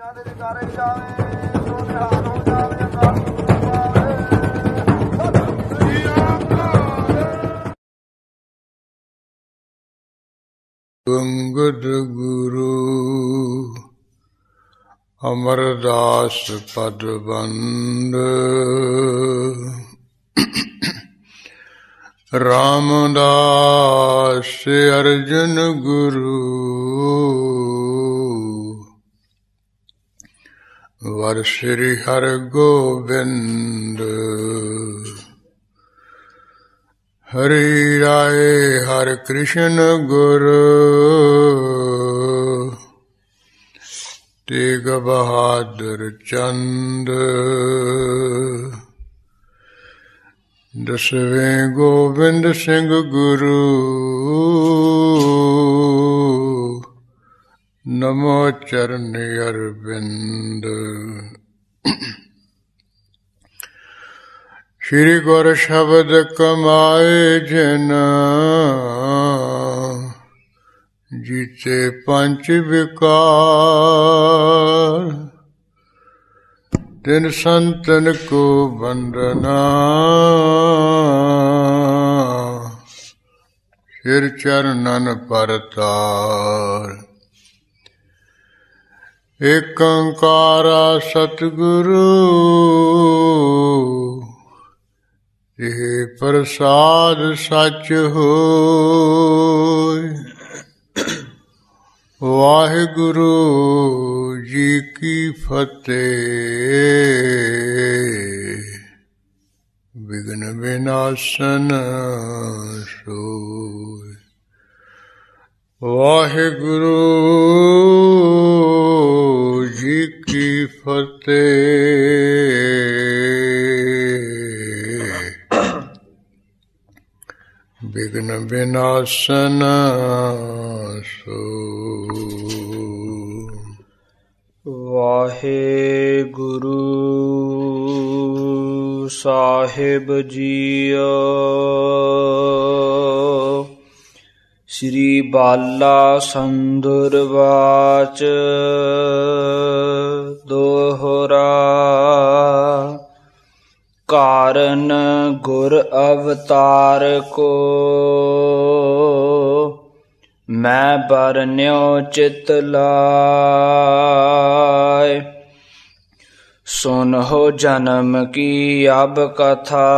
ਅੰਗਦ ਗੁਰੂ ਅਮਰਦਾਸ ਪਦ ਬੰਦ ਰਾਮਦਾਸ ਅਰਜਨ ਗੁਰੂ ਵਰ ਸ੍ਰੀ ਹਰਿ ਗੋਬਿੰਦ ਹਰਿ ਰਾਏ ਹਰਿ ਕ੍ਰਿਸ਼ਨ ਗੁਰੂ ਤੇਗ ਬਹਾਦਰ ਚੰਦ ਦਸਵੇਂ ਗੋਬਿੰਦ ਸਿੰਘ ਗੁਰੂ ਨਮੋ ਚਰਨ ਅਰਵਿੰਦ ਸ਼੍ਰੀ ਗੁਰ ਸ਼ਬਦ ਕਮਾਏ ਜਿਨ ਜੀਤੇ ਪੰਚ ਵਿਕਾਰ ਤਿਨ ਸੰਤਨ ਕੋ ਬੰਦਨਾ ਸਿਰ ਚਰਨਨ ਪਰਤਾਰ ਏਕ ਓੰਕਾਰਾ ਸਤਿਗੁਰੂ ਇਹ ਪ੍ਰਸਾਦ ਸੱਚ ਹੋਇ ਵਾਹਿਗੁਰੂ ਜੀ ਕੀ ਫਤਿਹ ਵਿਘਨ ਵਿਨਾਸ਼ਨ ਸੋਇ ਵਾਹਿਗੁਰੂ ਜੀ ਕੀ ਫਤਿਹ ਵਿਘਨ ਵਿਨਾਸ਼ਨ ਵਾਹਿਗੁਰੂ ਸਾਹਿਬ ਜੀਓ। ਸ੍ਰੀ ਬਾਲਾ ਸੰਧੁਰ ਵਾਚ ਦੋਹਰਾ। ਕਾਰਨ ਗੁਰ ਅਵਤਾਰ ਕੋ ਮੈਂ ਬਰਨਿਉ ਚਿਤ ਲਾਇ। ਸੁਨਹੁ ਜਨਮ ਕੀ ਅਬ ਕਥਾ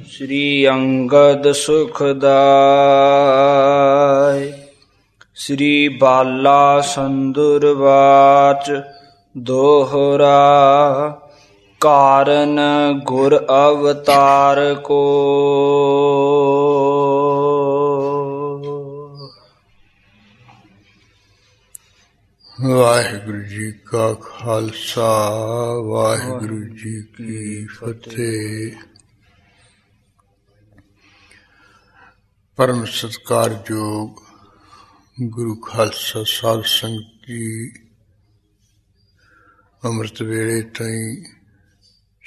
ਸ੍ਰੀ ਅੰਗਦ ਸੁਖਦਾਇ। ਸ੍ਰੀ ਬਾਲਾ ਸੰਧੁਰ ਵਾਚ ਦੋਹਰਾ। ਕਾਰਨ ਗੁਰ ਅਵਤਾਰ ਕੋ ਵਾਹਿਗੁਰੂ ਜੀ ਕਾ ਖਾਲਸਾ ਵਾਹਿਗੁਰੂ ਜੀ ਕੀ ਫਤਿਹ। ਪਰਮ ਸਤਿਕਾਰਯੋਗ ਗੁਰੂ ਖਾਲਸਾ ਸਾਧ ਸੰਗਤ ਜੀ, ਅੰਮ੍ਰਿਤ ਵੇਲੇ ਤਾਈਂ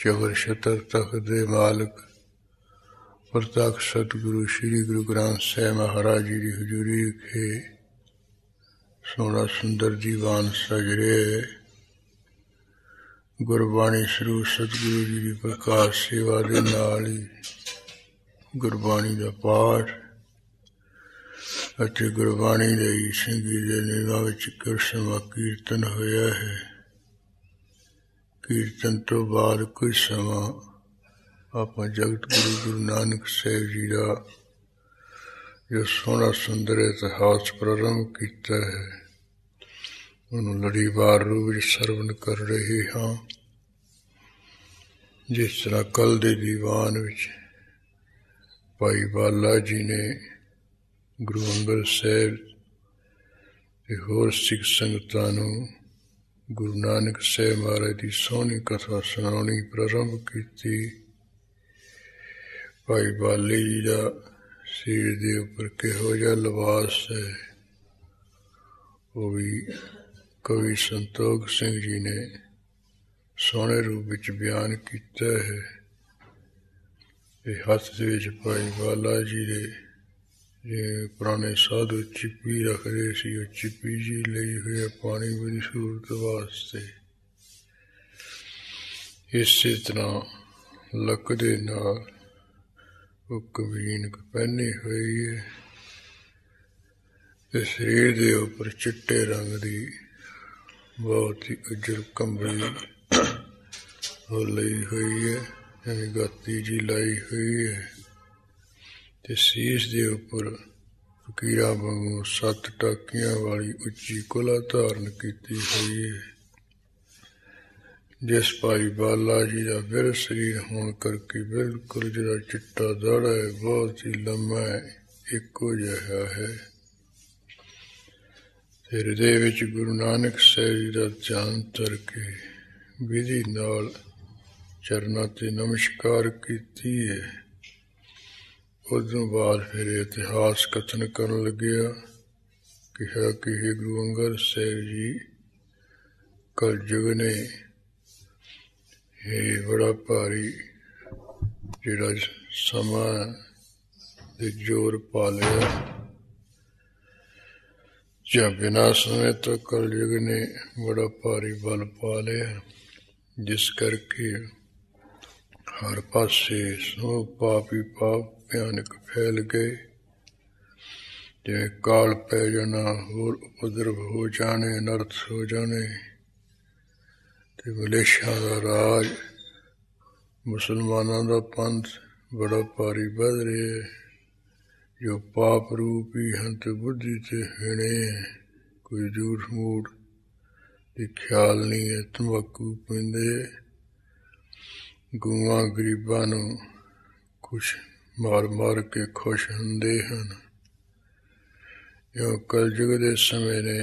ਚਵਰ ਛਤਰ ਤਖਤ ਦੇ ਮਾਲਕ ਪ੍ਰਤੱਖ ਸਤਿਗੁਰੂ ਸ੍ਰੀ ਗੁਰੂ ਗ੍ਰੰਥ ਸਾਹਿਬ ਮਹਾਰਾਜ ਜੀ ਦੀ ਹਜ਼ੂਰੀ ਵਿਖੇ ਸੋਹਣਾ ਸੁੰਦਰ ਦੀਵਾਨ ਸਜ ਰਿਹਾ। ਗੁਰਬਾਣੀ ਸਰੂਪ ਸਤਿਗੁਰੂ ਜੀ ਦੀ ਪ੍ਰਕਾਸ਼ ਸੇਵਾ ਦੇ ਨਾਲ ਹੀ ਗੁਰਬਾਣੀ ਦਾ ਪਾਠ ਅਤੇ ਗੁਰਬਾਣੀ ਦੇ ਸਿੰਘੀ ਦੇ ਨਿਗਾਹ ਵਿੱਚ ਕਿਰਸਮਾ ਕੀਰਤਨ ਹੋਇਆ ਹੈ। ਕੀਰਤਨ ਤੋਂ ਬਾਅਦ ਕੁਝ ਸਮਾਂ ਆਪਾਂ ਜਗਤ ਗੁਰੂ ਗੁਰੂ ਨਾਨਕ ਸਾਹਿਬ ਜੀ ਦਾ ਜੋ ਸੋਹਣਾ ਸੁੰਦਰ ਇਤਿਹਾਸ ਪ੍ਰਾਰੰਭ ਕੀਤਾ ਹੈ ਉਹਨੂੰ ਲੜੀਵਾਰ ਰੂਪ ਵਿੱਚ ਸਰਵਣ ਕਰ ਰਹੇ ਹਾਂ। ਜਿਸ ਤਰ੍ਹਾਂ ਕੱਲ ਦੇ ਦੀਵਾਨ ਵਿੱਚ ਭਾਈ ਬਾਲਾ ਜੀ ਨੇ ਗੁਰੂ ਅੰਗਦ ਸਾਹਿਬ ਤੇ ਹੋਰ ਸਿੱਖ ਸੰਗਤਾਂ ਨੂੰ ਗੁਰੂ ਨਾਨਕ ਸਾਹਿਬ ਮਹਾਰਾਜ ਦੀ ਸੋਹਣੀ ਕਥਾ ਸੁਣਾਉਣੀ ਪ੍ਰਾਰੰਭ ਕੀਤੀ। ਭਾਈ ਬਾਲੇ ਜੀ ਦਾ ਸਿਰ ਦੇ ਉੱਪਰ ਕਿਹੋ ਜਿਹਾ ਲਿਬਾਸ ਹੈ ਉਹ ਵੀ ਕਵੀ ਸੰਤੋਖ ਸਿੰਘ ਜੀ ਨੇ ਸੋਹਣੇ ਰੂਪ ਵਿੱਚ ਬਿਆਨ ਕੀਤਾ ਹੈ। ਇਹ ਹੱਥ ਦੇ ਵਿੱਚ ਭਾਈ ਬਾਲਾ ਜੀ ਦੇ ਜਿਵੇਂ ਪੁਰਾਣੇ ਸਾਧੂ ਚਿੱਪੀ ਰੱਖਦੇ ਸੀ, ਉਹ ਚਿੱਪੀ ਜੀ ਲਈ ਹੋਈ ਹੈ ਪਾਣੀ ਦੀ ਸਹੂਲਤ ਵਾਸਤੇ। ਇਸੇ ਤਰ੍ਹਾਂ ਲੱਕ ਦੇ ਨਾਲ ਉਹ ਕਬੀਨ ਪਹਿਨੀ ਹੋਈ ਹੈ ਤੇ ਸਰੀਰ ਦੇ ਉੱਪਰ ਚਿੱਟੇ ਰੰਗ ਦੀ ਬਹੁਤ ਹੀ ਉੱਜਲ ਕੰਬਲੀ ਉਹ ਲਈ ਹੋਈ ਹੈ, ਜਿਵੇਂ ਗਾਤੀ ਜੀ ਲਾਈ ਹੋਈ ਹੈ ਤੇ ਸੀਸ ਦੇ ਉੱਪਰ ਫਕੀਰਾਂ ਵਾਂਗੂ 7 ਟਾਕੀਆਂ ਵਾਲੀ ਉੱਚੀ ਕੁਲਾ ਧਾਰਨ ਕੀਤੀ ਹੋਈ ਹੈ। ਜਿਸ ਭਾਈ ਬਾਲਾ ਜੀ ਦਾ ਬਿਰ ਸਰੀਰ ਹੋਣ ਕਰਕੇ ਬਿਲਕੁਲ ਜਿਹੜਾ ਚਿੱਟਾ ਦਾੜਾ ਹੈ ਬਹੁਤ ਹੀ ਲੰਮਾ ਹੈ, ਇੱਕੋ ਜਿਹਾ ਹੈ। ਹਿਰਦੇ ਵਿੱਚ ਗੁਰੂ ਨਾਨਕ ਸਾਹਿਬ ਜੀ ਦਾ ਧਿਆਨ ਧਰ ਕੇ ਵਿਧੀ ਨਾਲ ਚਰਨਾਂ ਤੇ ਨਮਸਕਾਰ ਕੀਤੀ ਹੈ। ਉਦੋਂ ਬਾਅਦ ਫਿਰ ਇਤਿਹਾਸ ਕਥਨ ਕਰਨ ਲੱਗਿਆ, ਕਿਹਾ ਕਿ ਇਹ ਗੁਰੂ ਅੰਗਦ ਸਾਹਿਬ ਜੀ ਕਲਯੁਗ ਨੇ ਇਹ ਬੜਾ ਭਾਰੀ ਜਿਹੜਾ ਸਮਾਂ ਦੇ ਜ਼ੋਰ ਪਾ ਲਿਆ, ਜਾਂ ਬਿਨਾਂ ਸਮੇਂ ਤੋਂ ਕਲਯੁਗ ਨੇ ਬੜਾ ਭਾਰੀ ਬਲ ਪਾ ਲਿਆ, ਜਿਸ ਕਰਕੇ ਹਰ ਪਾਸੇ ਸੋ ਪਾਪ ਹੀ ਪਾਪ ਭਿਆਨਕ ਫੈਲ ਗਏ। ਜਿਵੇਂ ਕਾਲ ਪੈ ਜਾਣਾ, ਹੋਰ ਉਪਦਰਵ ਹੋ ਜਾਣੇ, ਅਨਰਥ ਹੋ ਜਾਣੇ ਤੇ ਮਲੇਸ਼ੀਆ ਦਾ ਰਾਜ, ਮੁਸਲਮਾਨਾਂ ਦਾ ਪੰਥ ਬੜਾ ਭਾਰੀ ਵੱਧ ਰਿਹਾ ਹੈ। ਜੋ ਪਾਪ ਰੂਪੀ ਹਨ ਤੇ ਬੁੱਧੀ ਤੇ ਹਿਣੇ ਹੈ, ਕੋਈ ਝੂਠ ਮੂਠ ਦੀ ਖਿਆਲ ਨਹੀਂ ਹੈ, ਤੰਬਾਕੂ ਪੀਂਦੇ, ਗਊਆਂ ਗਰੀਬਾਂ ਨੂੰ ਕੁਛ ਮਾਰ ਮਾਰ ਕੇ ਖੁਸ਼ ਹੁੰਦੇ ਹਨ। ਜੋ ਕਲਯੁਗ ਦੇ ਸਮੇਂ ਨੇ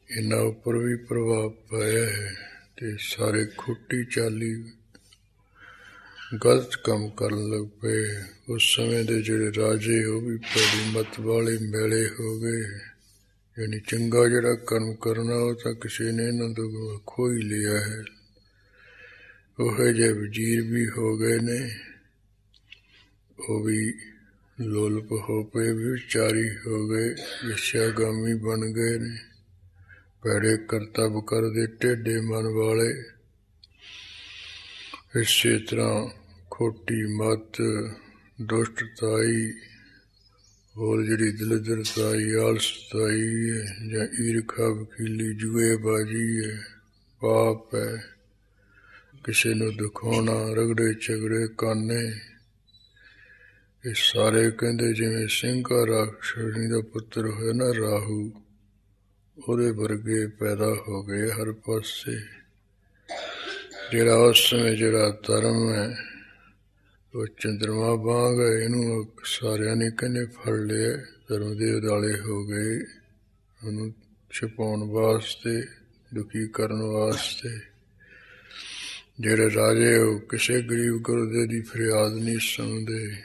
ਇਹਨਾਂ ਉੱਪਰ ਵੀ ਪ੍ਰਭਾਵ ਪਾਇਆ ਹੈ ਤੇ ਸਾਰੇ ਖੋਟੀ ਚਾਲੀ ਗਲਤ ਕੰਮ ਕਰਨ ਲੱਗ ਪਏ। ਉਸ ਸਮੇਂ ਦੇ ਜਿਹੜੇ ਰਾਜੇ ਉਹ ਵੀ ਭੈੜੀ ਮੱਤ ਵਾਲੇ ਮੈਲੇ ਹੋ ਗਏ, ਯਾਨੀ ਚੰਗਾ ਜਿਹੜਾ ਕੰਮ ਕਰਨਾ ਉਹ ਤਾਂ ਕਿਸੇ ਨੇ ਇਹਨਾਂ ਤੋਂ ਖੋਹ ਹੀ ਲਿਆ ਹੈ। ਉਹੋ ਜਿਹੇ ਵਜ਼ੀਰ ਵੀ ਹੋ ਗਏ ਨੇ, ਉਹ ਵੀ ਲੋਲਪ ਹੋ ਪਏ, ਵਿਚਾਰੀ ਹੋ ਗਏ, ਵਿਸ਼ਿਆਗਾਮੀ ਬਣ ਗਏ ਨੇ, ਭੈੜੇ ਕਰਤੱਵ ਕਰਦੇ ਟੇਢੇ ਮਨ ਵਾਲੇ। ਇਸੇ ਤਰ੍ਹਾਂ ਖੋਟੀ ਮੱਤ, ਦੁਸ਼ਟਤਾਈ, ਹੋਰ ਜਿਹੜੀ ਦਲਿਦਰਤਾਈ, ਆਲਸਤਾਈ ਹੈ ਜਾਂ ਈਰਖਾ ਵਕੀਲੀ, ਜੂਏਬਾਜ਼ੀ ਹੈ, ਪਾਪ ਹੈ, ਕਿਸੇ ਨੂੰ ਦਿਖਾਉਣਾ, ਰਗੜੇ ਝਗੜੇ ਕਰਨੇ, ਇਹ ਸਾਰੇ ਕਹਿੰਦੇ ਜਿਵੇਂ ਸਿੰਘਾ ਰਾਖਸ਼ਣੀ ਦਾ ਪੁੱਤਰ ਹੋਇਆ ਨਾ ਰਾਹੂ, ਉਹਦੇ ਵਰਗੇ ਪੈਦਾ ਹੋ ਗਏ ਹਰ ਪਾਸੇ। ਜਿਹੜਾ ਉਸ ਸਮੇਂ ਜਿਹੜਾ ਧਰਮ ਹੈ ਉਹ ਚੰਦਰਮਾ ਵਾਂਗ ਹੈ, ਇਹਨੂੰ ਸਾਰਿਆਂ ਨੇ ਕਹਿੰਦੇ ਫੜ ਲਿਆ, ਧਰਮ ਦੇ ਉਦਾਲੇ ਹੋ ਗਏ, ਉਹਨੂੰ ਛੁਪਾਉਣ ਵਾਸਤੇ, ਦੁਖੀ ਕਰਨ ਵਾਸਤੇ। ਜਿਹੜੇ ਰਾਜੇ ਉਹ ਕਿਸੇ ਗਰੀਬ ਗੁਰਦੇ ਦੀ ਫਰਿਆਦ ਨਹੀਂ ਸੁਣਦੇ,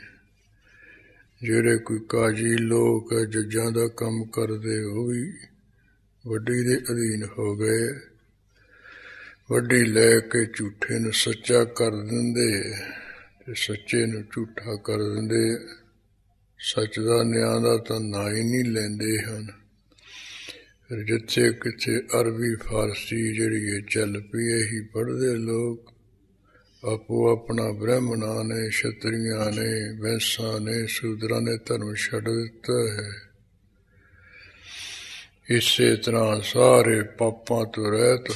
ਜਿਹੜੇ ਕੋਈ ਕਾਜੀ ਲੋਕ ਹੈ ਜੱਜਾਂ ਦਾ ਕੰਮ ਕਰਦੇ ਉਹ ਵੀ ਵੱਡੀ ਦੇ ਅਧੀਨ ਹੋ ਗਏ। ਵੱਡੀ ਲੈ ਕੇ ਝੂਠੇ ਨੂੰ ਸੱਚਾ ਕਰ ਦਿੰਦੇ ਤੇ ਸੱਚੇ ਨੂੰ ਝੂਠਾ ਕਰ ਦਿੰਦੇ, ਸੱਚ ਦਾ ਨਿਆਂ ਦਾ ਤਾਂ ਨਾਂ ਹੀ ਨਹੀਂ ਲੈਂਦੇ ਹਨ। ਫਿਰ ਜਿੱਥੇ ਕਿਥੇ ਅਰਬੀ ਫਾਰਸੀ ਜਿਹੜੀ ਇਹ ਚੱਲ ਪਈ, ਇਹੀ ਪੜ੍ਹਦੇ ਲੋਕ, ਆਪੋ ਆਪਣਾ ਬ੍ਰਾਹਮਣਾਂ ਨੇ, ਛਤਰੀਆਂ ਨੇ, ਵੈਸਾਂ ਨੇ, ਸ਼ੂਦਰਾਂ ਨੇ ਧਰਮ ਛੱਡ ਦਿੱਤਾ ਹੈ। ਇਸੇ ਤਰ੍ਹਾਂ ਸਾਰੇ ਪਾਪਾਂ ਤੋਂ ਰਹਿਤ,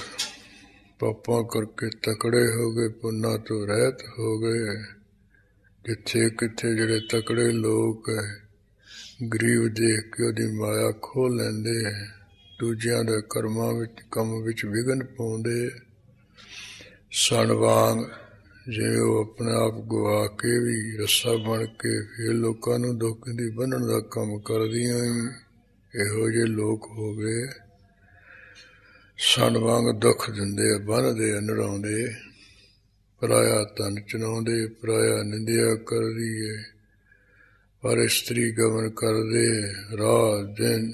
ਪਾਪਾਂ ਕਰਕੇ ਤਕੜੇ ਹੋ ਗਏ, ਪੁੰਨਾਂ ਤੋਂ ਰਹਿਤ ਹੋ ਗਏ। ਜਿੱਥੇ ਕਿੱਥੇ ਜਿਹੜੇ ਤਕੜੇ ਲੋਕ ਹੈ, ਗਰੀਬ ਦੇਖ ਕੇ ਉਹਦੀ ਮਾਇਆ ਖੋਹ ਲੈਂਦੇ ਹੈ, ਦੂਜਿਆਂ ਦੇ ਕਰਮਾਂ ਵਿੱਚ ਕੰਮ ਵਿੱਚ ਵਿਘਨ ਪਾਉਂਦੇ। ਸਣ ਵਾਂਗ ਜਿਵੇਂ ਉਹ ਆਪਣੇ ਆਪ ਗਵਾ ਕੇ ਵੀ ਰੱਸਾ ਬਣ ਕੇ ਫਿਰ ਲੋਕਾਂ ਨੂੰ ਦੁੱਖ ਦੀ ਬੰਨ੍ਹਣ ਦਾ ਕੰਮ ਕਰਦੀਆਂ ਹੀ ਇਹੋ ਜਿਹੇ ਲੋਕ ਹੋ ਗਏ। ਸਣ ਵਾਂਗ ਦੁੱਖ ਦਿੰਦੇ, ਬੰਨ੍ਹਦੇ, ਨੜਾਉਂਦੇ, ਪਰਾਇਆ ਧਨ ਚੁਣਾਉਂਦੇ, ਪਰਾਇਆ ਨਿੰਦਿਆ ਕਰਦੀ ਹੈ, ਪਰ ਇਸਤਰੀ ਗਮਨ ਕਰਦੇ, ਰਾਤ ਦਿਨ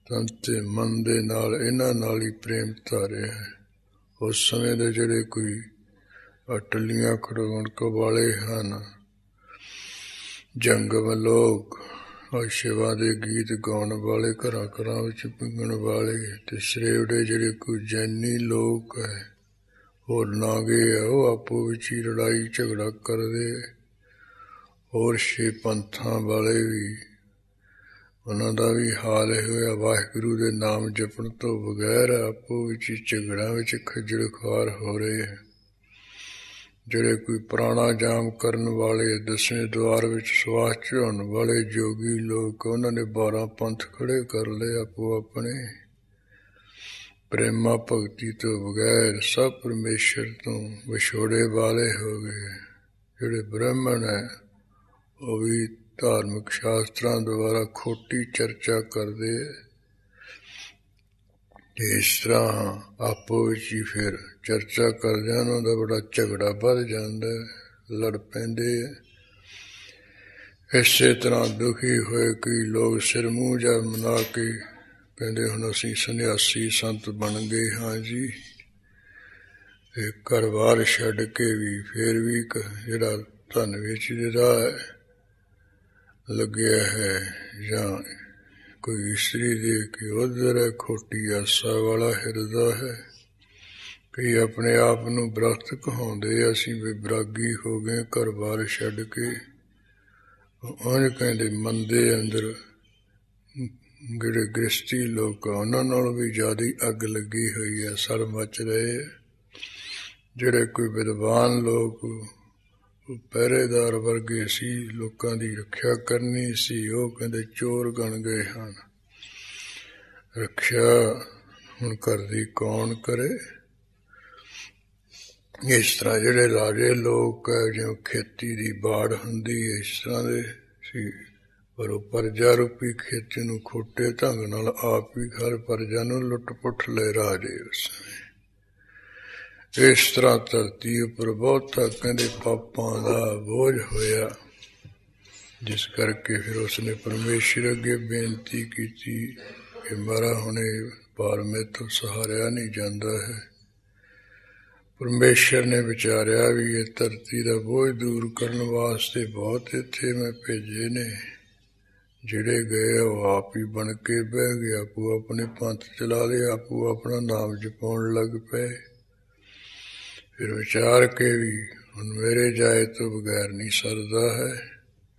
ਤਨ ਤੇ ਮਨ ਦੇ ਨਾਲ ਇਹਨਾਂ ਨਾਲ ਹੀ ਪ੍ਰੇਮ ਧਾਰਿਆ ਹੈ। ਉਸ ਸਮੇਂ ਦੇ ਜਿਹੜੇ ਕੋਈ ਅਟਲੀਆਂ ਖੜਾਉਣ ਵਾਲੇ ਹਨ, ਜੰਗਮ ਲੋਕ, ਸ਼ਿਵਾ ਦੇ ਗੀਤ ਗਾਉਣ ਵਾਲੇ, ਘਰਾਂ ਘਰਾਂ ਵਿੱਚ ਪਿੰਗਣ ਵਾਲੇ ਤੇ ਸ਼ਰੇਵੜੇ ਜਿਹੜੇ ਕੋਈ ਜੈਨੀ ਲੋਕ ਹੈ, ਹੋਰ ਨਾਗੇ ਆ, ਉਹ ਆਪੋ ਵਿੱਚ ਹੀ ਲੜਾਈ ਝਗੜਾ ਕਰਦੇ। ਹੋਰ 6 ਪੰਥਾਂ ਵਾਲੇ ਵੀ, ਉਹਨਾਂ ਦਾ ਵੀ ਹਾਲ ਇਹ ਹੋਇਆ, ਵਾਹਿਗੁਰੂ ਦੇ ਨਾਮ ਜਪਣ ਤੋਂ ਬਗੈਰ ਆਪੋ ਵਿੱਚ ਹੀ ਝਗੜਾਂ ਵਿੱਚ ਖੱਜਲ ਖੁਆਰ ਹੋ ਰਹੇ ਹੈ। ਜਿਹੜੇ ਕੋਈ ਪੁਰਾਣਾ ਜਾਮ ਕਰਨ ਵਾਲੇ, 10ਵੇਂ ਦੁਆਰ ਵਿੱਚ ਸਵਾਸ ਚੜਾਉਣ ਵਾਲੇ ਜੋਗੀ ਲੋਕ, ਉਹਨਾਂ ਨੇ 12 ਪੰਥ ਖੜੇ ਕਰ ਲਏ ਆਪੋ ਆਪਣੇ। ਪ੍ਰੇਮਾ ਭਗਤੀ ਤੋਂ ਬਗੈਰ ਸਭ ਪਰਮੇਸ਼ਰ ਤੋਂ ਵਿਛੋੜੇ ਵਾਲੇ ਹੋ ਗਏ। ਜਿਹੜੇ ਬ੍ਰਾਹਮਣ ਹੈ ਉਹ ਵੀ ਧਾਰਮਿਕ ਸ਼ਾਸਤਰਾਂ ਦੁਆਰਾ ਖੋਟੀ ਚਰਚਾ ਕਰਦੇ। ਇਸ ਤਰ੍ਹਾਂ ਆਪੋ ਵਿੱਚ ਹੀ ਫਿਰ ਚਰਚਾ ਕਰਦਿਆਂ ਉਹਨਾਂ ਦਾ ਬੜਾ ਝਗੜਾ ਵੱਧ ਜਾਂਦਾ, ਲੜ ਪੈਂਦੇ। ਇਸੇ ਤਰ੍ਹਾਂ ਦੁਖੀ ਹੋਏ ਕਈ ਲੋਕ ਸਿਰ ਮੂੰਹ ਜਾ ਮਨਾ ਕੇ ਕਹਿੰਦੇ ਹੁਣ ਅਸੀਂ ਸੰਨਿਆਸੀ ਸੰਤ ਬਣ ਗਏ ਹਾਂ ਜੀ। ਇਹ ਘਰ ਬਾਰ ਛੱਡ ਕੇ ਵੀ ਫਿਰ ਵੀ ਜਿਹੜਾ ਧਨ ਵਿੱਚ ਜਿਹੜਾ ਲੱਗਿਆ ਹੈ, ਜਾਂ ਕੋਈ ਇਸਤਰੀ ਦੇ ਕੇ ਉਧਰ ਹੈ, ਖੋਟੀ ਆਸਾ ਵਾਲਾ ਹਿਰਦਾ ਹੈ। ਕਈ ਆਪਣੇ ਆਪ ਨੂੰ ਬ੍ਰਹਤ ਕਹਾਉਂਦੇ, ਅਸੀਂ ਵਿਰਾਗੀ ਹੋ ਗਏ ਘਰ ਬਾਰ ਛੱਡ ਕੇ। ਉਂਝ ਕਹਿੰਦੇ ਮੰਦੇ ਅੰਦਰ ਜਿਹੜੇ ਗ੍ਰਸਤੀ ਲੋਕ ਆ, ਉਹਨਾਂ ਨਾਲ ਵੀ ਜ਼ਿਆਦਾ ਅੱਗ ਲੱਗੀ ਹੋਈ ਹੈ, ਸੜ ਮੱਚ ਰਹੇ। ਜਿਹੜੇ ਕੋਈ ਵਿਦਵਾਨ ਲੋਕ ਪਹਿਰੇਦਾਰ ਵਰਗੇ ਸੀ, ਲੋਕਾਂ ਦੀ ਰੱਖਿਆ ਕਰਨੀ ਸੀ, ਉਹ ਕਹਿੰਦੇ ਚੋਰ ਗਣ ਗਏ ਹਨ। ਰੱਖਿਆ ਹੁਣ ਘਰ ਦੀ ਕੌਣ ਕਰੇ? ਇਸ ਤਰ੍ਹਾਂ ਜਿਹੜੇ ਰਾਜੇ ਲੋਕ ਹੈ, ਜਿਵੇਂ ਖੇਤੀ ਦੀ ਬਾੜ ਹੁੰਦੀ ਹੈ, ਇਸ ਤਰ੍ਹਾਂ ਦੇ ਸੀ। ਪਰ ਉਹ ਪਰਜਾ ਰੂਪੀ ਖੇਤੀ ਨੂੰ ਖੋਟੇ ਢੰਗ ਨਾਲ ਆਪ ਹੀ ਹਰ ਪਰਜਾ ਨੂੰ ਲੁੱਟ ਪੁੱਟ ਲਏ ਰਾਜੇ ਉਸ ਸਮੇਂ। ਇਸ ਤਰ੍ਹਾਂ ਧਰਤੀ ਉੱਪਰ ਬਹੁਤਾ ਕਹਿੰਦੇ ਪਾਪਾਂ ਦਾ ਬੋਝ ਹੋਇਆ, ਜਿਸ ਕਰਕੇ ਫਿਰ ਉਸਨੇ ਪਰਮੇਸ਼ਰ ਅੱਗੇ ਬੇਨਤੀ ਕੀਤੀ ਕਿ ਮਾਰਾ ਹੁਣੇ ਪਾਰ ਮੇਰੇ ਤੋਂ ਸਹਾਰਿਆ ਨਹੀਂ ਜਾਂਦਾ ਹੈ। ਪਰਮੇਸ਼ਰ ਨੇ ਵਿਚਾਰਿਆ ਵੀ ਇਹ ਧਰਤੀ ਦਾ ਬੋਝ ਦੂਰ ਕਰਨ ਵਾਸਤੇ ਬਹੁਤ ਇੱਥੇ ਮੈਂ ਭੇਜੇ ਨੇ। ਜਿਹੜੇ ਗਏ ਉਹ ਆਪ ਹੀ ਬਣ ਕੇ ਬਹਿ ਗਏ, ਆਪੋ ਆਪਣੇ ਪੰਥ ਚਲਾ ਲਏ, ਆਪੋ ਆਪਣਾ ਨਾਮ ਜਪਾਉਣ ਲੱਗ ਪਏ। ਫਿਰ ਵਿਚਾਰ ਕੇ ਵੀ ਹੁਣ ਮੇਰੇ ਜਾਏ ਤੋਂ ਬਗੈਰ ਨਹੀਂ ਸਰਦਾ ਹੈ।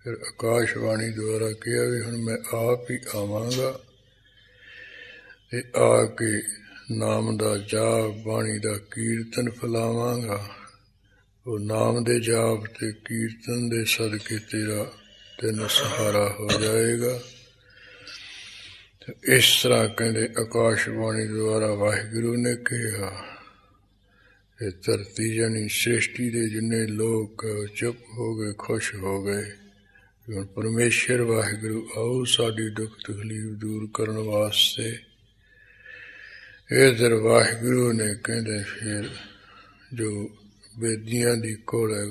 ਫਿਰ ਆਕਾਸ਼ਵਾਣੀ ਦੁਆਰਾ ਕਿਹਾ ਵੀ ਹੁਣ ਮੈਂ ਆਪ ਹੀ ਆਵਾਂਗਾ ਤੇ ਆ ਕੇ ਨਾਮ ਦਾ ਜਾਪ, ਬਾਣੀ ਦਾ ਕੀਰਤਨ ਫੈਲਾਵਾਂਗਾ। ਉਹ ਨਾਮ ਦੇ ਜਾਪ ਤੇ ਕੀਰਤਨ ਦੇ ਸਦਕੇ ਤੈਨੂੰ ਸਹਾਰਾ ਹੋ ਜਾਏਗਾ। ਇਸ ਤਰ੍ਹਾਂ ਕਹਿੰਦੇ ਆਕਾਸ਼ਵਾਣੀ ਦੁਆਰਾ ਵਾਹਿਗੁਰੂ ਨੇ ਕਿਹਾ। ਇਹ ਧਰਤੀ ਜਾਣੀ ਸ੍ਰਿਸ਼ਟੀ ਦੇ ਜਿੰਨੇ ਲੋਕ ਚੁੱਪ ਹੋ ਗਏ, ਖੁਸ਼ ਹੋ ਗਏ। ਹੁਣ ਪਰਮੇਸ਼ਰ ਵਾਹਿਗੁਰੂ ਆਓ ਸਾਡੀ ਦੁੱਖ ਤਕਲੀਫ ਦੂਰ ਕਰਨ ਵਾਸਤੇ। ਇਧਰ ਵਾਹਿਗੁਰੂ ਨੇ ਕਹਿੰਦੇ ਫਿਰ ਜੋ ਬੇਦੀਆਂ ਦੀ ਕੋਲ ਹੈ,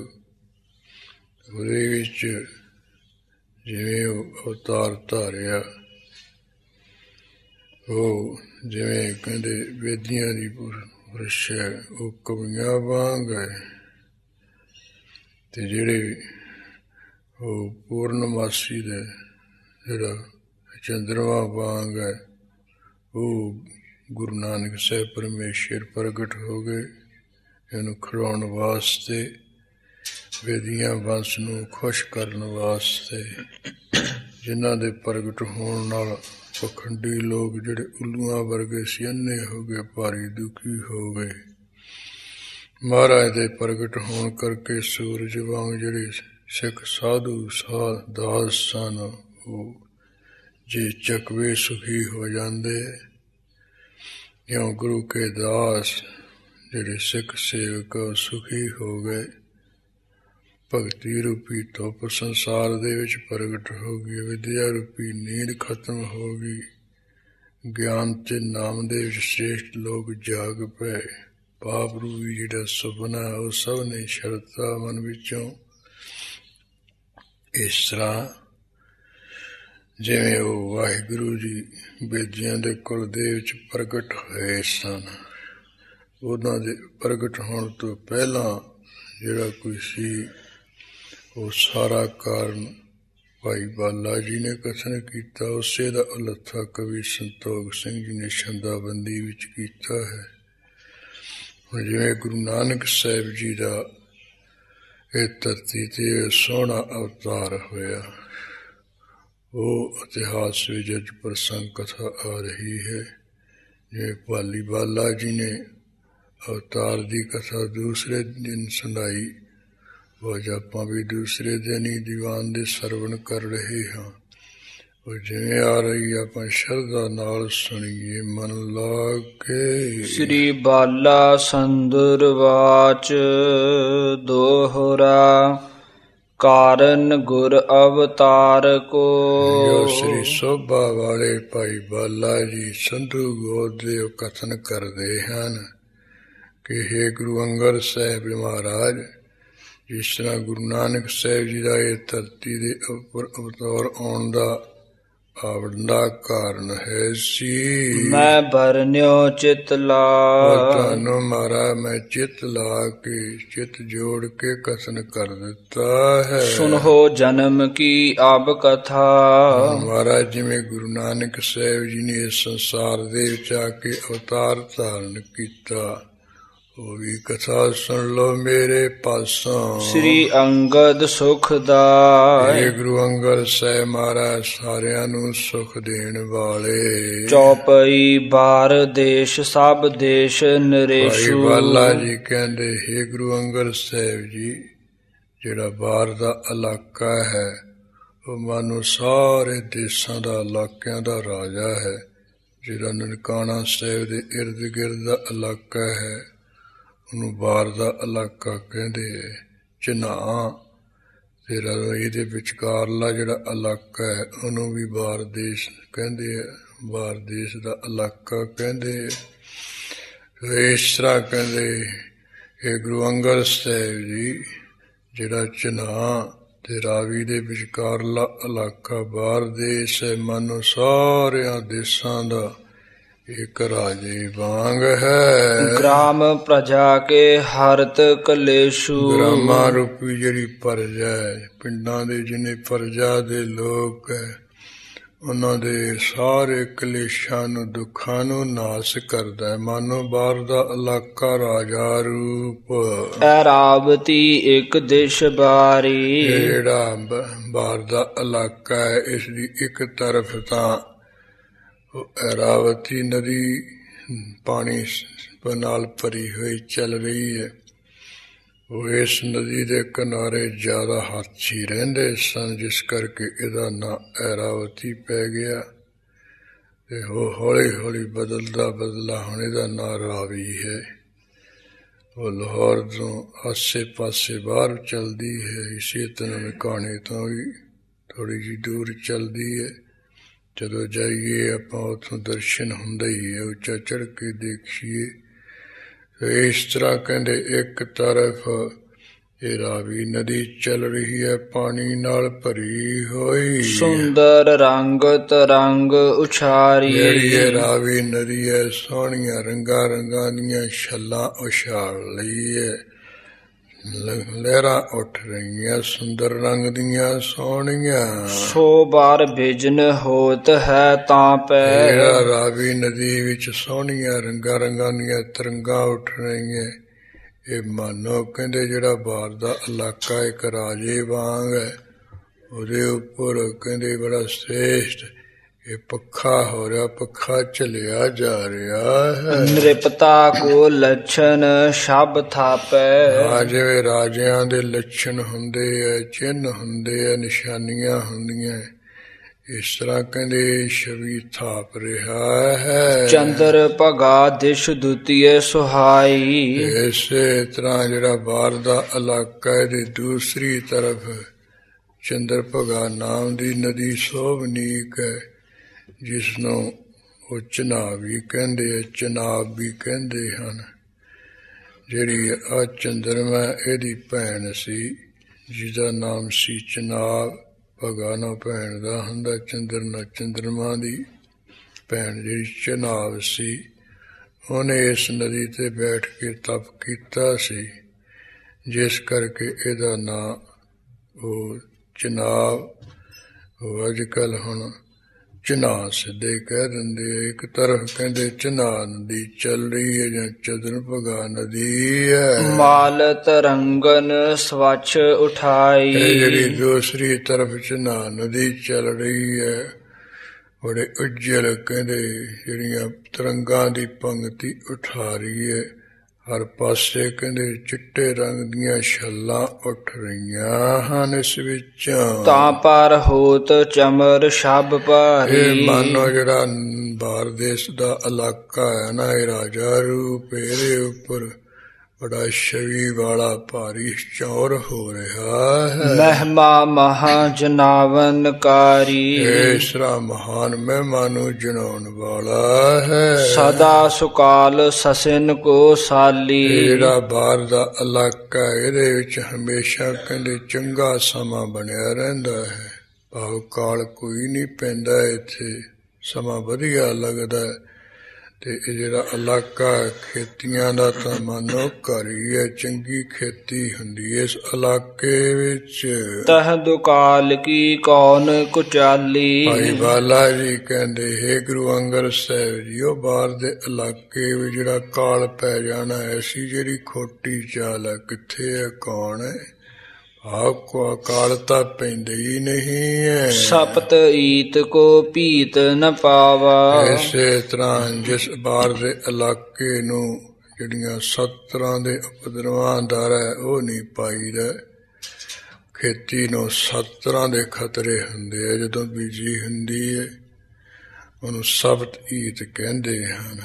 ਉਹਦੇ ਵਿੱਚ ਜਿਵੇਂ ਉਹ ਅਵਤਾਰ ਧਾਰਿਆ, ਉਹ ਜਿਵੇਂ ਕਹਿੰਦੇ ਬੇਦੀਆਂ ਦੀ ਪੁਰਸ਼ ਹੈ, ਉਹ ਕਵੀਆਂ ਵਾਂਗ ਹੈ। ਤੇ ਜਿਹੜੇ ਉਹ ਪੂਰਨਮਾਸੀ ਦੇ ਜਿਹੜਾ ਚੰਦਰਮਾ ਵਾਂਗ ਹੈ, ਉਹ ਗੁਰੂ ਨਾਨਕ ਸਾਹਿਬ ਪਰਮੇਸ਼ਰ ਪ੍ਰਗਟ ਹੋ ਗਏ ਇਹਨੂੰ ਖਿਲਾਉਣ ਵਾਸਤੇ, ਵੇਦੀਆਂ ਵੰਸ਼ ਨੂੰ ਖੁਸ਼ ਕਰਨ ਵਾਸਤੇ। ਜਿਨ੍ਹਾਂ ਦੇ ਪ੍ਰਗਟ ਹੋਣ ਨਾਲ ਪਖੰਡੀ ਲੋਕ ਜਿਹੜੇ ਉੱਲੂਆਂ ਵਰਗੇ ਸੀ, ਅੰਨੇ ਹੋ ਗਏ, ਭਾਰੀ ਦੁਖੀ ਹੋ ਗਏ। ਮਹਾਰਾਜ ਦੇ ਪ੍ਰਗਟ ਹੋਣ ਕਰਕੇ ਸੂਰਜ ਵਾਂਗ ਜਿਹੜੇ ਸਿੱਖ ਸਾਧੂ ਦਾਸ ਸਨ, ਉਹ ਜੇ ਚੱਕਵੇ ਸੁਖੀ ਹੋ ਜਾਂਦੇ। ਕਿਉਂ ਗੁਰੂ ਕੇ ਦਾਸ ਜਿਹੜੇ ਸਿੱਖ ਸੇਵਕ ਸੁਖੀ ਹੋ ਗਏ। ਭਗਤੀ ਰੂਪੀ ਧੁੱਪ ਸੰਸਾਰ ਦੇ ਵਿੱਚ ਪ੍ਰਗਟ ਹੋ ਗਈ, ਵਿਦਿਆ ਰੂਪੀ ਨੀਂਦ ਖਤਮ ਹੋ ਗਈ, ਗਿਆਨ ਤੇ ਨਾਮ ਦੇ ਵਿੱਚ ਸ੍ਰੇਸ਼ਟ ਲੋਕ ਜਾਗ ਪਏ। ਪਾਪ ਰੂਪੀ ਜਿਹੜਾ ਸੁਪਨਾ ਉਹ ਸਭ ਨੇ ਛੱਡਤਾ ਮਨ ਵਿੱਚੋਂ। ਇਸ ਤਰ੍ਹਾਂ ਜਿਵੇਂ ਉਹ ਵਾਹਿਗੁਰੂ ਜੀ ਬੇਦੀਆਂ ਦੇ ਕੁਲ ਦੇ ਵਿੱਚ ਪ੍ਰਗਟ ਹੋਏ ਸਨ, ਉਹਨਾਂ ਦੇ ਪ੍ਰਗਟ ਹੋਣ ਤੋਂ ਪਹਿਲਾਂ ਜਿਹੜਾ ਕੋਈ ਸੀ, ਉਹ ਸਾਰਾ ਕਾਰਨ ਭਾਈ ਬਾਲਾ ਜੀ ਨੇ ਕਥਨ ਕੀਤਾ, ਉਸੇ ਦਾ ਉਲੱਥਾ ਕਵੀ ਸੰਤੋਖ ਸਿੰਘ ਜੀ ਨੇ ਛੰਦਾਬੰਦੀ ਵਿੱਚ ਕੀਤਾ ਹੈ। ਹੁਣ ਜਿਵੇਂ ਗੁਰੂ ਨਾਨਕ ਸਾਹਿਬ ਜੀ ਦਾ ਇਹ ਧਰਤੀ ਤੇ ਸੋਹਣਾ ਅਵਤਾਰ ਹੋਇਆ, ਉਹ ਇਤਿਹਾਸ ਵਿੱਚ ਅੱਜ ਪ੍ਰਸੰਗ ਕਥਾ ਆ ਰਹੀ ਹੈ। ਜਿਵੇਂ ਭਾਈ ਬਾਲਾ ਜੀ ਨੇ ਅਵਤਾਰ ਦੀ ਕਥਾ ਦੂਸਰੇ ਦਿਨ ਸੁਣਾਈ, ਉਹ ਅੱਜ ਆਪਾਂ ਵੀ ਦੂਸਰੇ ਦਿਨ ਹੀ ਦੀਵਾਨ ਦੇ ਸਰਵਣ ਕਰ ਰਹੇ ਹਾਂ। ਉਹ ਜਿਵੇਂ ਆ ਰਹੀ ਆਪਾਂ ਸ਼ਰਧਾ ਨਾਲ ਸੁਣੀਏ ਮਨ ਲਾ ਕੇ। ਸ੍ਰੀ ਬਾਲਾ ਸੰਦਰ ਵਾਚ ਦੋਹਰਾ, ਕਾਰਨ ਗੁਰ ਅਵਤਾਰ ਕੋ। ਜੋ ਸ੍ਰੀ ਸੋਭਾ ਵਾਲੇ ਭਾਈ ਬਾਲਾ ਜੀ ਸੰਧੂ ਗੋਤ ਦੇ ਉਹ ਕਥਨ ਕਰਦੇ ਹਨ ਕਿ ਹੇ ਗੁਰੂ ਅੰਗਦ ਸਾਹਿਬ ਮਹਾਰਾਜ, ਜਿਸ ਤਰ੍ਹਾਂ ਗੁਰੂ ਨਾਨਕ ਸਾਹਿਬ ਜੀ ਦਾ ਇਹ ਧਰਤੀ ਦੇ ਉੱਪਰ ਅਵਤਾਰ ਆਉਣ ਦਾ ਵੱਡਾ ਕਾਰਨ ਹੈ ਸੀ। ਮੈਂ ਬਰਨਿਓ ਚਿਤ ਲਾ, ਤੁਹਾਨੂੰ ਮਾਰਾ ਮੈਂ ਚਿਤ ਲਾ ਕੇ ਚਿਤ ਜੋੜ ਕੇ ਕਥਨ ਕਰ ਦਿੱਤਾ ਹੈ। ਸੁਨੋ ਜਨਮ ਕੀ ਆਬ ਕਥਾ। ਮਹਾਰਾਜ ਜਿਵੇਂ ਗੁਰੂ ਨਾਨਕ ਸਾਹਿਬ ਜੀ ਨੇ ਇਸ ਸੰਸਾਰ ਦੇ ਵਿੱਚ ਆ ਕੇ ਅਵਤਾਰ ਧਾਰਨ ਕੀਤਾ, ਉਹ ਵੀ ਕਥਾ ਸੁਣ ਲੋ ਮੇਰੇ ਪਾਸੋਂ। ਸ੍ਰੀ ਅੰਗਦ ਸੁਖ ਦਾਇ, ਇਹ ਗੁਰੂ ਅੰਗਦ ਸਾਹਿਬ ਮਹਾਰਾਜ ਸਾਰਿਆਂ ਨੂੰ ਸੁਖ ਦੇਣ ਵਾਲੇ। ਚੌਪਈ ਬਾਰ ਦੇਸ਼ ਸਭ ਦੇਸ਼ ਨਰੇਸ਼ੂ। ਭਾਈ ਬਾਲਾ ਜੀ ਕਹਿੰਦੇ, ਹੇ ਗੁਰੂ ਅੰਗਦ ਸਾਹਿਬ ਜੀ, ਜਿਹੜਾ ਬਾਹਰ ਦਾ ਇਲਾਕਾ ਹੈ ਉਹ ਮਾਨੋ ਸਾਰੇ ਦੇਸ਼ਾਂ ਦਾ ਇਲਾਕਿਆਂ ਦਾ ਰਾਜਾ ਹੈ। ਜਿਹੜਾ ਨਨਕਾਣਾ ਸਾਹਿਬ ਦੇ ਇਰਦ ਗਿਰਦ ਦਾ ਇਲਾਕਾ ਹੈ ਉਹਨੂੰ ਬਾਹਰ ਦਾ ਇਲਾਕਾ ਕਹਿੰਦੇ ਹੈ। ਚਨਾਹ ਤੇ ਇਹਦੇ ਵਿਚਕਾਰਲਾ ਜਿਹੜਾ ਇਲਾਕਾ ਹੈ ਉਹਨੂੰ ਵੀ ਬਾਹਰ ਦੇਸ਼ ਕਹਿੰਦੇ ਹੈ, ਬਾਹਰ ਦੇਸ਼ ਦਾ ਇਲਾਕਾ ਕਹਿੰਦੇ ਹੈ। ਇਸ ਤਰ੍ਹਾਂ ਕਹਿੰਦੇ ਇਹ ਗੁਰੂ ਅੰਗਦ ਸਾਹਿਬ ਜੀ, ਜਿਹੜਾ ਚਨਾਹ ਤੇ ਰਾਵੀ ਦੇ ਵਿਚਕਾਰਲਾ ਇਲਾਕਾ ਬਾਹਰ ਦੇਸ਼ ਹੈ, ਮਾਨੋ ਸਾਰਿਆਂ ਦੇਸ਼ਾਂ ਦਾ ਇੱਕ ਰਾਜੇ ਵਾਂਗ ਹੈ। ਗ੍ਰਾਮ ਪ੍ਰਜਾ ਕੇ ਹਰਤ ਕਲੇਸ਼ੂ। ਗ੍ਰਾਮਾਂ ਰੂਪੀ ਜਿਹੜੀ ਪ੍ਰਜਾ ਹੈ, ਪਿੰਡਾਂ ਦੇ ਜਿੰਨੇ ਪ੍ਰਜਾ ਦੇ ਲੋਕ ਹੈ, ਉਹਨਾਂ ਦੇ ਸਾਰੇ ਕਲੇਸ਼ਾਂ ਨੂੰ ਦੁੱਖਾਂ ਨੂੰ ਨਾਸ ਕਰਦਾ ਹੈ। ਮਾਨੋ ਬਾਹਰ ਦਾ ਇਲਾਕਾ ਰਾਜਾ ਰੂਪ। ਐਰਾਵਤੀ ਇੱਕ ਦਿਸ਼ ਬਾਰੀ। ਜਿਹੜਾ ਬਾਹਰ ਦਾ ਇਲਾਕਾ ਹੈ ਇਸ ਦੀ ਇੱਕ ਤਰਫ ਤਾਂ ਐਰਾਵਤੀ ਨਦੀ ਪਾਣੀ ਨਾਲ ਭਰੀ ਹੋਈ ਚੱਲ ਰਹੀ ਹੈ। ਉਹ ਇਸ ਨਦੀ ਦੇ ਕਿਨਾਰੇ ਜ਼ਿਆਦਾ ਹਾਥੀ ਰਹਿੰਦੇ ਸਨ, ਜਿਸ ਕਰਕੇ ਇਹਦਾ ਨਾਂ ਐਰਾਵਤੀ ਪੈ ਗਿਆ। ਤੇ ਉਹ ਹੌਲੀ ਹੌਲੀ ਬਦਲਦਾ ਹੁਣ ਇਹਦਾ ਨਾਂ ਰਾਵੀ ਹੈ। ਉਹ ਲਾਹੌਰ ਤੋਂ ਆਸੇ ਪਾਸੇ ਬਾਹਰ ਚਲਦੀ ਹੈ, ਇਸੇ ਤਰ੍ਹਾਂ ਨਨਕਾਣੇ ਤੋਂ ਵੀ ਥੋੜ੍ਹੀ ਜਿਹੀ ਦੂਰ ਚਲਦੀ ਹੈ। ਜਦੋਂ ਜਾਈਏ ਆਪਾਂ ਉੱਥੋਂ ਦਰਸ਼ਨ ਹੁੰਦਾ ਹੀ ਹੈ, ਉੱਚਾ ਚੜ੍ਹ ਕੇ ਦੇਖੀਏ। ਇਸ ਤਰ੍ਹਾਂ ਕਹਿੰਦੇ ਇੱਕ ਤਰਫ ਇਹ ਰਾਵੀ ਨਦੀ ਚੱਲ ਰਹੀ ਹੈ, ਪਾਣੀ ਨਾਲ ਭਰੀ ਹੋਈ। ਸੁੰਦਰ ਰੰਗ ਤਰੰਗ ਉਛਾਰੀ। ਜਿਹੜੀ ਇਹ ਰਾਵੀ ਨਦੀ ਹੈ ਸੋਹਣੀਆਂ ਰੰਗਾਂ ਰੰਗਾਂ ਦੀਆਂ ਛੱਲਾਂ ਉਛਾਲ ਲਈ ਹੈ। ਲਹਿਰਾਂ ਉੱਠ ਰਹੀਆਂ ਸੁੰਦਰ ਰੰਗ ਦੀਆਂ ਸੋਹਣੀਆਂ। ਸੋ ਬਾਰ ਬਿਜਨ ਹੋਤ ਹੈ ਤਾਂ ਪੈ। ਰਾਵੀ ਨਦੀ ਵਿੱਚ ਸੋਹਣੀਆਂ ਰੰਗਾਂ ਰੰਗਾਂ ਦੀਆਂ ਤਰੰਗਾਂ ਉੱਠ ਰਹੀਆਂ। ਇਹ ਮਾਨੋ ਕਹਿੰਦੇ ਜਿਹੜਾ ਬਾਹਰ ਦਾ ਇਲਾਕਾ ਇੱਕ ਰਾਜੇ ਵਾਂਗ ਹੈ, ਉਹਦੇ ਉੱਪਰ ਕਹਿੰਦੇ ਬੜਾ ਸ੍ਰੇਸ਼ਟ ਇਹ ਪੱਖਾ ਹੋ ਰਿਹਾ, ਪੱਖਾ ਝਲਿਆ ਜਾ ਰਿਹਾ ਹੈ। ਨ੍ਰਿਪਤਾ ਕੋ ਲੱਛਣ ਸ਼ਬ ਥਾਪੈ। ਜਿਵੇਂ ਰਾਜਿਆਂ ਦੇ ਲੱਛਣ ਹੁੰਦੇ ਹੈ, ਚਿੰਨ੍ਹ ਹੁੰਦੇ ਹੈ, ਨਿਸ਼ਾਨੀਆਂ ਹੁੰਦੀਆਂ, ਇਸ ਤਰ੍ਹਾਂ ਕਹਿੰਦੇ ਛਵੀ ਥਾਪ ਰਿਹਾ ਹੈ। ਚੰਦਰ ਭਗਾ ਦਿਸ਼ ਦੁਤੀਏ ਸੁਹਾਈ। ਇਸੇ ਤਰ੍ਹਾਂ ਜਿਹੜਾ ਬਾਹਰ ਦਾ ਇਲਾਕਾ ਇਹਦੀ ਦੂਸਰੀ ਤਰਫ ਚੰਦਰ ਭਗਾ ਨਾਮ ਦੀ ਨਦੀ ਸੋਭਨੀਕ ਹੈ, ਜਿਸ ਨੂੰ ਉਹ ਚਨਾਬ ਵੀ ਕਹਿੰਦੇ ਹੈ, ਚਨਾਬ ਵੀ ਕਹਿੰਦੇ ਹਨ। ਜਿਹੜੀ ਆ ਚੰਦਰਮਾ ਇਹਦੀ ਭੈਣ ਸੀ, ਜਿਹਦਾ ਨਾਮ ਸੀ ਚਨਾਬ। ਭਗਾ ਨਾ ਭੈਣ ਦਾ ਹੁੰਦਾ, ਚੰਦਰਮਾ ਦੀ ਭੈਣ ਜਿਹੜੀ ਚਨਾਬ ਸੀ, ਉਹਨੇ ਇਸ ਨਦੀ ਤੇ ਬੈਠ ਕੇ ਤਪ ਕੀਤਾ ਸੀ, ਜਿਸ ਕਰਕੇ ਇਹਦਾ ਨਾਂ ਉਹ ਚਨਾਬ ਉਹ ਅੱਜ ਕੱਲ ਹੁਣ ਚਨਾਹ ਸਿੱਧੇ ਕਹਿ ਦਿੰਦੇ ਆ। ਇੱਕ ਤਰਫ ਕਹਿੰਦੇ ਚਨਾਹ ਨਦੀ ਚੱਲ ਰਹੀ ਹੈ ਜਾਂ ਚੰਦਰਭਾਗਾ ਨਦੀ ਹੈ। ਮਾਲ ਤਰੰਗਨ ਸਵੱਛ ਉਠਾਈ। ਇਹ ਜਿਹੜੀ ਦੂਸਰੀ ਤਰਫ ਚਨਾਹ ਨਦੀ ਚੱਲ ਰਹੀ ਹੈ, ਬੜੇ ਉਜਲ ਕਹਿੰਦੇ ਜਿਹੜੀਆਂ ਤਰੰਗਾਂ ਦੀ ਪੰਗਤੀ ਉਠਾ ਰਹੀ ਹੈ। ਹਰ ਪਾਸੇ ਕਹਿੰਦੇ ਚਿੱਟੇ ਰੰਗ ਦੀਆਂ ਛੱਲਾਂ ਉੱਠ ਰਹੀਆਂ ਹਨ ਇਸ ਵਿੱਚੋਂ। ਤਾਂ ਪਰ ਹੋਤ ਚਮਰ ਸ਼ਬ ਭਾਰੀ। ਇਹ ਮਾਨੋ ਜਿਹੜਾ ਭਾਰਤ ਦੇਸ਼ ਦਾ ਇਲਾਕਾ ਹੈ ਨਾ, ਇਹ ਰਾਜਾ ਰੂਪ, ਇਹਦੇ ਉੱਪਰ ਬੜਾ ਛਵੀ ਵਾਲਾ ਭਾਰੀ ਚੌਰ ਹੋ ਰਿਹਾ ਹੈ। ਮਹਿਮਾ ਮਹਾ ਜਨਾਵਨਕਾਰੀ। ਇਸ ਤਰ੍ਹਾਂ ਮਹਾਨ ਮਹਿਮਾ ਨੂੰ ਜਨਾਉਣ ਵਾਲਾ ਹੈ। ਸਦਾ ਸੁਕਾਲ ਸਸਿਨ ਕੋ ਸਾਲੀ। ਜਿਹੜਾ ਬਾਹਰ ਦਾ ਇਲਾਕਾ, ਇਹਦੇ ਵਿੱਚ ਹਮੇਸ਼ਾ ਕਹਿੰਦੇ ਚੰਗਾ ਸਮਾਂ ਬਣਿਆ ਰਹਿੰਦਾ ਹੈ। ਭਾਵ ਕਾਲ ਕੋਈ ਨਹੀਂ ਪੈਂਦਾ, ਇੱਥੇ ਸਮਾਂ ਵਧੀਆ ਲੱਗਦਾ। ਤੇ ਇਹ ਜਿਹੜਾ ਇਲਾਕਾ ਖੇਤੀਆਂ ਦਾ ਤਾਂ ਮਾਨੋ ਘਰ ਹੀ ਹੈ, ਚੰਗੀ ਖੇਤੀ ਹੁੰਦੀ ਹੈ ਇਸ ਇਲਾਕੇ ਵਿੱਚ। ਤਹ ਦੁਕਾਲ ਕੀ ਕੌਣ ਕੁਚਾਲੀ। ਭਾਈ ਬਾਲਾ ਜੀ ਕਹਿੰਦੇ, ਹੇ ਗੁਰੂ ਅੰਗਦ ਸਾਹਿਬ ਜੀ, ਉਹ ਬਾਹਰ ਦੇ ਇਲਾਕੇ ਵਿੱਚ ਜਿਹੜਾ ਕਾਲ ਪੈ ਜਾਣਾ, ਐਸੀ ਜਿਹੜੀ ਖੋਟੀ ਚਾਲ ਹੈ, ਕਿੱਥੇ ਹੈ, ਕੌਣ ਹੈ? ਆਪ ਕਾਲ ਤਾਂ ਪੈਂਦੇ ਹੀ ਨਹੀਂ ਹੈ। ਸਪਤ ਈਤ ਕੋ ਭੀਤ ਨ ਪਾਵਾ। ਇਸੇ ਤਰ੍ਹਾਂ ਜਿਸ ਬਾਹਰ ਦੇ ਇਲਾਕੇ ਨੂੰ ਜਿਹੜੀਆਂ 7 ਤਰ੍ਹਾਂ ਦੇ ਉਪਦਰਵਾਂ ਡਰ ਹੈ, ਉਹ ਨਹੀਂ ਪਾਈਦਾ। ਖੇਤੀ ਨੂੰ 7 ਤਰ੍ਹਾਂ ਦੇ ਖਤਰੇ ਹੁੰਦੇ ਆ। ਜਦੋਂ ਬੀਜੀ ਹੁੰਦੀ ਹੈ ਉਹਨੂੰ ਸਪਤ ਈਤ ਕਹਿੰਦੇ ਹਨ,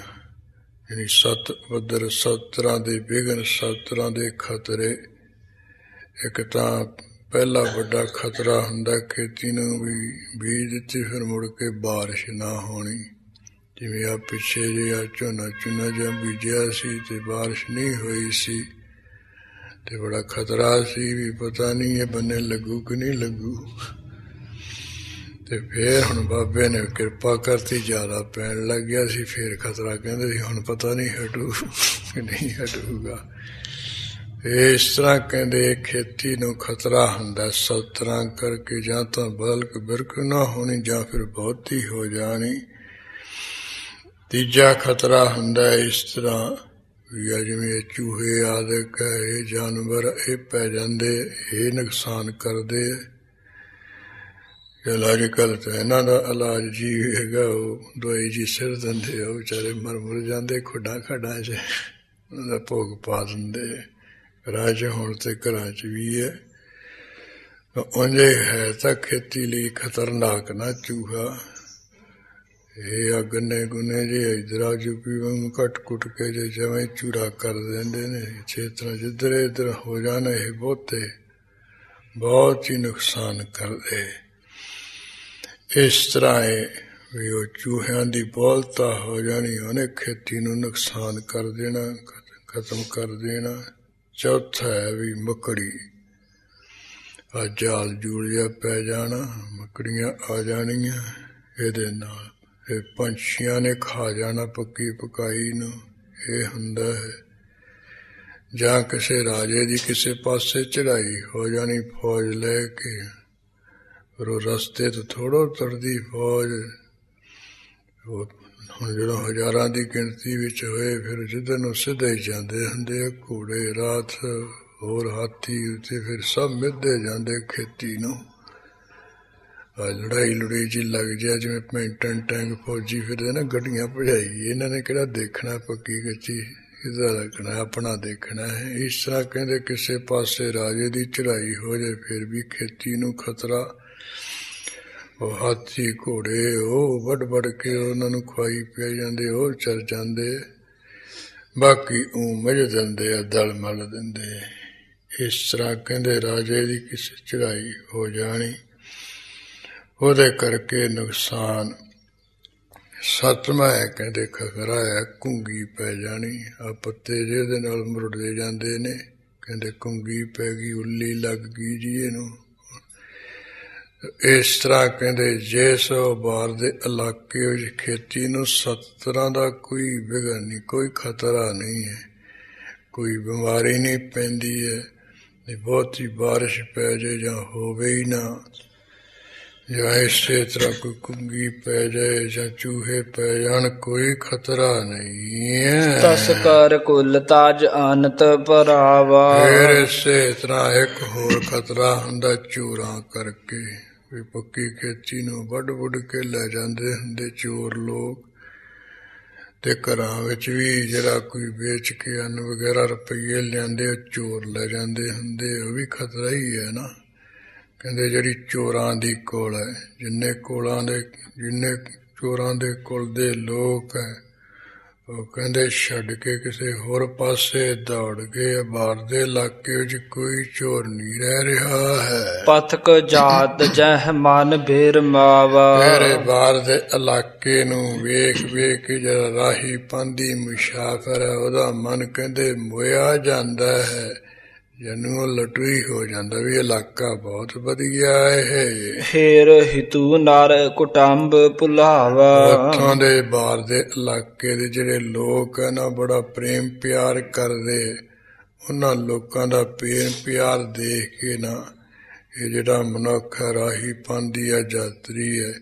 ਯਾਨੀ 7 ਉਪਦਰ, 7 ਤਰ੍ਹਾਂ ਦੇ ਵਿਘਨ, 7 ਤਰ੍ਹਾਂ ਦੇ ਖਤਰੇ। ਇੱਕ ਤਾਂ ਪਹਿਲਾ ਵੱਡਾ ਖਤਰਾ ਹੁੰਦਾ ਖੇਤੀ ਨੂੰ ਵੀ ਬੀਜ ਦਿੱਤੀ, ਫਿਰ ਮੁੜ ਕੇ ਬਾਰਿਸ਼ ਨਾ ਹੋਣੀ। ਜਿਵੇਂ ਆ ਪਿੱਛੇ ਜਿਹਾ ਝੋਨਾ ਜਿਹਾ ਬੀਜਿਆ ਸੀ ਤੇ ਬਾਰਿਸ਼ ਨਹੀਂ ਹੋਈ ਸੀ, ਤੇ ਬੜਾ ਖਤਰਾ ਸੀ ਵੀ ਪਤਾ ਨਹੀਂ ਇਹ ਬੰਨੇ ਲੱਗੂ ਕਿ ਨਹੀਂ ਲੱਗੂ। ਤੇ ਫਿਰ ਹੁਣ ਬਾਬੇ ਨੇ ਕਿਰਪਾ ਕਰਤੀ, ਜ਼ਿਆਦਾ ਪੈਣ ਲੱਗ ਗਿਆ ਸੀ। ਫਿਰ ਖਤਰਾ ਕਹਿੰਦੇ ਸੀ ਹੁਣ ਪਤਾ ਨਹੀਂ ਹਟੂ ਕਿ ਨਹੀਂ ਹਟੂਗਾ। ਇਸ ਤਰ੍ਹਾਂ ਕਹਿੰਦੇ ਖੇਤੀ ਨੂੰ ਖਤਰਾ ਹੁੰਦਾ 7 ਤਰ੍ਹਾਂ ਕਰਕੇ, ਜਾਂ ਤਾਂ ਬਲਕ ਬਿਰਕ ਨਾ ਹੋਣੀ ਜਾਂ ਫਿਰ ਬਹੁਤੀ ਹੋ ਜਾਣੀ। ਤੀਜਾ ਖਤਰਾ ਹੁੰਦਾ ਇਸ ਤਰ੍ਹਾਂ ਵੀ ਜਿਵੇਂ ਚੂਹੇ ਆਦਿਕ ਹੈ, ਇਹ ਜਾਨਵਰ ਇਹ ਪੈ ਜਾਂਦੇ, ਇਹ ਨੁਕਸਾਨ ਕਰਦੇ। ਅੱਜ ਕੱਲ੍ਹ ਤਾਂ ਇਹਨਾਂ ਦਾ ਇਲਾਜ ਜੀ ਹੈਗਾ, ਉਹ ਦਵਾਈ ਜੀ ਸਿਰ ਦਿੰਦੇ, ਉਹ ਵਿਚਾਰੇ ਮਰ ਜਾਂਦੇ ਖੁੱਡਾਂ ਖਾਡਾਂ 'ਚ, ਉਹਨਾਂ ਦਾ ਭੋਗ ਪਾ ਦਿੰਦੇ। ਘਰਾਂ 'ਚ ਹੁਣ ਤੇ ਘਰਾਂ 'ਚ ਵੀ ਹੈ। ਉਂਝ ਹੈ ਤਾਂ ਖੇਤੀ ਲਈ ਖਤਰਨਾਕ ਨਾ ਚੂਹਾ। ਇਹ ਆ ਗੰਨੇ ਗੁੰਨੇ ਜੇ ਇੱਧਰ ਯੂਪੀ ਵਾਂਗ ਕੱਟ ਕੁੱਟ ਕੇ ਜੇ ਜਿਵੇਂ ਚੂਰਾ ਕਰ ਦਿੰਦੇ ਨੇ। ਇਸੇ ਤਰ੍ਹਾਂ ਜਿੱਧਰ ਇੱਧਰ ਹੋ ਜਾਣ, ਇਹ ਬਹੁਤ ਹੀ ਨੁਕਸਾਨ ਕਰਦੇ। ਇਸ ਤਰ੍ਹਾਂ ਹੈ ਵੀ ਉਹ ਚੂਹਿਆਂ ਦੀ ਬੋਲਤਾ ਹੋ ਜਾਣੀ, ਉਹਨੇ ਖੇਤੀ ਨੂੰ ਨੁਕਸਾਨ ਕਰ ਦੇਣਾ, ਖਤਮ ਕਰ ਦੇਣਾ। ਚੌਥਾ ਹੈ ਵੀ ਮੱਕੜੀ, ਆ ਜਾਲ ਜੂਲ ਜਿਹਾ ਪੈ ਜਾਣਾ, ਮੱਕੜੀਆਂ ਆ ਜਾਣੀਆਂ ਇਹਦੇ ਨਾਲ। ਇਹ ਪੰਛੀਆਂ ਨੇ ਖਾ ਜਾਣਾ ਪੱਕੀ ਪਕਾਈ ਨੂੰ, ਇਹ ਹੁੰਦਾ ਹੈ। ਜਾਂ ਕਿਸੇ ਰਾਜੇ ਦੀ ਕਿਸੇ ਪਾਸੇ ਚੜ੍ਹਾਈ ਹੋ ਜਾਣੀ ਫੌਜ ਲੈ ਕੇ, ਪਰ ਉਹ ਰਸਤੇ ਤੋਂ ਥੋੜ੍ਹਾ ਤੁਰਦੀ ਫੌਜ। ਹੁਣ ਜਦੋਂ ਹਜ਼ਾਰਾਂ ਦੀ ਗਿਣਤੀ ਵਿੱਚ ਹੋਏ, ਫਿਰ ਜਿੱਧਰ ਨੂੰ ਸਿੱਧੇ ਹੀ ਜਾਂਦੇ ਹੁੰਦੇ ਆ ਘੋੜੇ, ਰਾਤ, ਹੋਰ ਹਾਥੀ ਉੱਤੇ, ਫਿਰ ਸਭ ਮਿੱਧੇ ਜਾਂਦੇ ਖੇਤੀ ਨੂੰ। ਲੜਾਈ ਲੜਾਈ ਜੀ ਲੱਗ ਜਾ, ਜਿਵੇਂ ਪੈਂਟਨ ਟੈਂਕ ਫੌਜੀ ਫਿਰਦੇ ਨਾ, ਗੱਡੀਆਂ ਭਜਾਈ, ਇਹਨਾਂ ਨੇ ਕਿਹੜਾ ਦੇਖਣਾ ਪੱਕੀ ਕੱਚੀ, ਇਹਦਾ ਰੱਖਣਾ ਆਪਣਾ ਦੇਖਣਾ ਹੈ। ਇਸ ਤਰ੍ਹਾਂ ਕਹਿੰਦੇ ਕਿਸੇ ਪਾਸੇ ਰਾਜੇ ਦੀ ਚੜ੍ਹਾਈ ਹੋ ਜਾਏ, ਫਿਰ ਵੀ ਖੇਤੀ ਨੂੰ ਖਤਰਾ। ਉਹ ਹਾਥੀ ਘੋੜੇ ਉਹ ਵੱਢ ਕੇ ਉਹਨਾਂ ਨੂੰ ਖਵਾਈ ਪੈ ਜਾਂਦੇ, ਉਹ ਚਰ ਜਾਂਦੇ। ਬਾਕੀ ਉਹ ਮਝ ਦਿੰਦੇ ਆ, ਦਲ ਮਲ ਦਿੰਦੇ। ਇਸ ਤਰ੍ਹਾਂ ਕਹਿੰਦੇ ਰਾਜੇ ਦੀ ਕਿਸੇ ਚੜ੍ਹਾਈ ਹੋ ਜਾਣੀ, ਉਹਦੇ ਕਰਕੇ ਨੁਕਸਾਨ। 7ਵਾਂ ਹੈ ਕਹਿੰਦੇ ਖਤਰਾ ਹੈ ਘੁੰਗੀ ਪੈ ਜਾਣੀ। ਆ ਪੱਤੇ ਜਿਹਦੇ ਨਾਲ ਮੁਰੜੇ ਜਾਂਦੇ ਨੇ, ਕਹਿੰਦੇ ਘੁੰਗੀ ਪੈ ਗਈ, ਉੱਲੀ ਲੱਗ ਗਈ ਜੀ ਇਹਨੂੰ। ਇਸ ਤਰ੍ਹਾਂ ਕਹਿੰਦੇ ਜਿਸ ਬਾਹਰ ਦੇ ਇਲਾਕੇ ਵਿੱਚ ਖੇਤੀ ਨੂੰ 7 ਤਰ੍ਹਾਂ ਦਾ ਕੋਈ ਵਿਘਨ ਨਹੀਂ, ਕੋਈ ਖਤਰਾ ਨਹੀਂ ਹੈ, ਕੋਈ ਬਿਮਾਰੀ ਨਹੀਂ ਪੈਂਦੀ ਹੈ। ਬਹੁਤੀ ਬਾਰਿਸ਼ ਪੈ ਜਾਏ ਜਾਂ ਹੋਵੇ ਹੀ ਨਾ, ਜਾਂ ਇਸੇ ਤਰ੍ਹਾਂ ਕੋਈ ਕੁੰਗੀ ਪੈ ਜਾਏ ਜਾਂ ਚੂਹੇ ਪੈ ਜਾਣ ਕੋਈ ਖਤਰਾ ਨਹੀਂ ਹੈ। ਤਸ ਕਰ ਕੁਲ ਤਾਜ ਆਨਤ ਭਰਾਵਾ। ਫਿਰ ਇਸੇ ਤਰ੍ਹਾਂ ਇੱਕ ਹੋਰ ਖਤਰਾ ਹੁੰਦਾ ਚੋਰਾਂ ਕਰਕੇ, ਵੀ ਪੱਕੀ ਖੇਤੀ ਨੂੰ ਵੱਢ ਵੁੱਢ ਕੇ ਲੈ ਜਾਂਦੇ ਹੁੰਦੇ ਚੋਰ ਲੋਕ, ਤੇ ਘਰਾਂ ਵਿੱਚ ਵੀ ਜਿਹੜਾ ਕੋਈ ਵੇਚ ਕੇ ਅੰਨ ਵਗੈਰਾ ਰੁਪਈਏ ਲਿਆਂਦੇ ਉਹ ਚੋਰ ਲੈ ਜਾਂਦੇ ਹੁੰਦੇ, ਉਹ ਵੀ ਖਤਰਾ ਹੀ ਹੈ ਨਾ। ਕਹਿੰਦੇ ਜਿਹੜੀ ਚੋਰਾਂ ਦੀ ਕੁਲ ਹੈ, ਜਿੰਨੇ ਚੋਰਾਂ ਦੇ ਕੁਲ ਦੇ ਲੋਕ ਹੈ, ਉਹ ਕਹਿੰਦੇ ਛੱਡ ਕੇ ਕਿਸੇ ਹੋਰ ਪਾਸੇ ਦੌੜ ਗਏ। ਬਾਹਰ ਦੇ ਇਲਾਕੇ ਵਿੱਚ ਕੋਈ ਚੋਰ ਨਹੀਂ ਰਹਿ ਰਿਹਾ ਹੈ। ਪਥਕ ਜਾਤ ਜਹ ਮਨ ਭੇਰ ਮਾਵਾ। ਮੇਰੇ ਬਾਹਰ ਦੇ ਇਲਾਕੇ ਨੂੰ ਵੇਖ ਵੇਖ ਕੇ ਜਿਹੜਾ ਰਾਹੀ ਪਾਂਦੀ ਮੁਸਾਫਰ ਹੈ, ਉਹਦਾ ਮਨ ਕਹਿੰਦੇ ਮੋਇਆ ਜਾਂਦਾ ਹੈ, ਜਨੂੰ ਲਟੂ ਹੀ ਹੋ ਜਾਂਦਾ ਵੀ ਇਲਾਕਾ ਬਹੁਤ ਵਧੀਆ ਹੈ। ਫੇਰ ਹਿਤੂ ਨਰ ਕੁਟੰਬ ਭੁਲਾਵਾ। ਉੱਥੋਂ ਦੇ ਬਾਹਰ ਦੇ ਇਲਾਕੇ ਦੇ ਜਿਹੜੇ ਲੋਕ ਹੈ ਨਾ, ਬੜਾ ਪ੍ਰੇਮ ਪਿਆਰ ਕਰਦੇ। ਉਹਨਾਂ ਲੋਕਾਂ ਦਾ ਪ੍ਰੇਮ ਪਿਆਰ ਦੇਖ ਕੇ ਨਾ ਇਹ ਜਿਹੜਾ ਮਨੁੱਖ ਹੈ, ਰਾਹੀ ਪਾਂਦੀ ਹੈ, ਯਾਤਰੀ ਹੈ,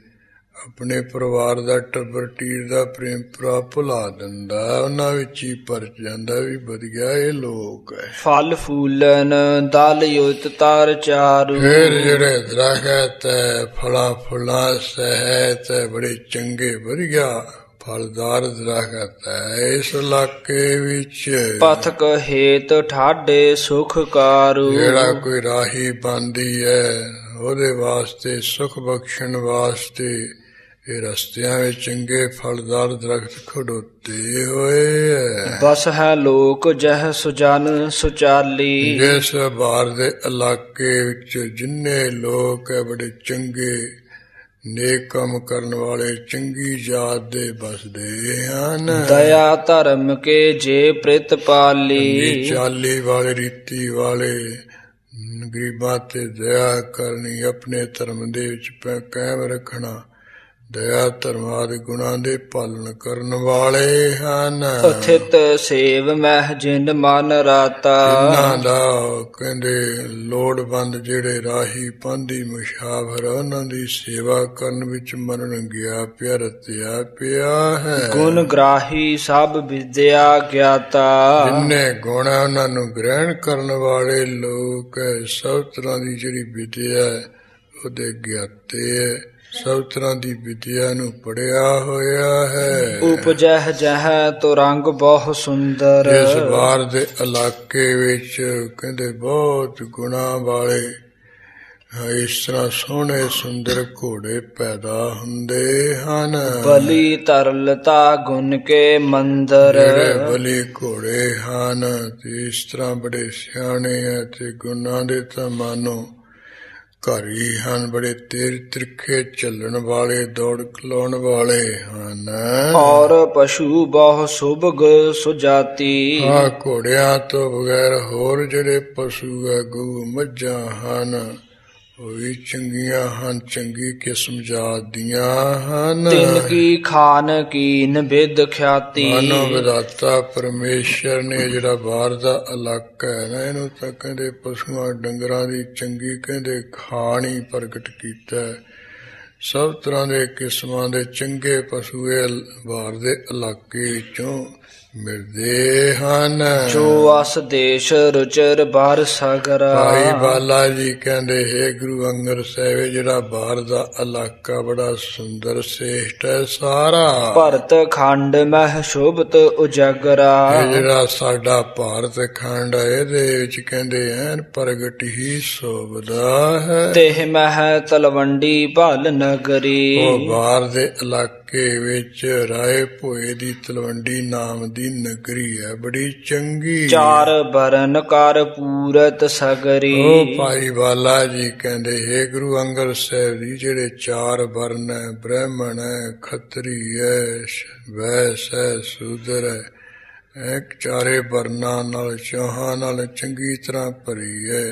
ਆਪਣੇ ਪਰਿਵਾਰ ਦਾ ਟੱਬਰ ਟੀਰ ਦਾ ਪ੍ਰੇਮ ਭਰਾ ਭੁਲਾ ਦਿੰਦਾ, ਉਹਨਾਂ ਵਿੱਚ ਹੀ ਪਰਚ ਜਾਂਦਾ ਵੀ ਵਧੀਆ ਇਹ ਲੋਕ ਹੈ। ਫਲ ਫੂਲਨ ਦਲ ਯੁਤ ਤਰ ਚਾਰੂ। ਫਿਰ ਜਿਹੜੇ ਦਰਖਤ ਹੈ, ਫਲਾਂ ਫੁੱਲਾਂ ਸਹਿਤ ਹੈ, ਬੜੇ ਚੰਗੇ ਵਧੀਆ ਫਲਦਾਰ ਦਰਖਤ ਹੈ ਇਸ ਇਲਾਕੇ ਵਿੱਚ। ਪਥਕ ਹੇਤ ਠਾਡੇ ਸੁਖ ਕਾਰੂ। ਜਿਹੜਾ ਕੋਈ ਰਾਹੀ ਪਾਂਦੀ ਹੈ, ਉਹਦੇ ਵਾਸਤੇ ਸੁਖ ਬਖਸ਼ਣ ਵਾਸਤੇ ਇਹ ਰਸਤਿਆਂ ਵਿੱਚ ਚੰਗੇ ਫਲਦਾਰ ਦਰਖਤ ਖੜੋਤੇ ਹੋਏ ਹੈ। ਬਸ ਹੈ ਲੋਕ ਜਹ ਸੁਜਨ ਸੁਚਾਲੀ। ਜਿਸ ਬਾਹਰ ਦੇ ਇਲਾਕੇ ਵਿੱਚ ਜਿੰਨੇ ਲੋਕ ਹੈ ਬੜੇ ਚੰਗੇ ਨੇਕ ਕੰਮ ਕਰਨ ਵਾਲੇ, ਚੰਗੀ ਜਾਤ ਦੇ ਬਸਦੇ ਹਨ। ਦਇਆ ਧਰਮ ਕੇ ਜੇ ਪ੍ਰਿਤਪਾਲੀ। ਚਾਲੀ ਵਾਲੇ, ਰੀਤੀ ਵਾਲੇ, ਗਰੀਬਾਂ ਤੇ ਦਇਆ ਕਰਨੀ, ਆਪਣੇ ਧਰਮ ਦੇ ਵਿੱਚ ਕਾਇਮ ਰੱਖਣਾ, ਦਇਆ ਧਰਮ ਆਦਿ ਗੁਣਾਂ ਦੇ ਪਾਲਣ ਕਰਨ ਵਾਲੇ ਹਨ। ਅਥਿਤ ਸੇਵ ਮਹਿ ਜਿਨ ਮਨ ਰਾਤਾ। ਇਹਨਾਂ ਦਾ ਕਹਿੰਦੇ ਲੋੜਵੰਦ ਜਿਹੜੇ ਰਾਹੀ ਪਾਂਦੀ ਮੁਸਾਫਰ, ਉਹਨਾਂ ਦੀ ਸੇਵਾ ਕਰਨ ਵਿੱਚ ਮਰਨ ਗਿਆ ਪਿਆ, ਰਤਿਆ ਪਿਆ ਹੈ। ਗੁਣ ਗ੍ਰਾਹੀ ਸਭ ਵਿਦਿਆ ਗਿਆਤਾ। ਜਿੰਨੇ ਗੁਣ ਹੈ ਉਹਨਾਂ ਨੂੰ ਗ੍ਰਹਿਣ ਕਰਨ ਵਾਲੇ ਲੋਕ ਹੈ, ਸਭ ਤਰ੍ਹਾਂ ਦੀ ਜਿਹੜੀ ਵਿਦਿਆ ਉਹਦੇ ਗਿਆਤੇ ਹੈ, ਸਭ ਤਰ੍ਹਾਂ ਦੀ ਵਿਦਿਆ ਨੂੰ ਪੜਿਆ ਹੋਇਆ ਹੈ। ਉਪਜਹ ਜਹ ਤੋ ਰੰਗ ਬਹੁ ਸੁੰਦਰ। ਇਸ ਬਾਹਰ ਦੇ ਇਲਾਕੇ ਵਿੱਚ ਕਹਿੰਦੇ ਬਹੁਤ ਗੁਣਾਂ ਵਾਲੇ ਇਸ ਤਰ੍ਹਾਂ ਸੋਹਣੇ ਸੁੰਦਰ ਘੋੜੇ ਪੈਦਾ ਹੁੰਦੇ ਹਨ। ਬਲੀ ਤਰਲਤਾ ਗੁਣ ਕੇ ਮੰਦਰ। ਜਿਹੜੇ ਬਲੀ ਘੋੜੇ ਹਨ ਤੇ ਇਸ ਤਰ੍ਹਾਂ ਬੜੇ ਸਿਆਣੇ ਹੈ ਤੇ ਗੁਣਾਂ ਦੇ ਤਾਂ ਮਾਨੋ ਘਰ ਹੀ ਹਨ, ਬੜੇ ਤੇਰ ਤਿਰਖੇ ਚੱਲਣ ਵਾਲੇ, ਦੌੜ ਖਲਾਉਣ ਵਾਲੇ ਹਨ। ਔਰ ਪਸ਼ੂ ਬਹੁ ਸੁਭਗ ਸੁਜਾਤੀ। ਆ ਘੋੜਿਆਂ ਤੋਂ ਬਗੈਰ ਹੋਰ ਜਿਹੜੇ ਪਸ਼ੂ ਹੈ, ਗਊ ਮੱਝਾਂ ਹਨ, ਉਹ ਵੀ ਚੰਗੀਆਂ ਹਨ, ਚੰਗੀ ਕਿਸਮ ਜਾਤ ਦੀਆਂ ਹਨ। ਤਿਨ ਕੀ ਖਾਨ ਕੀਨ ਵਿਦ ਖਿਆਤੀ। ਮਾਨੋ ਵਿਦਾਤਾ ਪਰਮੇਸ਼ਰ ਨੇ ਜਿਹੜਾ ਬਾਹਰ ਦਾ ਇਲਾਕਾ ਹੈ ਨਾ, ਇਹਨੂੰ ਤਾਂ ਕਹਿੰਦੇ ਪਸ਼ੂਆਂ ਡੰਗਰਾਂ ਦੀ ਚੰਗੀ ਕਹਿੰਦੇ ਖਾਣ ਹੀ ਪ੍ਰਗਟ ਕੀਤਾ। ਸਭ ਤਰ੍ਹਾਂ ਦੇ ਕਿਸਮਾਂ ਦੇ ਚੰਗੇ ਪਸ਼ੂ ਇਹ ਬਾਹਰ ਦੇ ਇਲਾਕੇ ਵਿੱਚੋਂ ਮਿਲਦੇ ਹਨ। ਜੋ ਅਸ ਦੇਸ਼ ਰੁਚਰ ਬਾਰ ਸਾਗਰਾ। ਭਾਈ ਬਾਲਾ ਜੀ ਕਹਿੰਦੇ ਹੈ ਗੁਰੂ ਅੰਗਦ ਸਾਹਿਬ, ਜਿਹੜਾ ਬਾਹਰ ਦਾ ਇਲਾਕਾ ਬੜਾ ਸੁੰਦਰ ਸ੍ਰੇਸ਼ਟ ਹੈ ਸਾਰਾ। ਭਰਤ ਖੰਡ ਮਹਿ ਸ਼ੋਭਤ ਉਜਾਗਰਾ। ਇਹ ਜਿਹੜਾ ਸਾਡਾ ਭਾਰਤ ਖੰਡ ਹੈ, ਇਹਦੇ ਵਿੱਚ ਕਹਿੰਦੇ ਐਨ ਪ੍ਰਗਟ ਹੀ ਸ਼ੋਭਦਾ ਹੈ। ਤੇਹ ਮਹਿ ਤਲਵੰਡੀ ਭਲ ਨਗਰੀ। ਉਹ ਬਾਹਰ ਦੇ ਇਲਾਕੇ ਵਿੱਚ ਰਾਏ ਭੋਏ ਦੀ ਤਲਵੰਡੀ ਨਾਮ ਦੀ ਨਗਰੀ ਹੈ, ਬੜੀ ਚੰਗੀ। ਚਾਰ ਬਰਨ ਕਰ ਪੂਰਤ ਸਗਰੀ। ਉਹ ਭਾਈ ਬਾਲਾ ਜੀ ਕਹਿੰਦੇ ਹੈ ਗੁਰੂ ਅੰਗਦ ਸਾਹਿਬ ਜੀ, ਜਿਹੜੇ ਚਾਰ ਵਰਨ ਹੈ, ਬ੍ਰਾਹਮਣ ਹੈ, ਖੱਤਰੀ ਹੈ, ਵੈਸ ਹੈ, ਸ਼ੂਦਰ ਹੈ, ਚਾਰੇ ਵਰਨਾਂ ਨਾਲ ਚੌਹਾਂ ਨਾਲ ਚੰਗੀ ਤਰ੍ਹਾਂ ਭਰੀ ਹੈ।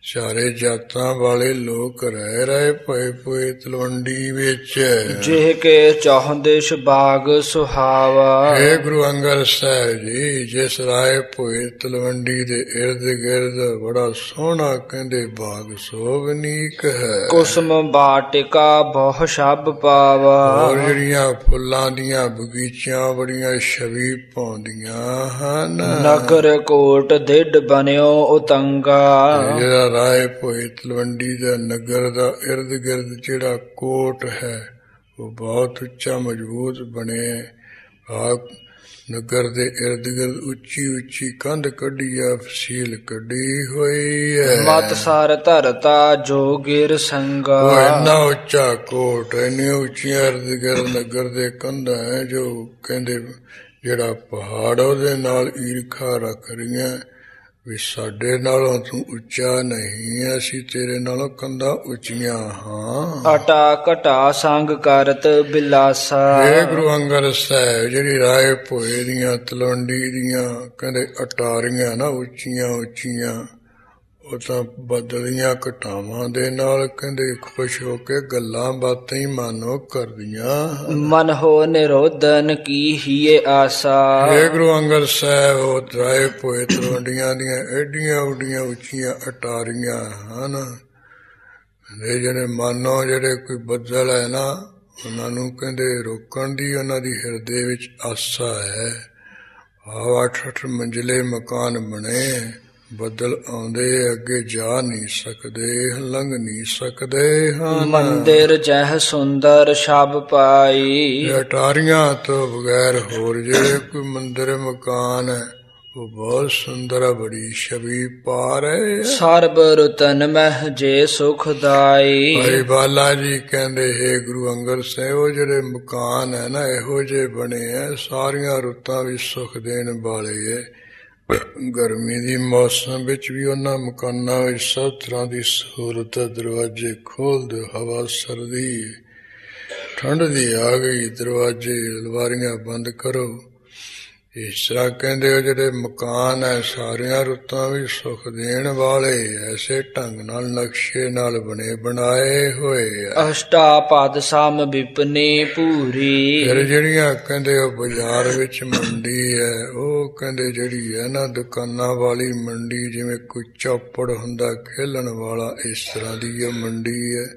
ਚਾਰੇ ਜਾਤਾਂ ਵਾਲੇ ਲੋਕ ਰਹਿ ਰਹੇ ਪਏ ਪਏ ਤਲਵੰਡੀ ਵਿੱਚ। ਜਿਹ ਕੇ ਚਾਹੁੰਦੇ ਸ਼ਬਾਗ ਸੁਹਾਵਾ। ਹੇ ਗੁਰੂ ਅੰਗਦ ਸਾਹਿਬ ਜੀ, ਜਿਸ ਰਾਏ ਭੋਏ ਤਲਵੰਡੀ ਦੇ ਇਰਦ ਗਿਰਦ ਬੜਾ ਸੋਹਣਾ ਕਹਿੰਦੇ ਬਾਗ ਸੋਭਨੀਕ ਹੈ। ਕੁਸਮ ਬਾਟਿਕਾ ਬਹੁ ਸ਼ਬ ਪਾਵਾ। ਹੋਰ ਜਿਹੜੀਆਂ ਫੁੱਲਾਂ ਦੀਆਂ ਬਗੀਚੀਆਂ ਬੜੀਆਂ ਛਵੀ ਪਾਉਂਦੀਆਂ ਹਨ। ਨਗਰ ਕੋਟ ਦਿਡ ਬਣਿਓ ਉਤੰਗਾ। ਜਿਹੜਾ ਰਾਏ ਭੋਏ ਤਲਵੰਡੀ ਦਾ ਨਗਰ ਦਾ ਇਰਦ ਗਿਰਦ ਜਿਹੜਾ ਕੋਟ ਹੈ ਉਹ ਬਹੁਤ ਉੱਚਾ ਮਜ਼ਬੂਤ ਬਣੇ। ਨਗਰ ਦੇ ਇਰਦ ਗਿਰਦ ਉੱਚੀ ਉੱਚੀ ਕੰਧ ਕੱਢੀ ਆ, ਫਸੀਲ ਕੱਢੀ ਹੋਈ ਹੈ। ਮਤ ਸਾਰ ਧਰਤਾ ਜੋ ਗਿਰ ਸੰਗਾ। ਉਹ ਇੰਨਾ ਉੱਚਾ ਕੋਟ, ਇੰਨੀਆਂ ਉੱਚੀਆਂ ਇਰਦ ਗਿਰਦ ਨਗਰ ਦੇ ਕੰਧਾਂ ਹੈ ਜੋ ਕਹਿੰਦੇ ਜਿਹੜਾ ਪਹਾੜ ਉਹਦੇ ਨਾਲ ਈਰਖਾ ਰੱਖ ਰਹੀਆਂ ਵੀ ਸਾਡੇ ਨਾਲੋਂ ਤੂੰ ਉੱਚਾ ਨਹੀਂ, ਅਸੀਂ ਤੇਰੇ ਨਾਲੋਂ ਕੰਧਾਂ ਉੱਚੀਆਂ ਹਾਂ। ਅਟਾ ਘਟਾ ਸੰਗ ਕਰਤ ਬਿਲਾਸਾ। ਹੇ ਗੁਰੂ ਅੰਗਦ ਸਾਹਿਬ, ਜਿਹੜੀ ਰਾਏ ਭੋਏ ਦੀਆਂ ਤਲਵੰਡੀ ਦੀਆਂ ਕਹਿੰਦੇ ਅਟਾਰੀਆਂ ਨਾ ਉੱਚੀਆਂ ਉੱਚੀਆਂ, ਉਹ ਤਾਂ ਬਦਲੀਆਂ ਘਟਾਵਾਂ ਦੇ ਨਾਲ ਕਹਿੰਦੇ ਖੁਸ਼ ਹੋ ਕੇ ਗੱਲਾਂ ਬਾਤਾਂ ਹੀ ਮਾਨੋ ਕਰਦੀਆਂ। ਮਨ ਹੋ ਨਿਰੋਧਨ ਕੀ ਹੀਏ ਆਸਾ। ਹੇ ਗੁਰੂ ਅੰਗਦ ਸਾਹਿਬ, ਉਹ ਰਾਏ ਭੋਏ ਤਲਵੰਡੀਆਂ ਦੀਆਂ ਐਡੀਆਂ ਉੱਡੀਆਂ ਉੱਚੀਆਂ ਅਟਾਰੀਆਂ ਹਨ। ਜਿਹੜੇ ਮਾਨੋ ਜਿਹੜੇ ਕੋਈ ਬੱਦਲ ਹੈ ਨਾ, ਉਹਨਾਂ ਨੂੰ ਕਹਿੰਦੇ ਰੋਕਣ ਦੀ ਉਹਨਾਂ ਦੀ ਹਿਰਦੇ ਵਿੱਚ ਆਸਾ ਹੈ। 8-8 ਮੰਜ਼ਿਲੇ ਮਕਾਨ ਬਣੇ, ਬੱਦਲ ਆਉਂਦੇ ਅੱਗੇ ਜਾ ਨਹੀਂ ਸਕਦੇ, ਲੰਘ ਨਹੀਂ ਸਕਦੇ ਹਨ। ਮੰਦਿਰ ਜਹ ਸੁੰਦਰ ਸ਼ਬ ਪਾਈ। ਅਟਾਰੀਆਂ ਤੋਂ ਬਗੈਰ ਹੋਰ ਜਿਹੜੇ ਕੋਈ ਮੰਦਿਰ ਮਕਾਨ ਹੈ ਉਹ ਬਹੁਤ ਸੁੰਦਰ ਹੈ, ਬੜੀ ਛਵੀ ਪਾ ਰਹੇ। ਸਰਬ ਰੁਤਨ ਮਹਿ ਜੇ ਸੁਖਦਾਈ। ਭਾਈ ਬਾਲਾ ਜੀ ਕਹਿੰਦੇ ਹੈ ਗੁਰੂ ਅੰਗਦ ਸਾਹਿਬ, ਉਹ ਜਿਹੜੇ ਮਕਾਨ ਹੈ ਨਾ ਇਹੋ ਜਿਹੇ ਬਣੇ ਹੈ ਸਾਰੀਆਂ ਰੁੱਤਾਂ ਵਿੱਚ ਸੁਖ ਦੇਣ ਵਾਲੇ ਹੈ। ਗਰਮੀ ਦੀ ਮੌਸਮ ਵਿੱਚ ਵੀ ਉਹਨਾਂ ਮਕਾਨਾਂ ਵਿੱਚ ਸਭ ਤਰ੍ਹਾਂ ਦੀ ਸਹੂਲਤ, ਦਰਵਾਜ਼ੇ ਖੋਲ ਦਿਓ, ਹਵਾ ਸਰਦੀ ਠੰਡ ਦੀ ਆ ਗਈ, ਦਰਵਾਜ਼ੇ ਅਲਮਾਰੀਆਂ ਬੰਦ ਕਰੋ। ਇਸ ਤਰ੍ਹਾਂ ਕਹਿੰਦੇ ਉਹ ਜਿਹੜੇ ਮਕਾਨ ਹੈ ਸਾਰੀਆਂ ਰੁੱਤਾਂ ਵੀ ਸੁਖ ਦੇਣ ਵਾਲੇ ਐਸੇ ਢੰਗ ਨਾਲ ਨਕਸ਼ੇ ਨਾਲ ਬਣੇ ਬਣਾਏ ਹੋਏ ਆ। ਅਸ਼ਟਾਪਦ ਸਮ ਵਿਪਨੀ ਪੂਰੀ। ਫਿਰ ਜਿਹੜੀਆਂ ਕਹਿੰਦੇ ਉਹ ਬਾਜ਼ਾਰ ਵਿੱਚ ਮੰਡੀ ਹੈ, ਉਹ ਕਹਿੰਦੇ ਜਿਹੜੀ ਹੈ ਨਾ ਦੁਕਾਨਾਂ ਵਾਲੀ ਮੰਡੀ, ਜਿਵੇਂ ਕੋਈ ਚੌਪੜ ਹੁੰਦਾ ਖੇਲਣ ਵਾਲਾ, ਇਸ ਤਰ੍ਹਾਂ ਦੀ ਇਹ ਮੰਡੀ ਹੈ,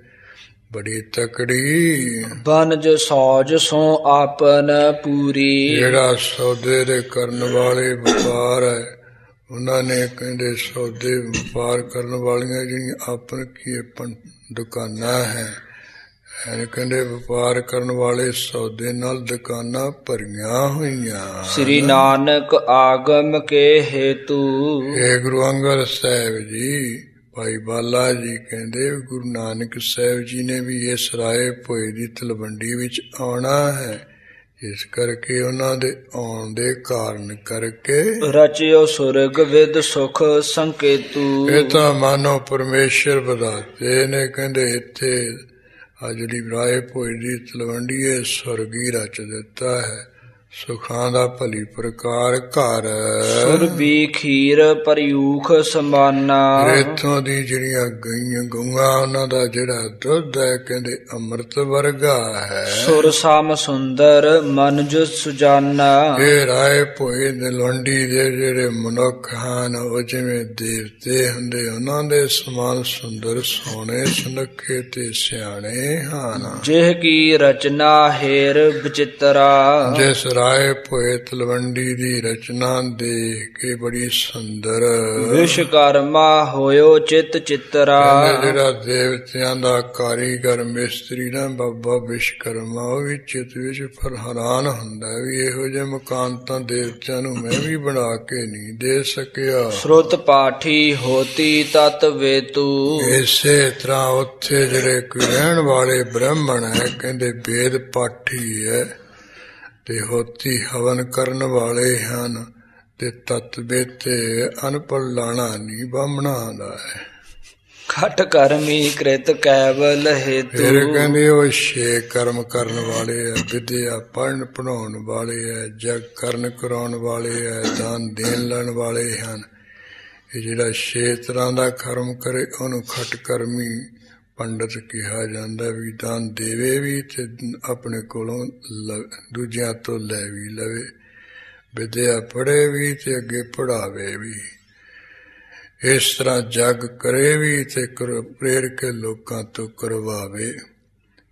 ਬੜੀ ਤਕੜੀ। ਬਨਜ ਸੌਜ ਸੋ ਆਪਨ ਪੂਰੀ। ਜਿਹੜਾ ਸੌਦੇ ਦੇ ਕਰਨ ਵਾਲੇ ਵਪਾਰ ਹੈ, ਉਹਨਾਂ ਨੇ ਕਹਿੰਦੇ ਸੌਦੇ ਵਪਾਰ ਕਰਨ ਵਾਲੀਆਂ ਜਿਹੜੀਆਂ ਆਪਣ ਕੀ ਦੁਕਾਨਾਂ ਹੈ, ਕਹਿੰਦੇ ਵਪਾਰ ਕਰਨ ਵਾਲੇ ਸੌਦੇ ਨਾਲ ਦੁਕਾਨਾਂ ਭਰੀਆਂ ਹੋਈਆਂ। ਸ੍ਰੀ ਨਾਨਕ ਆਗਮ ਕੇ ਹੇਤੂ। ਇਹ ਗੁਰੂ ਅੰਗਦ ਸਾਹਿਬ ਜੀ, ਭਾਈ ਬਾਲਾ ਜੀ ਕਹਿੰਦੇ ਗੁਰੂ ਨਾਨਕ ਸਾਹਿਬ ਜੀ ਨੇ ਵੀ ਇਸ ਰਾਏ ਭੋਏ ਦੀ ਤਲਵੰਡੀ ਵਿੱਚ ਆਉਣਾ ਹੈ, ਇਸ ਕਰਕੇ ਉਹਨਾਂ ਦੇ ਆਉਣ ਦੇ ਕਾਰਨ ਕਰਕੇ ਰਚਿਓ ਸੁਰਗ ਵਿਦ ਸੁਖ ਸੰਕੇਤੂ। ਇਹ ਤਾਂ ਮਾਨੋ ਪਰਮੇਸ਼ਰ ਵਧਾਤੇ ਨੇ, ਕਹਿੰਦੇ ਇੱਥੇ ਆ ਜਿਹੜੀ ਰਾਏ ਭੋਏ ਦੀ ਤਲਵੰਡੀ ਹੈ ਸਵਰਗੀ ਰਚ ਦਿੱਤਾ ਹੈ, ਸੁਖਾਂ ਦਾ ਭਲੀ ਪ੍ਰਕਾਰ ਘਰ। ਸੁਰਬੀ ਖੀਰ ਪਰਯੂਖ ਸਮਾਨਾ। ਇੱਥੋਂ ਦੀ ਜਿਹੜੀਆਂ ਗਊਆਂ ਉਹਨਾਂ ਦਾ ਜਿਹੜਾ ਦੁੱਧ ਹੈ ਕਹਿੰਦੇ ਅੰਮ੍ਰਿਤ ਵਰਗਾ ਹੈ। ਸੁਰ ਸਮ ਸੁੰਦਰ ਮਨਜ ਸੁਜਾਨਾ। ਇਹ ਰਾਏ ਭੋਏ ਤਲਵੰਡੀ ਦੇ ਜਿਹੜੇ ਮਨੁੱਖ ਹਨ ਉਹ ਜਿਵੇਂ ਦੇਵਤੇ ਹੁੰਦੇ, ਉਹਨਾਂ ਦੇ ਸਮਾਨ ਸੁੰਦਰ ਸੋਹਣੇ ਸੁਨੱਖੇ ਤੇ ਸਿਆਣੇ ਹਨ। ਜਿਹ ਕੀ ਰਚਨਾ ਹੇਰ ਵਿਚਿਤਰਾ। ਜਿਸ ਰਾਏ ਭੋਏ ਤਲਵੰਡੀ ਦੀ ਰਚਨਾ ਦੇਖ ਕੇ ਬੜੀ ਸੁੰਦਰ ਵਿਸ਼ਕਰਮਾ ਹੋਇਓ ਚਿਤ ਚਿਤਰਾ। ਜਿਹੜਾ ਦੇਵਤਿਆਂ ਦਾ ਕਾਰੀਗਰ ਮਿਸਤਰੀ ਨਾ ਬਾਬਾ ਵਿਸ਼ਕਰਮਾ, ਉਹ ਵੀ ਚਿਤ ਵਿੱਚ ਫਿਰ ਹੈਰਾਨ ਹੁੰਦਾ ਵੀ ਇਹੋ ਜਿਹੇ ਮਕਾਨ ਤਾਂ ਦੇਵਤਿਆਂ ਨੂੰ ਮੈਂ ਵੀ ਬਣਾ ਕੇ ਨਹੀਂ ਦੇ ਸਕਿਆ। ਸ਼ਰੁਤ ਪਾਠੀ ਹੋਤੀ ਤਤ ਵੇਤੂ। ਇਸੇ ਤਰ੍ਹਾਂ ਉੱਥੇ ਜਿਹੜੇ ਕੋਈ ਰਹਿਣ ਵਾਲੇ ਬ੍ਰਾਹਮਣ ਹੈ ਕਹਿੰਦੇ ਵੇਦ ਪਾਠੀ ਹੈ ਤੇ ਹੋਤੀ ਹਵਨ ਕਰਨ ਵਾਲੇ ਹਨ ਤੇ ਤਤ ਬੇਤੇ ਅਨਪੜ੍ਹ ਲਾਣਾ ਨਹੀਂ ਬਾਹਮਣਾਂ ਦਾ ਹੈ। ਖਟ ਕਰਮੀ ਕ੍ਰਿਤ ਕੈਵਲ ਹੇਤੂ। ਫਿਰ ਕਹਿੰਦੇ ਉਹ 6 ਕਰਮ ਕਰਨ ਵਾਲੇ ਹੈ, ਵਿਦਿਆ ਪੜ੍ਹਨ ਪੜ੍ਹਾਉਣ ਵਾਲੇ ਹੈ, ਜਗ ਕਰਨ ਕਰਾਉਣ ਵਾਲੇ ਹੈ, ਦਾਨ ਦੇਣ ਲੈਣ ਵਾਲੇ ਹਨ। ਇਹ ਜਿਹੜਾ 6 ਤਰ੍ਹਾਂ ਦਾ ਕਰਮ ਕਰੇ ਉਹਨੂੰ ਖਟ ਕਰਮੀ ਪੰਡਤ ਕਿਹਾ ਜਾਂਦਾ। ਵੀ ਦਾਨ ਦੇਵੇ ਵੀ ਤੇ ਆਪਣੇ ਕੋਲੋਂ ਦੂਜਿਆਂ ਤੋਂ ਲੈ ਵੀ ਲਵੇ, ਵਿਦਿਆ ਪੜ੍ਹੇ ਵੀ ਤੇ ਅੱਗੇ ਪੜ੍ਹਾਵੇ ਵੀ, ਇਸ ਤਰ੍ਹਾਂ ਜਗ ਕਰੇ ਵੀ ਤੇ ਪ੍ਰੇਰ ਕੇ ਲੋਕਾਂ ਤੋਂ ਕਰਵਾਵੇ।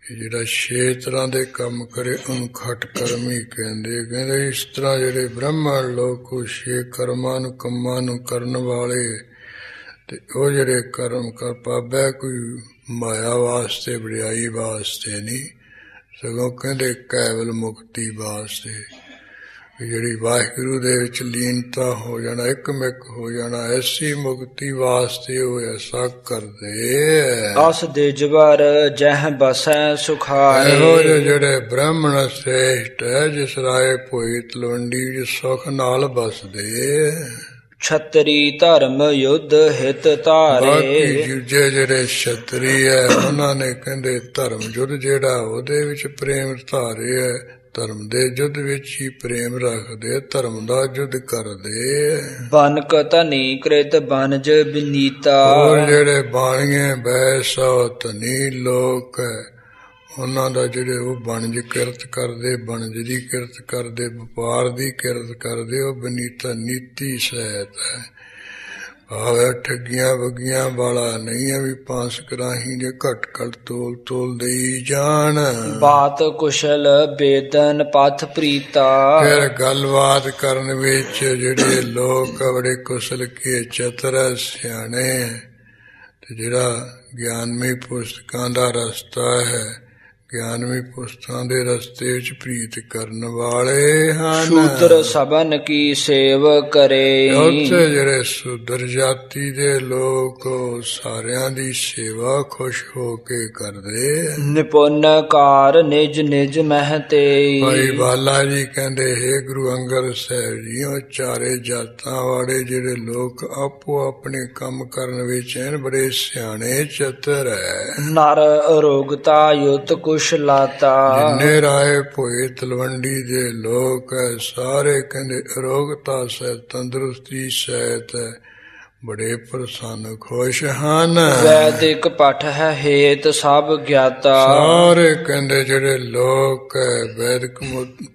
ਇਹ ਜਿਹੜਾ 6 ਤਰ੍ਹਾਂ ਦੇ ਕੰਮ ਕਰੇ ਉਹਨੂੰ ਖਟ ਕਰਮੀ ਕਹਿੰਦੇ। ਕਹਿੰਦੇ ਇਸ ਤਰ੍ਹਾਂ ਜਿਹੜੇ ਬ੍ਰਾਹਮਣ ਲੋਕ 6 ਕਰਮਾਂ ਨੂੰ ਕੰਮਾਂ ਨੂੰ ਕਰਨ ਵਾਲੇ, ਤੇ ਉਹ ਜਿਹੜੇ ਕਰਮ ਕਰ ਪਾਵੇ ਕੋਈ ਮਾਇਆ ਵਾਸਤੇ ਵਡਿਆਈ ਵਾਸਤੇ ਨਹੀਂ, ਸਗੋਂ ਕਹਿੰਦੇ ਕੇਵਲ ਮੁਕਤੀ ਵਾਸਤੇ। ਜਿਹੜੀ ਵਾਹਿਗੁਰੂ ਦੇ ਵਿੱਚ ਲੀਨਤਾ ਹੋ ਜਾਣਾ, ਇੱਕਮਿਕ ਹੋ ਜਾਣਾ, ਐਸੀ ਮੁਕਤੀ ਵਾਸਤੇ ਉਹ ਐਸਾ ਕਰਦੇ। ਅਸ ਦੇ ਜਬਰ ਜਹ ਬਸੈ ਸੁਖਾਏ। ਇਹੋ ਜਿਹੇ ਜਿਹੜੇ ਬ੍ਰਾਹਮਣ ਸ੍ਰੇਸ਼ਟ ਹੈ, ਜਿਸ ਰਾਏ ਭੋਈ ਤਲਵੰਡੀ ਸੁਖ ਨਾਲ ਬਸਦੇ। ਛਤਰੀ ਧਰਮ ਯੁੱਧ ਹਿਤ ਧਾਰੇ। ਬਾਕੀ ਦੂਜੇ ਜਿਹੜੇ ਛਤਰੀ ਹੈ ਉਹਨਾਂ ਨੇ ਕਹਿੰਦੇ ਧਰਮ ਯੁੱਧ ਜਿਹੜਾ ਉਹਦੇ ਵਿੱਚ ਪ੍ਰੇਮ ਧਾਰੇ ਹੈ, ਧਰਮ ਦੇ ਯੁੱਧ ਵਿੱਚ ਹੀ ਪ੍ਰੇਮ ਰੱਖਦੇ, ਧਰਮ ਦਾ ਯੁੱਧ ਕਰਦੇ। ਬਨਕ ਧਨੀ ਕ੍ਰਿਤ ਬਨਜ ਬਨੀਤਾ। ਹੋਰ ਜਿਹੜੇ ਬਾਣੀਏ ਬੈਸੋ ਧਨੀ ਲੋਕ ਹੈ, ਉਹਨਾਂ ਦਾ ਜਿਹੜੇ ਉਹ ਵਣਜ ਕਿਰਤ ਕਰਦੇ, ਵਣਜ ਦੀ ਕਿਰਤ ਕਰਦੇ, ਵਪਾਰ ਦੀ ਕਿਰਤ ਕਰਦੇ, ਉਹ ਬਨੀਤਾ ਨੀਤੀ ਸਹਿਤ ਹੈ। ਭਾਵੇਂ ਠੱਗੀਆਂ ਵਗੀਆਂ ਵਾਲਾ ਨਹੀਂ ਹੈ ਵੀ ਪਾਸ ਕਰਾਹੀਂ ਜੇ ਘਟ ਘਟ ਤੋਲ ਤੋਲ ਦੇਈ ਜਾਣ। ਬਾਤ ਕੁਸ਼ਲ ਬੇਦਨ ਪਥ ਪ੍ਰੀਤਾ। ਫਿਰ ਗੱਲਬਾਤ ਕਰਨ ਵਿੱਚ ਜਿਹੜੇ ਲੋਕ ਬੜੇ ਕੁਸ਼ਲ ਕੇ ਚਤਰ ਸਿਆਣੇ, ਤੇ ਜਿਹੜਾ ਗਿਆਨਮਈ ਪੁਸਤਕਾਂ ਦਾ ਰਸਤਾ ਹੈ, ਗਿਆਨਮਈ ਪੁਸਤਕਾਂ ਦੇ ਰਸਤੇ ਵਿੱਚ ਪ੍ਰੀਤ ਕਰਨ ਵਾਲੇ ਹਨ। ਸ਼ੂਦਰ ਸਭਨ ਕੀ ਸੇਵ ਕਰੇ। ਉੱਥੇ ਜਿਹੜੇ ਸ਼ੂਦਰ ਜਾਤੀ ਦੇ ਲੋਕ ਸਾਰਿਆਂ ਦੀ ਸੇਵਾ ਖੁਸ਼ ਹੋ ਕੇ ਕਰਦੇ। ਨਿਪੁੰਨ ਕਾਰ ਨਿਜ ਨਿਜ ਮਹਤੇ। ਭਾਈ ਬਾਲਾ ਜੀ ਕਹਿੰਦੇ, ਹੇ ਗੁਰੂ ਅੰਗਦ ਸਾਹਿਬ ਜੀ, ਉਹ ਚਾਰੇ ਜਾਤਾਂ ਵਾਲੇ ਜਿਹੜੇ ਲੋਕ ਆਪੋ ਆਪਣੇ ਕੰਮ ਕਰਨ ਵਿੱਚ ਬੜੇ ਸਿਆਣੇ ਚਤਰ ਹੈ। ਨਰ ਅਰੋਗਤਾ ਯੁਤ ਕੁਸ਼ ਲਾਤਾ। ਜਿੰਨੇ ਰਾਏ ਭੋਏ ਤਲਵੰਡੀ ਦੇ ਲੋਕ ਹੈ ਸਾਰੇ ਕਹਿੰਦੇ ਅਰੋਗਤਾ ਸਹਿਤ, ਤੰਦਰੁਸਤੀ ਸਹਿਤ ਬੜੇ ਪ੍ਰਸੰਨ ਖੁਸ਼ ਹਨ। ਵੈਦਿਕ ਪਠ ਹੈ ਹੇਤ ਸਭ ਗਿਆਤਾ। ਸਾਰੇ ਕਹਿੰਦੇ ਜਿਹੜੇ ਲੋਕ ਵੈਦਿਕ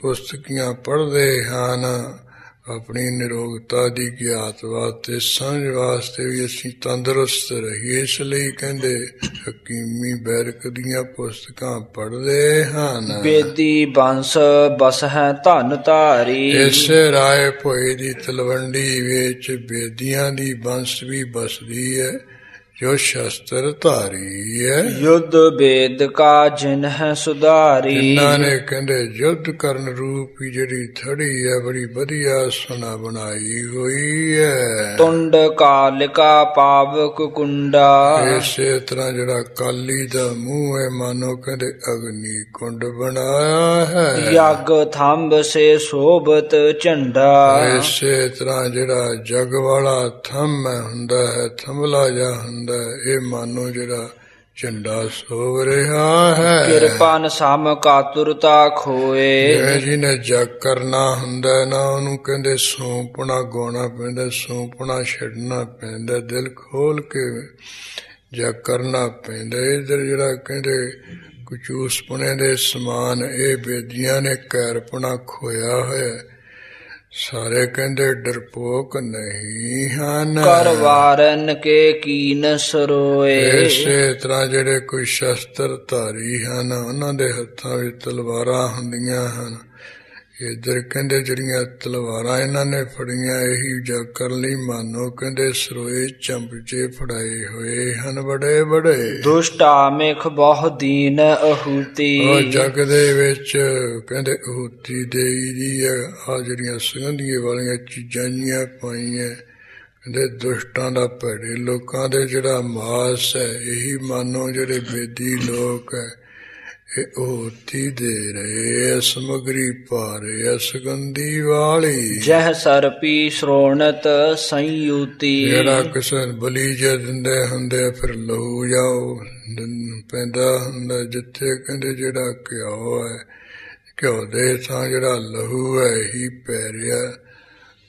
ਪੁਸਤਕੀਆਂ ਪੜ੍ਹਦੇ ਹਨ, ਆਪਣੀ ਨਿਰੋਗਤਾ ਦੀ ਗਿਆਤ ਵਾਸਤੇ, ਸਮਝ ਵਾਸਤੇ ਵੀ ਅਸੀਂ ਤੰਦਰੁਸਤ ਰਹੀਏ, ਇਸ ਲਈ ਕਹਿੰਦੇ ਹਕੀਮੀ ਵੈਦਿਕ ਦੀਆਂ ਪੁਸਤਕਾਂ ਪੜ੍ਹਦੇ ਹਨ। ਬੇਦੀ ਬੰਸ ਬਸ ਹੈ ਧਨ ਧਾਰੀ। ਇਸੇ ਰਾਏ ਭੋਏ ਦੀ ਤਲਵੰਡੀ ਵਿੱਚ ਬੇਦੀਆਂ ਦੀ ਬੰਸ ਵੀ ਬਸਦੀ ਹੈ, ਜੋ ਸ਼ਸਤਰ ਧਾਰੀ ਹੈ। ਯੁੱਧ ਵੇਦ ਕਾ ਜਿਨ ਹੈ ਸੁਧਾਰੀ। ਇਹਨਾਂ ਨੇ ਕਹਿੰਦੇ ਯੁੱਧ ਕਰਨ ਰੂਪੀ ਜਿਹੜੀ ਥੜੀ ਹੈ ਬੜੀ ਵਧੀਆ ਸੁਨਾ ਬਣਾਈ ਹੋਈ ਹੈ। ਤੁੰਡ ਕਾਲਿਕਾ ਪਾਵਕ ਕੁੰਡਾ। ਇਸੇ ਤਰ੍ਹਾਂ ਜਿਹੜਾ ਕਾਲੀ ਦਾ ਮੂੰਹ ਹੈ, ਮਾਨੋ ਕਹਿੰਦੇ ਅਗਨੀ ਕੁੰਡ ਬਣਾਇਆ ਹੈ। ਯੱਗ ਥੰਬ ਸੇ ਸੋਭਤ ਝੰਡਾ। ਇਸੇ ਤਰ੍ਹਾਂ ਜਿਹੜਾ ਜਗ ਵਾਲਾ ਥੰਮ ਹੁੰਦਾ ਹੈ, ਥੰਬਲਾ ਜਾ ਹੁੰਦਾ, ਇਹ ਮਾਨੋ ਜਿਹੜਾ ਝੰਡਾ ਸੋਭ ਰਿਹਾ ਹੈ। ਕਿਰਪਾਨ ਸਮ ਕਾਤੁਰਤਾ ਖੋਏ। ਜਿਵੇਂ ਜਿਹਨੇ ਜਗ ਕਰਨਾ ਹੁੰਦਾ ਨਾ, ਉਹਨੂੰ ਕਹਿੰਦੇ ਸੌਂਪਣਾ ਗਾਉਣਾ ਪੈਂਦਾ, ਸੌਂਪਣਾ ਛੱਡਣਾ ਪੈਂਦਾ, ਦਿਲ ਖੋਲ ਕੇ ਜਗ ਕਰਨਾ ਪੈਂਦਾ। ਇੱਧਰ ਜਿਹੜਾ ਕਹਿੰਦੇ ਕੁਚੂਸਪੁਣੇ ਦੇ ਸਮਾਨ ਇਹ ਬੇਦੀਆਂ ਨੇ ਕੈਰਪਣਾ ਖੋਇਆ ਹੋਇਆ। ਸਾਰੇ ਕਹਿੰਦੇ ਡਰਪੋਕ ਨਹੀਂ ਹਨ। ਕਰ ਵਾਰਨ ਕੇ ਕੀਨ ਸਰੋਏ। ਇਸੇ ਤਰ੍ਹਾਂ ਜਿਹੜੇ ਕੋਈ ਸ਼ਸਤਰ ਧਾਰੀ ਹਨ, ਉਹਨਾਂ ਦੇ ਹੱਥਾਂ ਵਿੱਚ ਤਲਵਾਰਾਂ ਹੁੰਦੀਆਂ ਹਨ। ਇੱਧਰ ਕਹਿੰਦੇ ਜਿਹੜੀਆਂ ਤਲਵਾਰਾਂ ਇਹਨਾਂ ਨੇ ਫੜੀਆਂ, ਇਹੀ ਜਗ ਕਰਨ ਲਈ ਮਾਨੋ ਕਹਿੰਦੇ ਸਰੋਏ ਚੰਪਚੇ ਫੜਾਏ ਹੋਏ ਹਨ ਬੜੇ ਬੜੇ। ਦੁਸ਼ਟਾ ਮੇਖ ਬਹੁ ਦੀਨ ਅਹੂਤੀ। ਉਹ ਜਗ ਦੇ ਵਿੱਚ ਕਹਿੰਦੇ ਅਹੂਤੀ ਦੇਈ ਦੀ ਹੈ। ਆ ਜਿਹੜੀਆਂ ਸੁਗੰਧੀਏ ਵਾਲੀਆਂ ਚੀਜ਼ਾਂ ਜੀਆਂ ਪਾਈਆਂ, ਕਹਿੰਦੇ ਦੁਸ਼ਟਾਂ ਦਾ, ਭੈੜੇ ਲੋਕਾਂ ਦੇ ਜਿਹੜਾ ਮਾਸ ਹੈ, ਇਹੀ ਮਾਨੋ ਜਿਹੜੇ ਬੇਦੀ ਲੋਕ ਹੈ ਇਹ ਅਹੂਤੀ ਦੇ ਰਹੇ, ਸਮਗਰੀ ਪਾ ਰਹੇ ਸੁਗੰਧੀ ਵਾਲੀ। ਜਹ ਸਰਪੀ ਸ਼੍ਰੋਣਤ ਸੰਯੂਤੀ। ਜਿਹੜਾ ਕਿਸੇ ਬਲੀ ਜੇ ਦਿੰਦੇ ਹੁੰਦੇ ਫਿਰ ਲਹੂ ਜਾਓ ਪੈਂਦਾ ਹੁੰਦਾ, ਜਿੱਥੇ ਕਹਿੰਦੇ ਜਿਹੜਾ ਘਿਓ ਹੈ, ਘਿਓ ਦੇ ਥਾਂ ਜਿਹੜਾ ਲਹੂ ਹੈ ਹੀ ਪੈ ਰਿਹਾ।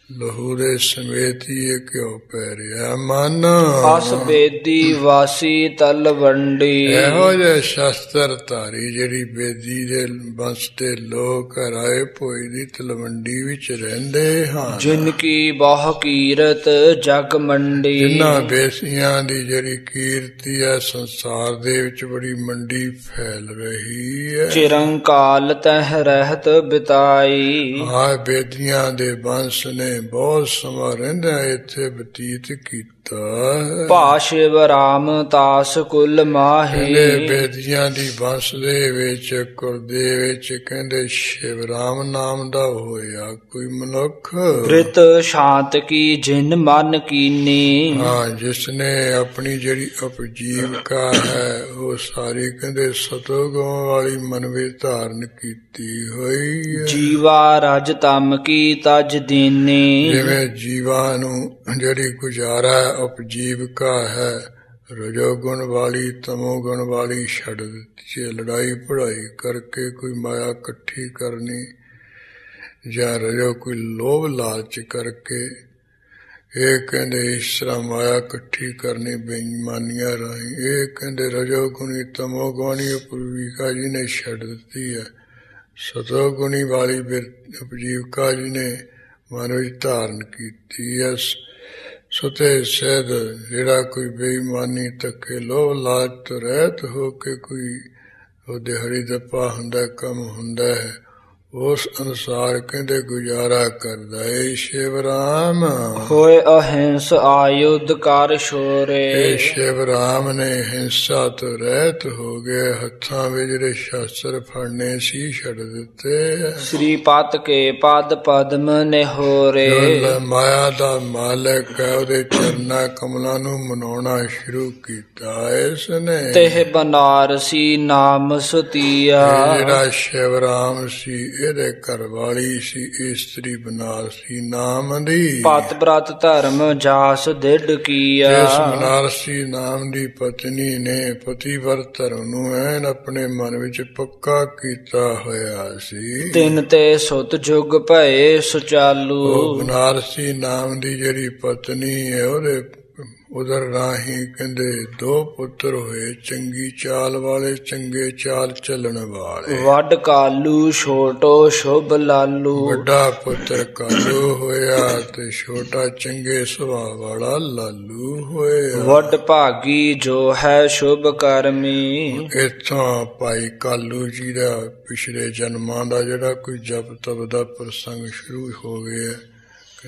ਲਹੂ ਦੇ ਸਮੇਤੀ ਕਿਉ ਪੈਰਿਆ ਮਨ। ਅਸ ਬੇਦੀ ਵਾਸੀ ਤਲਵੰਡੀ। ਇਹੋ ਜਿਹੇ ਸ਼ਸਤਰ ਧਾਰੀ ਜਿਹੜੀ ਬੇਦੀ ਦੇ ਬੰਸ ਦੇ ਲੋਕ ਰਾਏ ਭੋਈ ਦੀ ਤਲਵੰਡੀ ਵਿੱਚ ਰਹਿੰਦੇ ਹਨ। ਜਿਨ ਕੀ ਬਹੁ ਕੀਰਤ ਜਗ ਮੰਡੀ। ਜਿਨ੍ਹਾਂ ਬੇਸੀਆਂ ਦੀ ਜਿਹੜੀ ਕੀਰਤੀ ਹੈ ਸੰਸਾਰ ਦੇ ਵਿੱਚ ਬੜੀ ਮੰਡੀ ਫੈਲ ਰਹੀ ਹੈ। ਚਿਰੰਕਾਲ ਤਹ ਰਹਿਤ ਬਿਤਾਈ। ਆ ਬੇਦੀਆਂ ਦੇ ਬੰਸ ਨੇ ਬਹੁਤ ਸਮਾਂ ਰਹਿੰਦਾ ਇੱਥੇ ਬਤੀਤ ਕੀਤਾ। ਭਾ ਸ਼ਿਵ ਰਾਮ ਤਾਸ ਕੁਲ ਮਾਹੀ। ਬੇਦੀਆਂ ਦੀ ਬੰਸ ਦੇ ਵਿੱਚ ਕੁਲ ਦੇ ਵਿੱਚ ਕਹਿੰਦੇ ਸ਼ਿਵ ਰਾਮ ਨਾਮ ਦਾ ਹੋਇਆ ਕੋਈ ਮਨੁੱਖ। ਬ੍ਰਿਤ ਸ਼ਾਂਤ ਕੀ ਜਿਨ ਮਨ ਕੀਨੀ। ਹਾਂ, ਜਿਸਨੇ ਆਪਣੀ ਜਿਹੜੀ ਉਪਜੀਵਕਾ ਹੈ ਉਹ ਸਾਰੀ ਕਹਿੰਦੇ ਸਤੋਗੁਣ ਵਾਲੀ ਮਨ ਵਿੱਚ ਧਾਰਨ ਕੀਤੀ ਹੋਈ ਹੈ। ਜੀਵਾ ਰਜ ਤਮ ਕੀ ਤਜ ਦੀਨੀ। ਜਿਵੇਂ ਜੀਵਾਂ ਨੂੰ ਜਿਹੜੀ ਗੁਜ਼ਾਰਾ ਉਪਜੀਵਕਾ ਹੈ ਰਜੋਗੁਣ ਵਾਲੀ ਤਮੋਗੁਣ ਵਾਲੀ ਛੱਡ ਦਿੱਤੀ ਹੈ। ਲੜਾਈ ਪੜ੍ਹਾਈ ਕਰਕੇ ਕੋਈ ਮਾਇਆ ਇਕੱਠੀ ਕਰਨੀ ਜਾਂ ਰਜੋ ਕੋਈ ਲੋਭ ਲਾਲਚ ਕਰਕੇ ਇਹ ਕਹਿੰਦੇ ਇਸ ਤਰ੍ਹਾਂ ਮਾਇਆ ਇਕੱਠੀ ਕਰਨੀ ਬੇਈਮਾਨੀਆਂ ਰਾਹੀਂ ਇਹ ਕਹਿੰਦੇ ਰਜੋਗੁਣੀ ਤਮੋਗੁਣੀ ਉਪਜੀਵਕਾ ਜੀ ਨੇ ਛੱਡ ਦਿੱਤੀ ਹੈ। ਸਤੋਗੁਣੀ ਵਾਲੀ ਉਪਜੀਵਕਾ ਜੀ ਨੇ ਮਨ ਵਿੱਚ ਧਾਰਨ ਕੀਤੀ ਹੈ। ਸੁਤੇ ਸਹਿਦ ਜਿਹੜਾ ਕੋਈ ਬੇਈਮਾਨੀ ਧੱਕੇ ਲੋਭ ਲਾਲਚ ਤੋਂ ਰਹਿਤ ਹੋ ਕੇ ਕੋਈ ਉਹਦੇ ਹਰੀ ਦੱਪਾ ਹੁੰਦਾ ਕੰਮ ਹੁੰਦਾ ਹੈ ਉਸ ਅਨੁਸਾਰ ਕਹਿੰਦੇ ਗੁਜ਼ਾਰਾ ਕਰਦਾ ਏ ਸ਼ਿਵ ਰਾਮ। ਹੋਏ ਅਹਿੰਸ ਆਯੁਧ ਕਰ ਸ਼ੋਰੇ। ਇਹ ਸ਼ਿਵ ਰਾਮ ਨੇ ਹਿੰਸਾ ਤੋਂ ਰਹਿਤ ਹੋ ਗਏ ਹੱਥਾਂ ਵਿੱਚ ਜਿਹੜੇ ਸ਼ਸਤਰ ਫੜਨੇ ਸੀ ਛੱਡ ਦਿੱਤੇ। ਸ੍ਰੀ ਪਤ ਕੇ ਪਦ ਪਦਮ ਨਿਹੋਰੇ। ਮਾਇਆ ਦਾ ਮਾਲਕ ਹੈ ਉਹਦੇ ਚਰਨਾਂ ਕਮਲਾਂ ਨੂੰ ਮਨਾਉਣਾ ਸ਼ੁਰੂ ਕੀਤਾ ਇਸ ਨੇ। ਤਿਹ ਬਨਾਰਸੀ ਨਾਮ ਸੁਤੀਆ। ਜਿਹੜਾ ਸ਼ਿਵ ਰਾਮ ਸੀ ਇਹਦੇ ਘਰ ਵਾਲੀ ਸੀ ਇਸਤਰੀ ਬਨਾਰਸੀ ਨਾਮ ਦੀ। ਪਤ ਬ੍ਰਤ ਧਰਮ ਜਾਸ ਦਿੜ ਕੀਆ। ਇਸ ਬਨਾਰਸੀ ਨਾਮ ਦੀ ਪਤਨੀ ਨੇ ਪਤੀਵਰਤ ਧਰਮ ਨੂੰ ਐਨ ਆਪਣੇ ਮਨ ਵਿੱਚ ਪੱਕਾ ਕੀਤਾ ਹੋਇਆ ਸੀ। ਤਿੰਨ ਤੇ ਸੁਤ ਜੁਗ ਭਏ ਸੁਚਾਲੂ। ਉਹ ਬਨਾਰਸੀ ਨਾਮ ਦੀ ਜਿਹੜੀ ਪਤਨੀ ਹੈ ਉਹਦੇ ਉਧਰ ਰਾਹੀਂ ਕਹਿੰਦੇ ਦੋ ਪੁੱਤਰ ਹੋਏ ਚੰਗੀ ਚਾਲ ਵਾਲੇ ਚੰਗੇ ਚਾਲ ਚੱਲਣ ਵਾਲੇ। ਵੱਡ ਕਾਲੂ ਛੋਟੋ ਸ਼ੁਭ ਲਾਲੂ। ਵੱਡਾ ਪੁੱਤਰ ਕਾਲੂ ਹੋਇਆ ਤੇ ਛੋਟਾ ਚੰਗੇ ਸੁਭਾਅ ਵਾਲਾ ਲਾਲੂ ਹੋਇਆ। ਵੱਡ ਭਾਗੀ ਜੋ ਹੈ ਸ਼ੁਭ ਕਰਮੀ। ਇੱਥੋਂ ਭਾਈ ਕਾਲੂ ਜੀ ਦਾ ਪਿਛਲੇ ਜਨਮਾਂ ਦਾ ਜਿਹੜਾ ਕੋਈ ਜਪ ਤਪ ਦਾ ਪ੍ਰਸੰਗ ਸ਼ੁਰੂ ਹੋ ਗਿਆ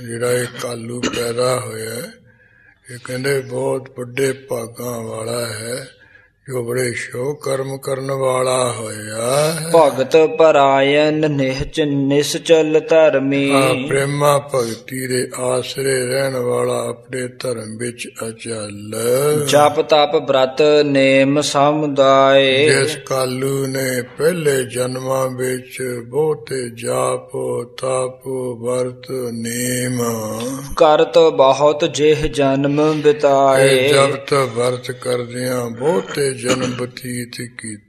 ਜਿਹੜਾ ਇਹ ਕਾਲੂ ਪੈਦਾ ਹੋਇਆ ਇਹ ਕਹਿੰਦੇ ਬਹੁਤ ਵੱਡੇ ਭਾਗਾਂ ਵਾਲਾ ਹੈ ਜੋ ਬੜੇ ਸ਼ੋਭ ਕਰਮ ਕਰਨ ਵਾਲਾ ਹੋਇਆ। ਭਗਤ ਪਰਾਇਣ ਨਿਸ਼ਚਲ ਧਰਮੀ। ਪ੍ਰੇਮਾ ਭਗਤੀ ਦੇ ਆਸਰੇ ਰਹਿਣ ਵਾਲਾ ਆਪਣੇ ਧਰਮ ਵਿੱਚ ਅਚਲ। ਜਪ ਤਪ ਬ੍ਰਤ ਨੇਮ ਸਮੁਦਾਏ। ਜਿਸ ਕਾਲੂ ਨੇ ਪਹਿਲੇ ਜਨਮਾਂ ਵਿੱਚ ਬਹੁਤੇ ਜਾਪ ਤਪ ਵਰਤ ਨੇਮ ਕਰਤ ਬਹੁਤ ਜਿਹ ਜਨਮ ਬਿਤਾਏ। ਜਪਤ ਵਰਤ ਕਰਦਿਆਂ ਬਹੁਤੇ ਜਨਮ ਬਤੀਤ ਕੀਤੇ।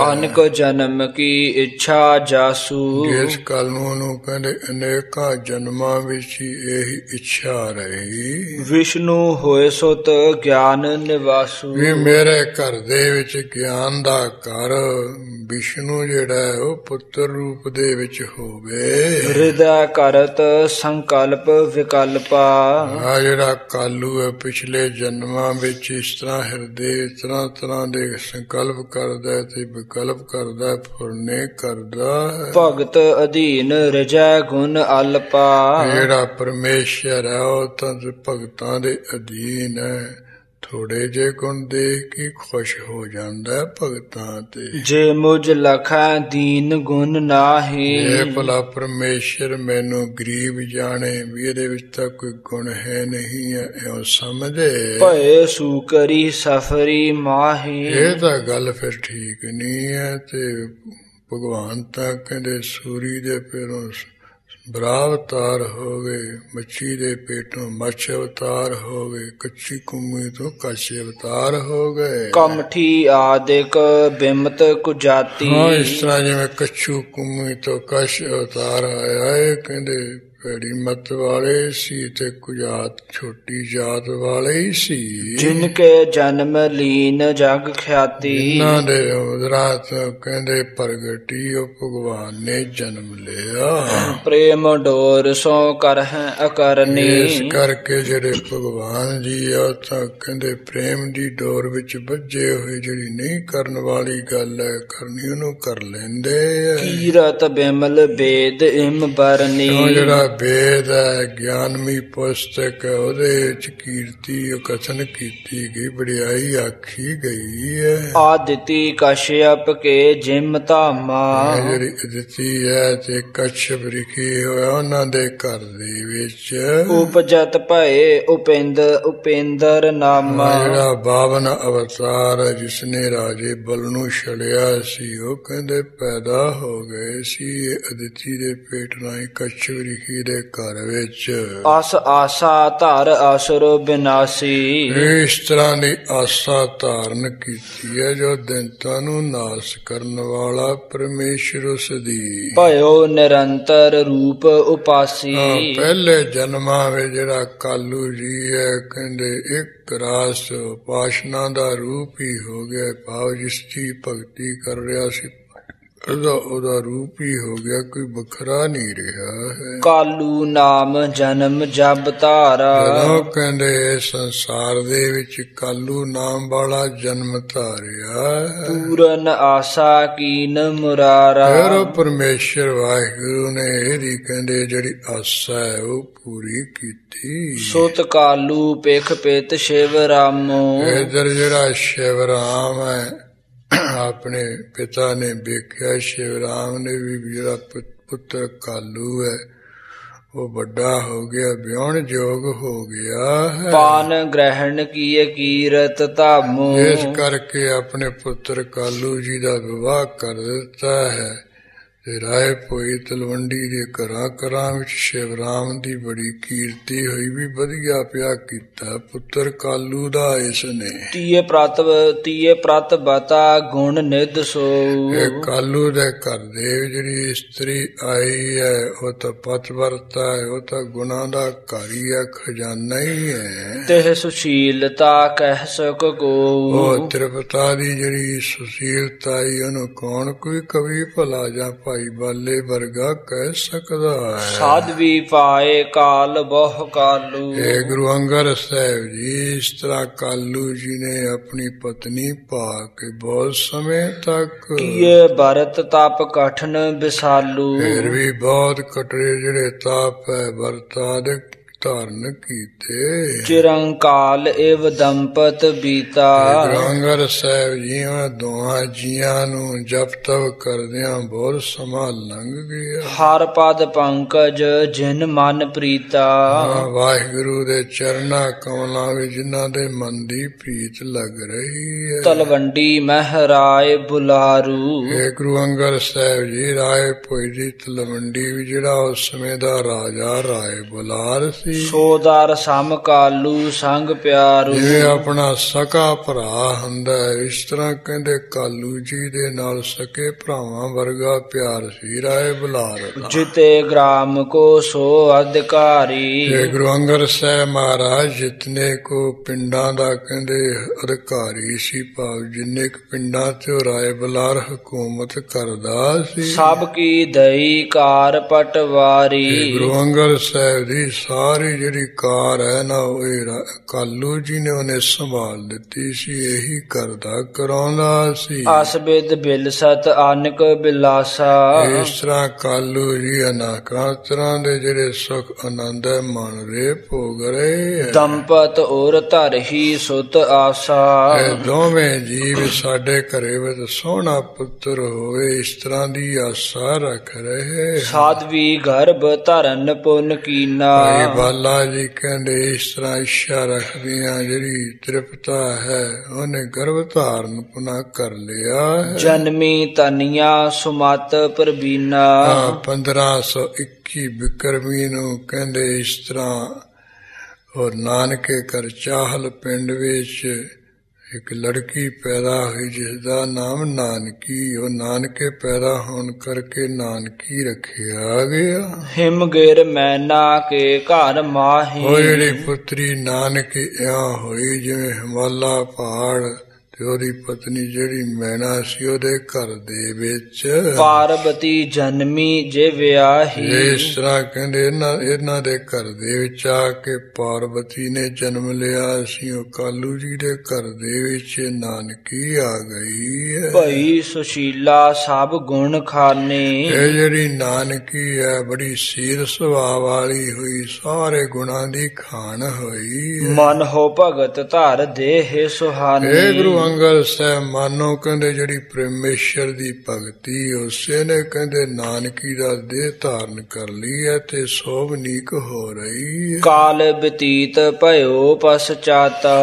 ਅਨਕ ਜਨਮ ਕੀ ਇੱਛਾ ਜਾਸੂ। ਇਸ ਕਾਲੂ ਨੂੰ ਕਹਿੰਦੇ ਅਨੇਕਾਂ ਜਨਮਾਂ ਵਿੱਚ ਹੀ ਇਹੀ ਇੱਛਾ ਰਹੀ। ਵਿਸ਼ਨੂੰ ਹੋਏ ਸੁਤ ਗਿਆਨ ਨਿਵਾਸੂ। ਵੀ ਮੇਰੇ ਘਰ ਦੇ ਵਿੱਚ ਗਿਆਨ ਦਾ ਘਰ ਵਿਸ਼ਨੂੰ ਜਿਹੜਾ ਹੈ ਉਹ ਪੁੱਤਰ ਰੂਪ ਦੇ ਵਿੱਚ ਹੋਵੇ। ਹਿਰਦੈ ਕਰਤ ਸੰਕਲਪ ਵਿਕਲਪਾ। ਆ ਜਿਹੜਾ ਕਾਲੂ ਹੈ ਪਿਛਲੇ ਜਨਮਾਂ ਵਿੱਚ ਇਸ ਤਰ੍ਹਾਂ ਹਿਰਦੇ ਤਰ੍ਹਾਂ ਤਰ੍ਹਾਂ ਦੇ ਸੰਕਲਪ ਕਰਦਾ ਤੇ ਵਿਕਲਪ ਕਰਦਾ ਫੁਰਨੇ ਕਰਦਾ। ਭਗਤ ਅਧੀਨ ਰਜੈ ਗੁਣ ਅਲਪਾ। ਜਿਹੜਾ ਪਰਮੇਸ਼ਰ ਹੈ ਉਹ ਤਾਂ ਭਗਤਾਂ ਦੇ ਅਧੀਨ ਹੈ ਥੋੜੇ ਜੇ ਗੁਣ ਦੇਖ ਕੇ ਖੁਸ਼ ਹੋ ਜਾਂਦਾ ਭਗਤਾਂ ਤੇ। ਜੇ ਮੁਝ ਲਖੈ ਦੀਨ ਗੁਣ ਨਾਹੀ। ਇਹ ਭਲਾ ਪਰਮੇਸ਼ਰ ਮੈਨੂੰ ਗਰੀਬ ਜਾਣੇ ਵੀ ਇਹਦੇ ਵਿੱਚ ਤਾਂ ਕੋਈ ਗੁਣ ਹੈ ਨਹੀਂ ਹੈ ਇਉਂ ਸਮਝੇ। ਭਏ ਸੂਕਰੀ ਸਫਰੀ ਮਾਹੀ। ਇਹ ਤਾਂ ਗੱਲ ਫਿਰ ਠੀਕ ਨਹੀਂ ਹੈ ਤੇ ਭਗਵਾਨ ਤਾਂ ਕਹਿੰਦੇ ਸੂਰੀ ਦੇ ਪੈਰੋਂ ਬਰਾ ਅਵਤਾਰ ਹੋ ਗਏ ਮੱਛੀ ਦੇ ਪੇਟੋਂ ਮੱਛ ਅਵਤਾਰ ਹੋ ਗਏ ਕੱਚੀ ਕੁੰਮੀ ਤੋਂ ਕੱਛ ਅਵਤਾਰ ਹੋ ਗਏ। ਕਮਠੀ ਆਦਿਕ ਬਿਮਤ ਕੁਜਾਤੀ। ਇਸ ਤਰ੍ਹਾਂ ਜਿਵੇਂ ਕੱਛੂ ਕੁੰਮੀ ਤੋਂ ਕੱਛ ਅਵਤਾਰ ਆਇਆ ਇਹ ਕਹਿੰਦੇ ਭੈੜੀ ਮਤ ਵਾਲੇ ਸੀ ਤੇ ਕੁਜਾਤ ਛੋਟੀ ਜਾਤ ਵਾਲੇ ਹੀ ਸੀ। ਜਿਨ ਕੇ ਜਨਮ ਲੀਨ ਜਗ ਖਿਆਤੀ, ਇਹਨਾਂ ਦੇ ਉਦਰਾਂ ਤੋਂ ਕਹਿੰਦੇ ਪ੍ਰਗਟੀ ਉਹ ਭਗਵਾਨ ਨੇ ਜਨਮ ਲਿਆ। ਪ੍ਰੇਮ ਡੋਰ ਸੋ ਕਰਹਿ ਅਕਰਨੀ, ਇਸ ਕਰਕੇ ਜਿਹੜੇ ਭਗਵਾਨ ਜੀ ਆ ਤਾਂ ਕਹਿੰਦੇ ਪ੍ਰੇਮ ਦੀ ਡੋਰ ਵਿੱਚ ਬੱਝੇ ਹੋਏ, ਜਿਹੜੀ ਨਹੀਂ ਕਰਨ ਵਾਲੀ ਗੱਲ ਹੈ ਕਰਨੀ ਉਹਨੂੰ ਕਰ ਲੈਂਦੇ ਆ। ਕੀਰਤ ਬਿਮਲ ਵੇਦ ਇਮ ਬਰਨੀ, ਜਿਹੜਾ ਵੇਦ ਹੈ ਗਿਆਨਮੀ ਪੁਸਤਕ ਹੈ ਉਹਦੇ ਵਿੱਚ ਕੀਰਤੀ ਕਥਨ ਕੀਤੀ ਗਈ, ਵਡਿਆਈ ਆਖੀ ਗਈ ਹੈ। ਆਦਿਤੀ ਕਸ਼ਯਪ ਕੇ ਜਿਮ ਧਾਮਾ, ਜਿਹੜੀ ਅਦਿਤੀ ਹੈ ਤੇ ਕਸ਼ਯਪ ਲਿਖੀ ਹੋਇਆ ਉਹਨਾਂ ਦੇ ਘਰ ਦੇ ਵਿੱਚ ਉਪਜਤ ਭਏ ਉਪੇਂਦਰ ਨਾਮਾ, ਜਿਹੜਾ 52 ਅਵਤਾਰ ਹੈ ਜਿਸਨੇ ਰਾਜੇ ਬਲ ਨੂੰ ਛੜਿਆ ਸੀ ਉਹ ਕਹਿੰਦੇ ਪੈਦਾ ਹੋ ਗਏ ਸੀ ਅਦਿਤੀ ਦੇ ਪੇਟ ਨਾਲ ਕਸ਼ਯਪ ਲਿਖੀ ਦੇ ਘਰ ਵਿੱਚ। ਆਸ ਆਸਾ ਧਰ ਅਸੁਰ ਬਿਨਾਸੀ, ਇਸ ਤਰ੍ਹਾਂ ਦੀ ਆਸਾ ਧਾਰਨ ਕੀਤੀ ਹੈ ਜੋ ਦੈਂਤਾਂ ਨੂੰ ਨਾਸ ਕਰਨ ਵਾਲਾ ਪਰਮੇਸ਼ਰ ਉਸ ਦੀ। ਭਇਓ ਨਿਰੰਤਰ ਰੂਪ ਉਪਾਸੀ, ਪਹਿਲੇ ਜਨਮਾਂ ਵਿੱਚ ਜਿਹੜਾ ਕਾਲੂ ਜੀ ਹੈ ਕਹਿੰਦੇ ਇੱਕ ਰਾਸ ਉਪਾਸਨਾ ਦਾ ਰੂਪ ਹੀ ਹੋ ਗਿਆ, ਭਾਵ ਜਿਸ ਦੀ ਭਗਤੀ ਕਰ ਰਿਹਾ ਸੀ ਉਹਦਾ ਰੂਪ ਹੀ ਹੋ ਗਿਆ, ਕੋਈ ਵੱਖਰਾ ਨਹੀਂ ਰਿਹਾ ਹੈ। ਕਾਲੂ ਨਾਮ ਜਨਮ ਜਬ ਧਾਰਾ, ਜਦੋਂ ਕਹਿੰਦੇ ਸੰਸਾਰ ਦੇ ਵਿੱਚ ਕਾਲੂ ਨਾਮ ਵਾਲਾ ਜਨਮ ਧਾਰਿਆ, ਪੂਰਨ ਆਸਾ ਕੀਨ ਮੁਰਾਰਾ, ਫਿਰ ਪਰਮੇਸ਼ਰ ਵਾਹਿਗੁਰੂ ਨੇ ਇਹਦੀ ਕਹਿੰਦੇ ਜਿਹੜੀ ਆਸਾ ਹੈ ਉਹ ਪੂਰੀ ਕੀਤੀ। ਸੁਤ ਕਾਲੂ ਪਿਖ ਪਿਤ ਸ਼ਿਵ ਰਾਮੋ, ਇਧਰ ਜਿਹੜਾ ਸ਼ਿਵ ਰਾਮ ਹੈ ਆਪਣੇ ਪਿਤਾ ਨੇ ਵੇਖਿਆ, ਸ਼ਿਵ ਰਾਮ ਨੇ ਵੀ ਜਿਹੜਾ ਪੁੱਤਰ ਕਾਲੂ ਹੈ ਉਹ ਵੱਡਾ ਹੋ ਗਿਆ, ਵਿਆਹਣ ਯੋਗ ਹੋ ਗਿਆ ਹੈ। ਪਾਨ ਗ੍ਰਹਿਣ ਕੀਏ ਕੀਰਤ ਧਾਮੋ, ਇਸ ਕਰਕੇ ਆਪਣੇ ਪੁੱਤਰ ਕਾਲੂ ਜੀ ਦਾ ਵਿਵਾਹ ਕਰ ਦਿੱਤਾ ਹੈ ਤੇ ਰਾਏ ਭੋਈ ਤਲਵੰਡੀ ਦੇ ਘਰਾਂ ਵਿੱਚ ਸ਼ਿਵ ਰਾਮ ਦੀ ਬੜੀ ਕੀਰਤੀ ਹੋਈ, ਵੀ ਵਧੀਆ ਪਿਆ ਕੀਤਾ ਪੁੱਤਰ ਕਾਲੂ ਦਾ ਇਸ ਨੇ। ਤੀਏ ਪ੍ਰਤ ਬਤਾ ਗੁਣ ਨਿਧ ਸੋ, ਇਹ ਕਾਲੂ ਦੇ ਘਰ ਦੇ ਜਿਹੜੀ ਇਸਤਰੀ ਆਈ ਹੈ ਉਹ ਤਾਂ ਪਤਵਰਤਾ ਹੈ, ਉਹ ਤਾਂ ਗੁਣਾਂ ਦਾ ਘਰ ਹੀ ਹੈ, ਖਜ਼ਾਨਾ ਹੀ ਹੈ। ਤਿਹ ਸੁਸ਼ੀਲਤਾ ਕਹਿ ਸਕ ਕੋ, ਉਹ ਤ੍ਰਿਪਤਾ ਦੀ ਜਿਹੜੀ ਸੁਸ਼ੀਲਤਾ ਹੀ ਉਹਨੂੰ ਕੌਣ ਕੋਈ ਕਵੀ ਭਲਾ ਜਾਂ ਭਾਈ ਬਾਲੇ ਵਰਗਾ ਕਹਿ ਸਕਦਾ ਹੈ। ਸਾਧਵੀ ਪਾਏ ਕਾਲ ਬਹੁ ਕਾਲੂ, ਇਹ ਗੁਰੂ ਅੰਗਦ ਸਾਹਿਬ ਜੀ ਇਸ ਤਰ੍ਹਾਂ ਕਾਲੂ ਜੀ ਨੇ ਆਪਣੀ ਪਤਨੀ ਪਾ ਕੇ ਬਹੁਤ ਸਮੇਂ ਤੱਕ ਕੀਏ ਭਰਤ ਤਪ ਕਠਨ ਵਿਸਾਲੂ, ਫਿਰ ਵੀ ਬਹੁਤ ਕਟੜੇ ਜਿਹੜੇ ਤਾਪ ਹੈ ਵਰਤਾ ਦੇ ਧਾਰਨ ਕੀਤੇ। ਚਿਰੰਕਾਲ ਏਵ ਦੰਪਤ ਬੀਤਾ, ਗੁਰੂ ਅੰਗਦ ਸਾਹਿਬ ਜੀ ਦੋਹਾਂ ਜੀਆਂ ਨੂੰ ਜਪ ਤਪ ਕਰਦਿਆਂ ਬਹੁਤ ਸਮਾਂ ਲੰਘ ਗਿਆ। ਹਰ ਪਦ ਪੰਕਜ ਜਿਨ ਮਨ ਪ੍ਰੀਤਾ, ਵਾਹਿਗੁਰੂ ਦੇ ਚਰਨਾਂ ਕਮਲਾਂ ਵਿੱਚ ਜਿਨ੍ਹਾਂ ਦੇ ਮਨ ਦੀ ਪ੍ਰੀਤ ਲੱਗ ਰਹੀ ਹੈ। ਤਲਵੰਡੀ ਮਹਿਰਾਏ ਬੁਲਾਰੂ, ਇਹ ਗੁਰੂ ਅੰਗਦ ਸਾਹਿਬ ਜੀ ਰਾਏ ਭੋਈ ਦੀ ਤਲਵੰਡੀ ਵੀ ਜਿਹੜਾ ਉਸ ਸਮੇਂ ਦਾ ਰਾਜਾ ਰਾਏ ਬੁਲਾਰ ਸੀ, ਸੋਦਰ ਸਮ ਕਾਲੂ ਸੰਗ ਪਿਆਰੂ, ਜਿਵੇਂ ਆਪਣਾ ਸਕਾ ਭਰਾ ਹੁੰਦਾ ਇਸ ਤਰ੍ਹਾਂ ਕਹਿੰਦੇ ਕਾਲੂ ਜੀ ਦੇ ਨਾਲ ਸਕੇ ਭਰਾਵਾਂ ਵਰਗਾ ਪਿਆਰ ਸੀ ਰਾਏ ਬੁਲਾਰ। ਜਿਤੇ ਗ੍ਰਾਮ ਕੋ ਸੋ ਅਧਿਕਾਰੀ, ਇਹ ਗੁਰੂ ਅੰਗਦ ਸਾਹਿਬ ਮਹਾਰਾਜ ਜਿਤਨੇ ਕੋ ਪਿੰਡਾਂ ਦਾ ਕਹਿੰਦੇ ਅਧਿਕਾਰੀ ਸੀ, ਭਾਵ ਜਿੰਨੇ ਕੁ ਪਿੰਡਾਂ ਤੇ ਰਾਏ ਬੁਲਾਰ ਹਕੂਮਤ ਕਰਦਾ ਸੀ। ਸਭ ਕੀ ਦਈ ਕਾਰ ਪਟਵਾਰੀ, ਗੁਰੂ ਅੰਗਦ ਸਾਹਿਬ ਦੀ ਸਾਰੀ ਜਿਹੜੀ ਕਾਰ ਹੈ ਨਾ ਉਹ ਕਾਲੂ ਜੀ ਨੇ ਉਹਨੇ ਸੰਭਾਲ ਦਿੱਤੀ ਸੀ, ਇਹੀ ਕਰਦਾ ਕਰਾਉਂਦਾ ਸੀ। ਅਸਬਿਦ ਬਿਲਸਤ ਅਨਕ ਬਿਲਾਸਾ, ਇਸ ਤਰ੍ਹਾਂ ਕਾਲੂ ਜੀ ਅਨੇਕਾਂ ਤਰ੍ਹਾਂ ਦੇ ਜਿਹੜੇ ਸੁਖ ਆਨੰਦ ਮਨ ਰੇ ਭੋਗ ਰਹੇ ਹੈ। ਦੰਪਤ ਔਰ ਧਰਹੀ ਸੁਤ ਆਸਾ, ਇਹ ਦੋਵੇਂ ਜੀਵ ਸਾਡੇ ਘਰੇ ਵਿੱਚ ਸੋਹਣਾ ਪੁੱਤਰ ਹੋਵੇ ਇਸ ਤਰ੍ਹਾਂ ਦੀ ਆਸਾ ਰੱਖ ਰਹੇ। ਸਾਧਵੀ ਗਰਭ ਧਰਨ ਪੁੰਨ ਕੀਨਾ, ਬਾਲਾ ਜੀ ਕਹਿੰਦੇ ਇਸ ਤਰ੍ਹਾਂ ਇੱਛਾ ਰੱਖਦੀਆਂ ਜਿਹੜੀ ਤ੍ਰਿਪਤਾ ਹੈ ਉਹਨੇ ਗਰਭ ਧਾਰਨ ਪੁਨਾ ਕਰ ਲਿਆ ਹੈ। ਜਨਮੀ ਤਨੀਆ ਸੁਮਤ ਪ੍ਰਬੀਨਾ, 1521 ਬਿਕਰਮੀ ਨੂੰ ਕਹਿੰਦੇ ਇਸ ਤਰ੍ਹਾਂ ਉਹ ਨਾਨਕੇ ਘਰ ਚਾਹਲ ਪਿੰਡ ਵਿੱਚ ਇੱਕ ਲੜਕੀ ਪੈਦਾ ਹੋਈ ਜਿਸ ਦਾ ਨਾਮ ਨਾਨਕੀ। ਉਹ ਨਾਨਕੇ ਪੈਦਾ ਹੋਣ ਕਰਕੇ ਨਾਨਕੀ ਰੱਖਿਆ ਗਿਆ। ਹਿਮਗਿਰ ਮੈਨਾ ਕੇ ਘਰ ਮਾਹੀ। ਉਹ ਜਿਹੜੀ ਪੁੱਤਰੀ ਨਾਨਕੇ ਇਉਂ ਹੋਈ ਜਿਵੇਂ ਹਿਮਾਲਾ ਪਹਾੜ ਤੇ ਉਹਦੀ ਪਤਨੀ ਜਿਹੜੀ ਮੈਨਾ ਸੀ ਉਹਦੇ ਘਰ ਦੇ ਵਿੱਚ। ਪਾਰਬਤੀ ਜਨਮੀ ਜੇ ਵਿਆਹੀ। ਇਸ ਤਰ੍ਹਾਂ ਕਹਿੰਦੇ ਇਹਨਾਂ ਦੇ ਘਰ ਦੇ ਵਿੱਚ ਆ ਕੇ ਪਾਰਬਤੀ ਨੇ ਜਨਮ ਲਿਆ ਸੀ। ਉਹ ਕਾਲੂ ਜੀ ਦੇ ਘਰ ਦੇ ਵਿੱਚ ਨਾਨਕੀ ਆ ਗਈ ਹੈ। ਭਈ ਸੁਸ਼ੀਲਾ ਸਭ ਗੁਣ ਖਾਨੇ। ਇਹ ਜਿਹੜੀ ਨਾਨਕੀ ਹੈ ਬੜੀ ਸੀਲ ਸੁਭਾਅ ਵਾਲੀ ਹੋਈ, ਸਾਰੇ ਗੁਣਾਂ ਦੀ ਖਾਣ ਹੋਈ। ਮਨ ਹੋ ਭਗਤ ਧਰ ਦੇਹ ਸੁਹਾਨੀ। ਇਹ ਗੁਰੂ ਅੰਗਦ ਸਾਹਿਬ ਮਾਨੋ ਕਹਿੰਦੇ ਜਿਹੜੀ ਪਰਮੇਸ਼ਰ ਦੀ ਭਗਤੀ ਉਸੇ ਨੇ ਕਹਿੰਦੇ ਨਾਨਕੀ ਦਾ ਦੇਹ ਧਾਰਨ ਕਰ ਲਈ ਹੈ ਤੇ ਸੋਭਨੀਕ ਹੋ ਰਹੀ ਹੈ। ਕਾਲ ਬਤੀਤ ਭਇਓ ਪਸਚਾਤਾ।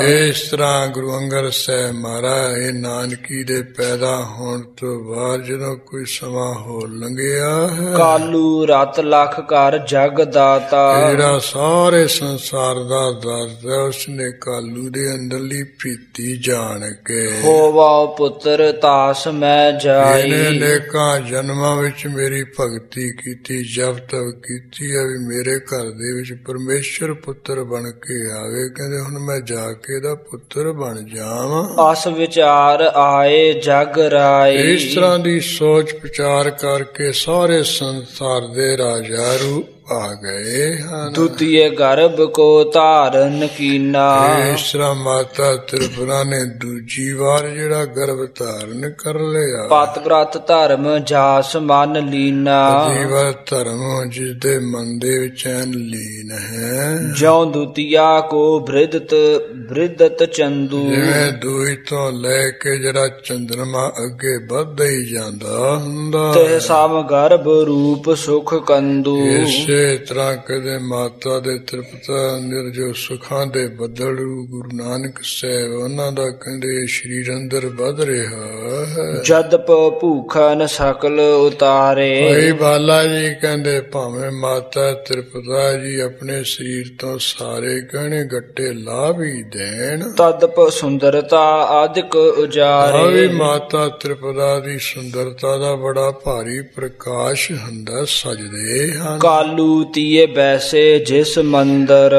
ਇਸ ਤਰ੍ਹਾਂ ਗੁਰੂ ਅੰਗਦ ਸਾਹਿਬ ਮਹਾਰਾਜ ਇਹ ਨਾਨਕੀ ਦੇ ਪੈਦਾ ਹੋਣ ਤੋਂ ਬਾਅਦ ਜਦੋਂ ਕੋਈ ਸਮਾਂ ਹੋ ਲੰਘਿਆ ਹੈ, ਕਾਲੂ ਰਤ ਲੱਖ ਕਰ ਜਗ ਦਾਤਾ। ਜਿਹੜਾ ਸਾਰੇ ਸੰਸਾਰ ਦਾ ਦਾਤਾ ਉਸਨੇ ਕਾਲੂ ਦੇ ਅੰਦਰਲੀ ਪ੍ਰੀਤੀ ਜਾਣ ਕੇ ਹੋਵਾ ਪੁੱਤਰ ਤਾਸ ਮੈਂ ਜਾਈ। ਇਹਨੇ ਅਨੇਕਾਂ ਜਨਮਾਂ ਵਿੱਚ ਮੇਰੀ ਭਗਤੀ ਕੀਤੀ, ਜਪ ਤਪ ਕੀਤੀ ਹੈ ਵੀ ਮੇਰੇ ਘਰ ਦੇ ਵਿੱਚ ਪਰਮੇਸ਼ਰ ਪੁੱਤਰ ਬਣ ਕੇ ਆਵੇ। ਕਹਿੰਦੇ ਹੁਣ ਮੈਂ ਜਾ ਕੇ ਇਹਦਾ ਪੁੱਤਰ ਬਣ ਜਾਵਾਂ। ਆਸ ਵਿਚਾਰ ਆਏ ਜਗ ਰਾਏ। ਇਸ ਤਰ੍ਹਾਂ ਦੀ ਸੋਚ ਵਿਚਾਰ ਕਰਕੇ ਸਾਰੇ ਸੰਸਾਰ ਦੇ ਰਾਜਾ ਰੂਪ ਆ ਗਏ ਹਨ। ਦੁਤੀਏ ਗਰਭ ਕੋ ਧਾਰਨ ਕੀਨਾ। ਇਸ ਤਰ੍ਹਾਂ ਮਾਤਾ ਤ੍ਰਿਪੁਰਾ ਨੇ ਦੂਜੀ ਵਾਰ ਜਿਹੜਾ ਗਰਭ ਧਾਰਨ ਕਰ ਲਿਆ। ਪਤ ਪ੍ਰਤ ਧਰਮ ਜਾਸ ਮਨ ਲੀਨਾ। ਜੀਵ ਧਰਮ ਜਿਸ ਦੇ ਮਨ ਦੇ ਵਿੱਚ ਲੀਨ ਹੈ। ਜੋ ਦੁਤੀਆ ਕੋ ਬ੍ਰਿਦਤ ਚੰਦੂ। ਜਿਵੇਂ ਦੂਈ ਤੋਂ ਲੈ ਕੇ ਜਿਹੜਾ ਚੰਦਰਮਾ ਅੱਗੇ ਵੱਧਦਾ ਹੀ ਜਾਂਦਾ ਹੁੰਦਾ, ਤੇ ਸਮ ਗਰਭ ਰੂਪ ਸੁਖ ਕੰਦੂ। ਇਸੇ ਤਰ੍ਹਾਂ ਕਦੇ ਮਾਤਾ ਦੇ ਤ੍ਰਿਪਤਾ ਅੰਦਰ ਜੋ ਸੁਖਾਂ ਦੇ ਬੱਦਲ ਗੁਰੂ ਨਾਨਕ ਸਾਹਿਬ ਉਹਨਾਂ ਦਾ ਕਹਿੰਦੇ ਸਰੀਰ ਅੰਦਰ ਵੱਧ ਰਿਹਾ ਹੈ। ਜਦਪ ਭੂਖਨ ਸਕਲ ਉਤਾਰੇ। ਭਾਈ ਬਾਲਾ ਜੀ ਕਹਿੰਦੇ ਭਾਵੇਂ ਮਾਤਾ ਤ੍ਰਿਪਤਾ ਜੀ ਆਪਣੇ ਸਰੀਰ ਤੋਂ ਸਾਰੇ ਗਹਿਣੇ ਗੱਟੇ ਲਾ ਵੀ ਦੇਣ, ਤਦਪ ਸੁੰਦਰਤਾ ਆਦਿਕ ਉਜਾਰੇ। ਮਾਤਾ ਤ੍ਰਿਪਤਾ ਦੀ ਸੁੰਦਰਤਾ ਦਾ ਬੜਾ ਭਾਰੀ ਪ੍ਰਕਾਸ਼ ਹੁੰਦਾ, ਸਜਦੇ ਹਨ। ਕਾਲੂ ਤੀਏ ਬੈਸੇ ਜਿਸ ਮੰਦਰ।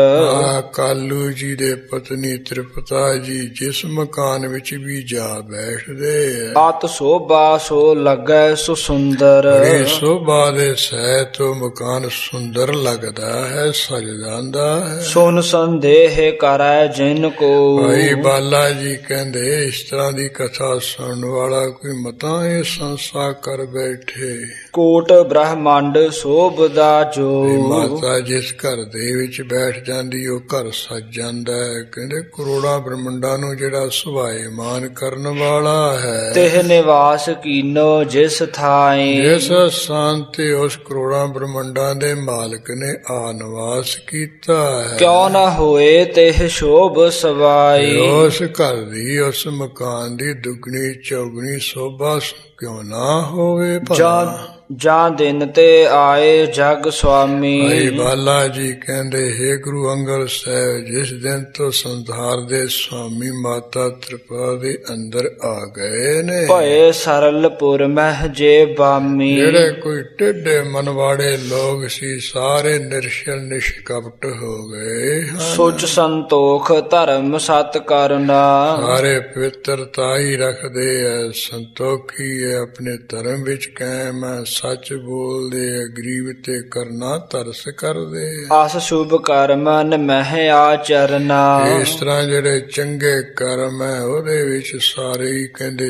ਕਾਲੂ ਜੀ ਦੇ ਪਤਨੀ ਤ੍ਰਿਪਤਾ ਜੀ ਜਿਸ ਮਕਾਨ ਵਿੱਚ ਵੀ ਜਾ ਬੈਠਦੇ, ਆਤ ਸੋਭਾ ਸੋ ਲੱਗੈ ਸੋ ਸੁੰਦਰ। ਬੜੀ ਸੋਭਾ ਦੇ ਸਹਿਤ ਉਹ ਮਕਾਨ ਸੁੰਦਰ ਲੱਗਦਾ ਹੈ, ਸਜ ਜਾਂਦਾ ਹੈ। ਸੁਨ ਸੰਦੇਹ ਕਰੈ ਜਿਨ ਕੋ। ਭਾਈ ਬਾਲਾ ਜੀ ਕਹਿੰਦੇ ਇਸ ਤਰ੍ਹਾਂ ਦੀ ਕਥਾ ਸੁਣਨ ਵਾਲਾ ਕੋਈ ਮਤਾਂ ਇਹ ਸੰਸਾ ਕਰ ਬੈਠੇ। ਕੋਟ ਬ੍ਰਹਮੰਡ ਸੋਭਦਾ ਜੋ। ਮਾਤਾ ਜਿਸ ਘਰ ਦੇ ਵਿੱਚ ਬੈਠ ਜਾਂਦੀ ਉਹ ਘਰ ਸਜ ਜਾਂਦਾ ਹੈ। ਕਹਿੰਦੇ ਕਰੋੜਾਂ ਬ੍ਰਹਮੰਡਾਂ ਨੂੰ ਜਿਹੜਾ ਸੁਭਾਏਮਾਨ ਕਰਨ ਵਾਲਾ ਹੈ। ਤਿਹ ਨਿਵਾਸ ਕੀਨੋ ਜਿਸ ਥਾਈ। ਜਿਸ ਸਥਾਨ ਤੇ ਉਸ ਕਰੋੜਾਂ ਬ੍ਰਹਮੰਡਾਂ ਦੇ ਮਾਲਕ ਨੇ ਆ ਨਿਵਾਸ ਕੀਤਾ ਹੈ, ਕਿਉ ਨਾ ਹੋਏ ਤਿਹ ਸ਼ੋਭ ਸਵਾਈ। ਉਸ ਘਰ ਦੀ ਉਸ ਮਕਾਨ ਦੀ ਦੁਗਣੀ ਚੌਗਣੀ ਸ਼ੋਭਾ ਕਿਉਂ ਨਾ ਹੋਵੇ। ਜਾਂ ਦਿਨ ਤੇ ਆਏ ਜਗ ਸੁਆਮੀ। ਭਾਈ ਬਾਲਾ ਜੀ ਕਹਿੰਦੇ ਹੇ ਗੁਰੂ ਅੰਗਦ ਸਾਹਿਬ ਜਿਸ ਦਿਨ ਤੋਂ ਸੰਸਾਰ ਦੇ ਸੁਆਮੀ ਮਾਤਾ ਤ੍ਰਿਪਤਾ ਦੇ ਅੰਦਰ ਆ ਗਏ ਨੇ, ਭਏ ਸਰਲਪੁਰ ਮਹਿ ਜੇ ਬਾਮੀ। ਜਿਹੜੇ ਕੋਈ ਟੇਢੇ ਮਨ ਵਾਲੇ ਲੋਕ ਸੀ ਸਾਰੇ ਨਿਰਸ਼ਲ ਨਿਸ਼ਕਪਟ ਹੋ ਗਏ। ਸੁਚ ਸੰਤੋਖ ਧਰਮ ਸਤ ਕਰਨਾ। ਸਾਰੇ ਪਵਿੱਤਰਤਾ ਹੀ ਰੱਖਦੇ ਐ, ਸੰਤੋਖੀ ਹੈ, ਆਪਣੇ ਧਰਮ ਵਿੱਚ ਕਾਇਮ ਹੈ, ਸੱਚ ਬੋਲਦੇ ਐ, ਗਰੀਬ ਤੇ ਕਰਨਾ ਤਰਸ ਕਰਦੇ। ਆਸ ਸ਼ੁਭ ਕਰਮ ਮਹਿ ਆਚਰਨਾ। ਇਸ ਤਰ੍ਹਾਂ ਜਿਹੜੇ ਚੰਗੇ ਕਰਮ ਹੈ ਉਹਦੇ ਵਿੱਚ ਸਾਰੇ ਹੀ ਕਹਿੰਦੇ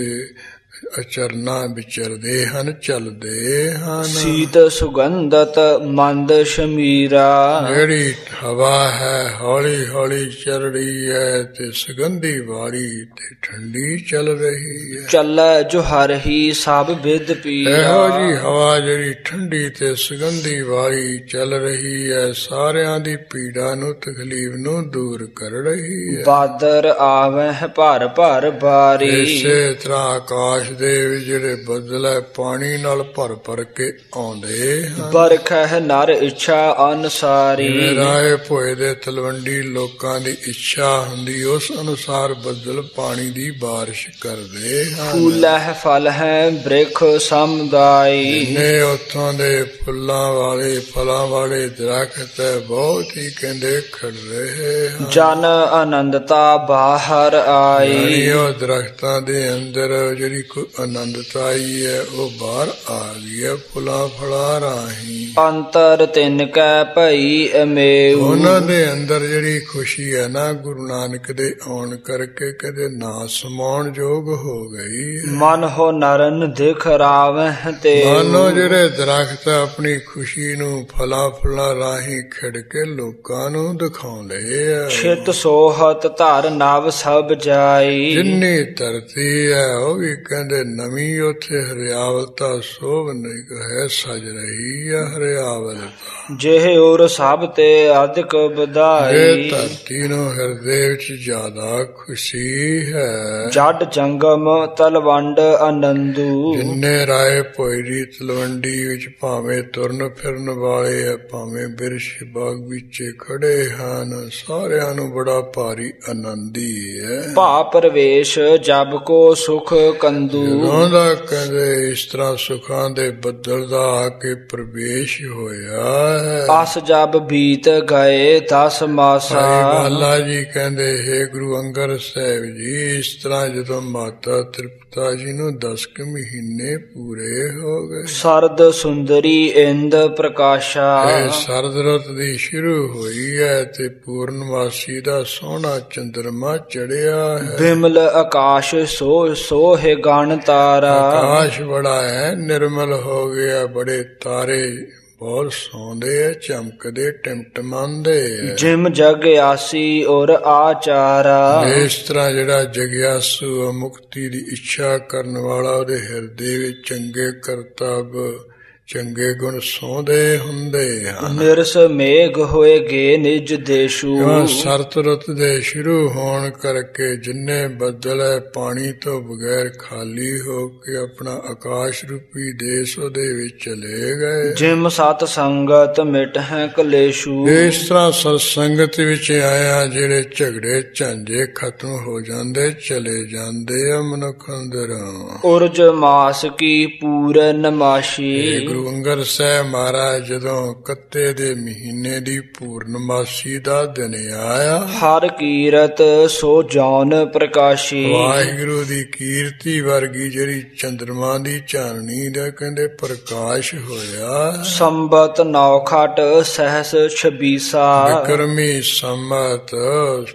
ਅਚਰਨਾ ਵਿਚਰਦੇ ਹਨ, ਚਲਦੇ ਹਨ। ਸੀਤ ਸੁਗੰਧਤ ਮੰਦ ਸ਼ਮੀਰਾ। ਜਿਹੜੀ ਹਵਾ ਹੈ ਹੌਲੀ ਹੌਲੀ ਚੱਲ ਰਹੀ ਹੈ ਤੇ ਸੁਗੰਧੀ ਵਾਲੀ ਤੇ ਠੰਡੀ ਚੱਲ ਰਹੀ ਹੈ। ਚੱਲੈ ਜੋ ਹਰ ਹੀ ਸਭ ਵਿਦ ਪੀਰਾ। ਇਹੋ ਜੀ ਹਵਾ ਜਿਹੜੀ ਠੰਡੀ ਤੇ ਸੁਗੰਧੀ ਵਾਲੀ ਚੱਲ ਰਹੀ ਹੈ ਸਾਰਿਆਂ ਦੀ ਪੀੜਾ ਨੂੰ ਤਕਲੀਫ ਨੂੰ ਦੂਰ ਕਰ ਰਹੀ ਹੈ। ਬਾਦਰ ਆਵਹਿ ਭਰ ਭਰ ਬਾਰੀ। ਇਸੇ ਤਰ੍ਹਾਂ ਆਕਾਸ਼ ਆਕਾਸ਼ ਦੇ ਜਿਹੜੇ ਬੱਦਲ ਹੈ ਪਾਣੀ ਨਾਲ ਭਰ ਭਰ ਕੇ ਆਉਂਦੇ ਹਨ। ਬਰਖੈ ਨਰ ਇੱਛਾ ਅਨੁਸਾਰੀ। ਜਿਵੇਂ ਰਾਏ ਭੋਏ ਦੇ ਤਲਵੰਡੀ ਲੋਕਾਂ ਦੀ ਇੱਛਾ ਹੁੰਦੀ ਉਸ ਅਨੁਸਾਰ ਬੱਦਲ ਪਾਣੀ ਦੀ ਬਾਰਿਸ਼ ਕਰਦੇ ਹਨ। ਫੂਲਹਿ ਫਲ ਹੈ ਬ੍ਰਿਖ ਸਮੁਦਾਈ। ਜਿੰਨੇ ਉੱਥੋਂ ਦੇ ਫੁੱਲਾਂ ਵਾਲੇ ਫਲਾਂ ਵਾਲੇ ਦਰਖਤ ਹੈ ਬਹੁਤ ਹੀ ਕਹਿੰਦੇ ਖੜ ਰਹੇ ਹਨ। ਜਨ ਆਨੰਦਤਾ ਬਾਹਰ ਆਈ। ਉਹ ਦਰਖਤਾਂ ਦੇ ਅੰਦਰ ਜਿਹੜੀ ਕੋਈ ਆਨੰਦਤਾ ਆਈ ਹੈ ਉਹ ਬਾਹਰ ਆ ਗਈ ਹੈ ਫੁੱਲਾਂ ਫਲਾਂ ਰਾਹੀਂ। ਅੰਤਰ ਤਿੰਨ ਕੈ ਭਈ ਅਮੇਉ। ਉਹਨਾਂ ਦੇ ਅੰਦਰ ਜਿਹੜੀ ਖੁਸ਼ੀ ਹੈ ਨਾ ਗੁਰੂ ਨਾਨਕ ਦੇ ਆਉਣ ਕਰਕੇ ਕਦੇ ਨਾ ਸਮਾਉਣ ਯੋਗ ਹੋ ਗਈ। ਮਨ ਹੋ ਨਰਨ ਦਿਖ ਰਾਵਹਿ ਤੇ। ਮਾਨੋ ਜਿਹੜੇ ਦਰਖਤ ਆਪਣੀ ਖੁਸ਼ੀ ਨੂੰ ਫਲਾਂ ਫੁੱਲਾਂ ਰਾਹੀਂ ਖਿੜ ਕੇ ਲੋਕਾਂ ਨੂੰ ਦਿਖਾਉਂਦੇ ਆ। ਛਿਤ ਸੋਹਤ ਧਰ ਨਵ ਸਭ ਜਾਈ। ਜਿੰਨੀ ਧਰਤੀ ਹੈ ਉਹ ਵੀ ਕਹਿੰਦੇ ਨਵੀਂ ਉੱਥੇ ਹਰਿਆਵਲਤਾ ਸੋਭ ਨਹੀਂ ਹੈ ਸਜ ਰਹੀ ਹੈ ਹਰਿਆਵਲਤਾ। ਜਿਹ ਔਰ ਸਭ ਤੇ ਅਧਿਕ ਵਧਾਈ। ਇਹ ਧਰਤੀ ਨੂੰ ਹਿਰਦੇ ਵਿੱਚ ਜ਼ਿਆਦਾ ਖੁਸ਼ੀ ਹੈ। ਜੱਡ ਜੰਗਮ ਤਲਵੰਡ ਆਨੰਦੂ। ਜਿੰਨੇ ਰਾਏ ਭੋਏ ਦੀ ਤਲਵੰਡੀ ਵਿੱਚ ਭਾਵੇਂ ਤੁਰਨ ਫਿਰਨ ਵਾਲੇ ਆ ਭਾਵੇਂ ਬਿਰਸ਼ ਬਾਗ ਵਿੱਚ ਖੜੇ ਹਨ ਸਾਰਿਆਂ ਨੂੰ ਬੜਾ ਭਾਰੀ ਆਨੰਦੀ ਹੈ। ਭਾ ਪ੍ਰਵੇਸ਼ ਜਬ ਕੋ ਸੁਖ ਕੰਦੂ। ਜਦੋਂ ਦਾ ਕਹਿੰਦੇ ਇਸ ਤਰ੍ਹਾਂ ਸੁਖਾਂ ਦੇ ਬੱਦਲ ਦਾ ਆ ਕੇ ਪ੍ਰਵੇਸ਼ ਹੋਇਆ ਹੈ। ਅਸ ਜਬ ਬੀਤ ਗਏ 10 ਮਾਸਾ। ਬਾਲਾ ਜੀ ਕਹਿੰਦੇ ਹੈ ਗੁਰੂ ਅੰਗਦ ਸਾਹਿਬ ਜੀ ਇਸ ਤਰ੍ਹਾਂ ਜਦੋਂ ਮਾਤਾ ਤ੍ਰਿਪਤਾ ਜੀ ਨੂੰ 10 ਮਹੀਨੇ ਪੂਰੇ ਹੋ ਗਏ। ਸਰਦ ਸੁੰਦਰੀ ਇੰਦ ਪ੍ਰਕਾਸ਼ਾ। ਇਹ ਸਰਦ ਰੁੱਤ ਦੀ ਸ਼ੁਰੂ ਹੋਈ ਹੈ ਤੇ ਪੂਰਨਮਾਸੀ ਦਾ ਸੋਹਣਾ ਚੰਦਰਮਾ ਚੜਿਆ ਹੈ। ਬਿਮਲ ਆਕਾਸ਼ ਸੋਹੇ ਗਣ ਤਾਰਾ। ਆਕਾਸ਼ ਬੜਾ ਹੈ ਨਿਰਮਲ ਹੋ ਗਿਆ ਬੜੇ ਤਾਰੇ ਬਹੁਤ ਸੌਂਦੇ ਆ ਚਮਕਦੇ ਟਿਮਟਮਾਉਂਦੇ। ਜਿਮ ਜਗ ਆਸੀ ਔਰ ਆਚਾਰਾ। ਇਸ ਤਰ੍ਹਾਂ ਜਿਹੜਾ ਜਗਿਆਸੂ ਮੁਕਤੀ ਦੀ ਇੱਛਾ ਕਰਨ ਵਾਲਾ ਉਹਦੇ ਹਿਰਦੇ ਵਿੱਚ ਚੰਗੇ ਕਰਤੱਵ ਚੰਗੇ ਗੁਣ ਸੌਂਦੇ ਹੁੰਦੇ ਹਨ। ਨਿਰਸ ਮੇਘ ਹੋਏ ਗੇ ਨਿਜ ਦੇਸ਼ੂ। ਸਰਤ ਰੁੱਤ ਦੇ ਸ਼ੁਰੂ ਹੋਣ ਕਰਕੇ ਜਿੰਨੇ ਬੱਦਲ ਹੈ ਪਾਣੀ ਤੋਂ ਬਗੈਰ ਖਾਲੀ ਹੋ ਕੇ ਆਪਣਾ ਆਕਾਸ਼ ਰੂਪੀ ਦੇਸ਼ ਉਹਦੇ ਵਿੱਚ ਚਲੇ ਗਏ। ਜਿਮ ਸਤ ਸੰਗਤ ਮਿਟ ਹੈ ਕਲੇਸ਼ੂ। ਇਸ ਤਰ੍ਹਾਂ ਸਤਸੰਗਤ ਵਿੱਚ ਆਇਆ ਜਿਹੜੇ ਝਗੜੇ ਝਾਂਜੇ ਖਤਮ ਹੋ ਜਾਂਦੇ ਚਲੇ ਜਾਂਦੇ ਆ ਮਨੁੱਖ ਅੰਦਰੋਂ। ਉਰਜ ਮਾਸ ਕੀ ਪੂਰਨਮਾਸ਼ੀ। ਗੁਰੂ ਅੰਗਦ ਸਾਹਿਬ ਮਹਾਰਾਜ ਜਦੋਂ ਕੱਤੇ ਦੇ ਮਹੀਨੇ ਦੀ ਪੂਰਨਮਾਸੀ ਦਾ ਦਿਨ ਆਇਆ। ਹਰ ਕੀਰਤ ਸੋ ਜੌਨ ਪ੍ਰਕਾਸ਼ੀ। ਵਾਹਿਗੁਰੂ ਦੀ ਕੀਰਤੀ ਵਰਗੀ ਜਿਹੜੀ ਚੰਦਰਮਾ ਦੀ ਚਾਨਣੀ ਦਾ ਕਹਿੰਦੇ ਪ੍ਰਕਾਸ਼ ਹੋਇਆ। ਸੰਬਤ ਨੌਖਟ ਸਹਿਸ 26। ਵਿਕਰਮੀ ਸੰਮਤ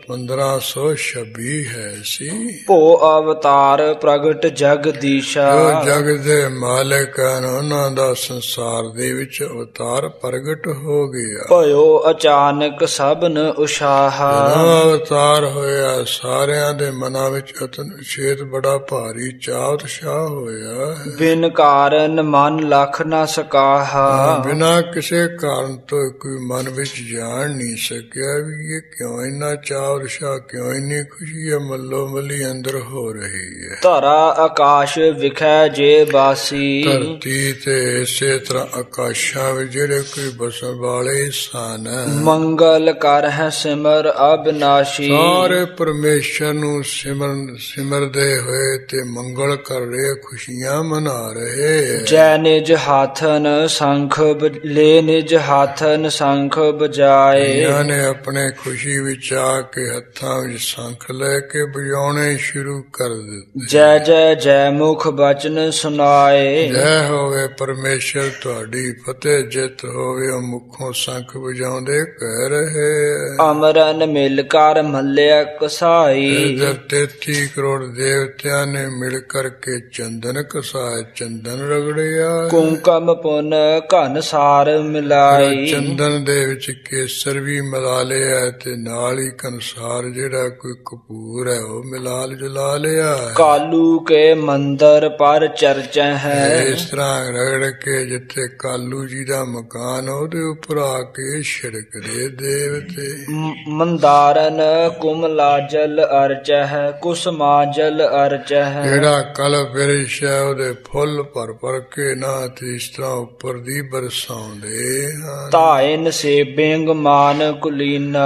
1526 ਹੈ ਸੀ। ਭੋ ਅਵਤਾਰ ਪ੍ਰਗਟ ਜਗਦੀਸ਼ਾ। ਜੋ ਜਗ ਦੇ ਮਾਲਕ ਹਨ ਉਹਨਾਂ ਦਾ ਸੰਸਾਰ ਦੇ ਵਿੱਚ ਅਵਤਾਰ ਪ੍ਰਗਟ ਹੋ ਗਿਆ। ਭਇਓ ਅਚਾਨਕ ਸਭਨ ਉਸ਼ਾਹਾ। ਅਵਤਾਰ ਹੋਇਆ ਸਾਰਿਆਂ ਦੇ ਮਨਾਂ ਵਿੱਚ ਅਤਨ ਛੇਦ ਬੜਾ ਭਾਰੀ ਚਾਅ ਉਤਸ਼ਾਹ ਹੋਇਆ। ਬਿਨ ਕਾਰਨ ਮਨ ਲਖ ਨਾ ਸਕਾਹਾ। ਬਿਨਾਂ ਕਿਸੇ ਕਾਰਨ ਤੋਂ ਕੋਈ ਮਨ ਵਿੱਚ ਜਾਣ ਨਹੀਂ ਸਕਿਆ ਵੀ ਇਹ ਕਿਉਂ ਇੰਨਾ ਚਾਅ ਉਤਸ਼ਾਹ ਕਿਉਂ ਇੰਨੀ ਖੁਸ਼ੀ ਹੈ ਮੱਲੋ ਮੱਲੀ ਅੰਦਰ ਹੋ ਰਹੀ ਹੈ। ਧਰਾ ਆਕਾਸ਼ ਵਿਖੈ ਜੇ ਬਾਸੀ। ਧਰਤੀ ਤੇ ਇਸੇ ਤਰ੍ਹਾਂ ਆਕਾਸ਼ਾਂ ਵਿੱਚ ਜਿਹੜੇ ਕੋਈ ਬਸਣ ਵਾਲੇ ਸਨ। ਮੰਗਲ ਕਰ ਹੈ ਸਿਮਰ ਅਬਨਾਸ਼ੀ। ਸਾਰੇ ਪਰਮੇਸ਼ਰ ਨੂੰ ਸਿਮਰਦੇ ਹੋਏ ਤੇ ਮੰਗਲ ਕਰ ਰਹੇ ਖੁਸ਼ੀਆਂ ਮਨਾ ਰਹੇ। ਜੈ ਨਿਜ ਹਾਥਨ ਸ਼ੰਖ ਲੈ ਨਿਜ ਹਾਥਨ ਸ਼ੰਖ ਬਜਾਏ। ਇਹਨਾਂ ਨੇ ਆਪਣੇ ਖੁਸ਼ੀ ਵਿੱਚ ਆ ਕੇ ਹੱਥਾਂ ਵਿੱਚ ਸ਼ੰਖ ਲੈ ਕੇ ਵਜਾਉਣੇ ਸ਼ੁਰੂ ਕਰ ਦਿੱਤੇ। ਜੈ ਜੈ ਜੈ ਮੁਖ ਬਚਨ ਸੁਨਾਏ। ਜੈ ਹੋਵੇ ਪਰਮੇਸ਼ਰ ਤੁਹਾਡੀ ਫਤਿਹ ਜਿੱਤ ਹੋਵੇ ਉਹ ਮੁਖੋਂ ਸ਼ੰਖ ਵਜਾਉਂਦੇ ਕਹਿ ਰਹੇ। ਅਮਰਨ ਮਿਲ ਕਰ ਮੱਲਿਆ ਕਸਾਈ। 33 ਕਰੋੜ ਦੇਵਤਿਆਂ ਨੇ ਮਿਲ ਕਰਕੇ ਚੰਦਨ ਕਸਾਇਆ ਚੰਦਨ ਰਗੜਿਆ। ਕੁੰਕਮ ਪੁਨ ਘਨ ਸਾਰ ਮਿਲਾਈ। ਚੰਦਨ ਦੇ ਵਿੱਚ ਕੇਸਰ ਵੀ ਮਿਲਾ ਲਿਆ ਤੇ ਨਾਲ ਹੀ ਕਨਸਾਰ ਜਿਹੜਾ ਕੋਈ ਕਪੂਰ ਹੈ ਉਹ ਮਿਲਾ ਜਲਾ ਲਿਆ। ਕਾਲੂ ਕੇ ਮੰਦਰ ਪਰ ਚਰਚਾ ਹੈ। ਇਸ ਤਰ੍ਹਾਂ ਰਗੜ ਕੇ ਕੇ ਜਿੱਥੇ ਕਾਲੂ ਜੀ ਦਾ ਮਕਾਨ ਉਹਦੇ ਉੱਪਰ ਆ ਕੇ ਛਿੜਕਦੇ ਦੇਵਤੇ। ਮੰਦਾਰਨ ਕੁਮਲਾ ਜਲ ਅਰਚਹਿ ਕੁਸਮਾਜਲ ਅਰਚਹਿ। ਜਿਹੜਾ ਕਲ ਬਿਰਛ ਹੈ ਉਹਦੇ ਫੁੱਲ ਭਰ ਭਰ ਕੇ ਨਾ ਤੇ ਇਸ ਤਰ੍ਹਾਂ ਉੱਪਰ ਦੀ ਬਰਸਾਉਂਦੇ ਹਨ। ਧਾਇਨ ਸੇਬਿੰਗ ਮਾਨ ਕੁਲੀਨਾ।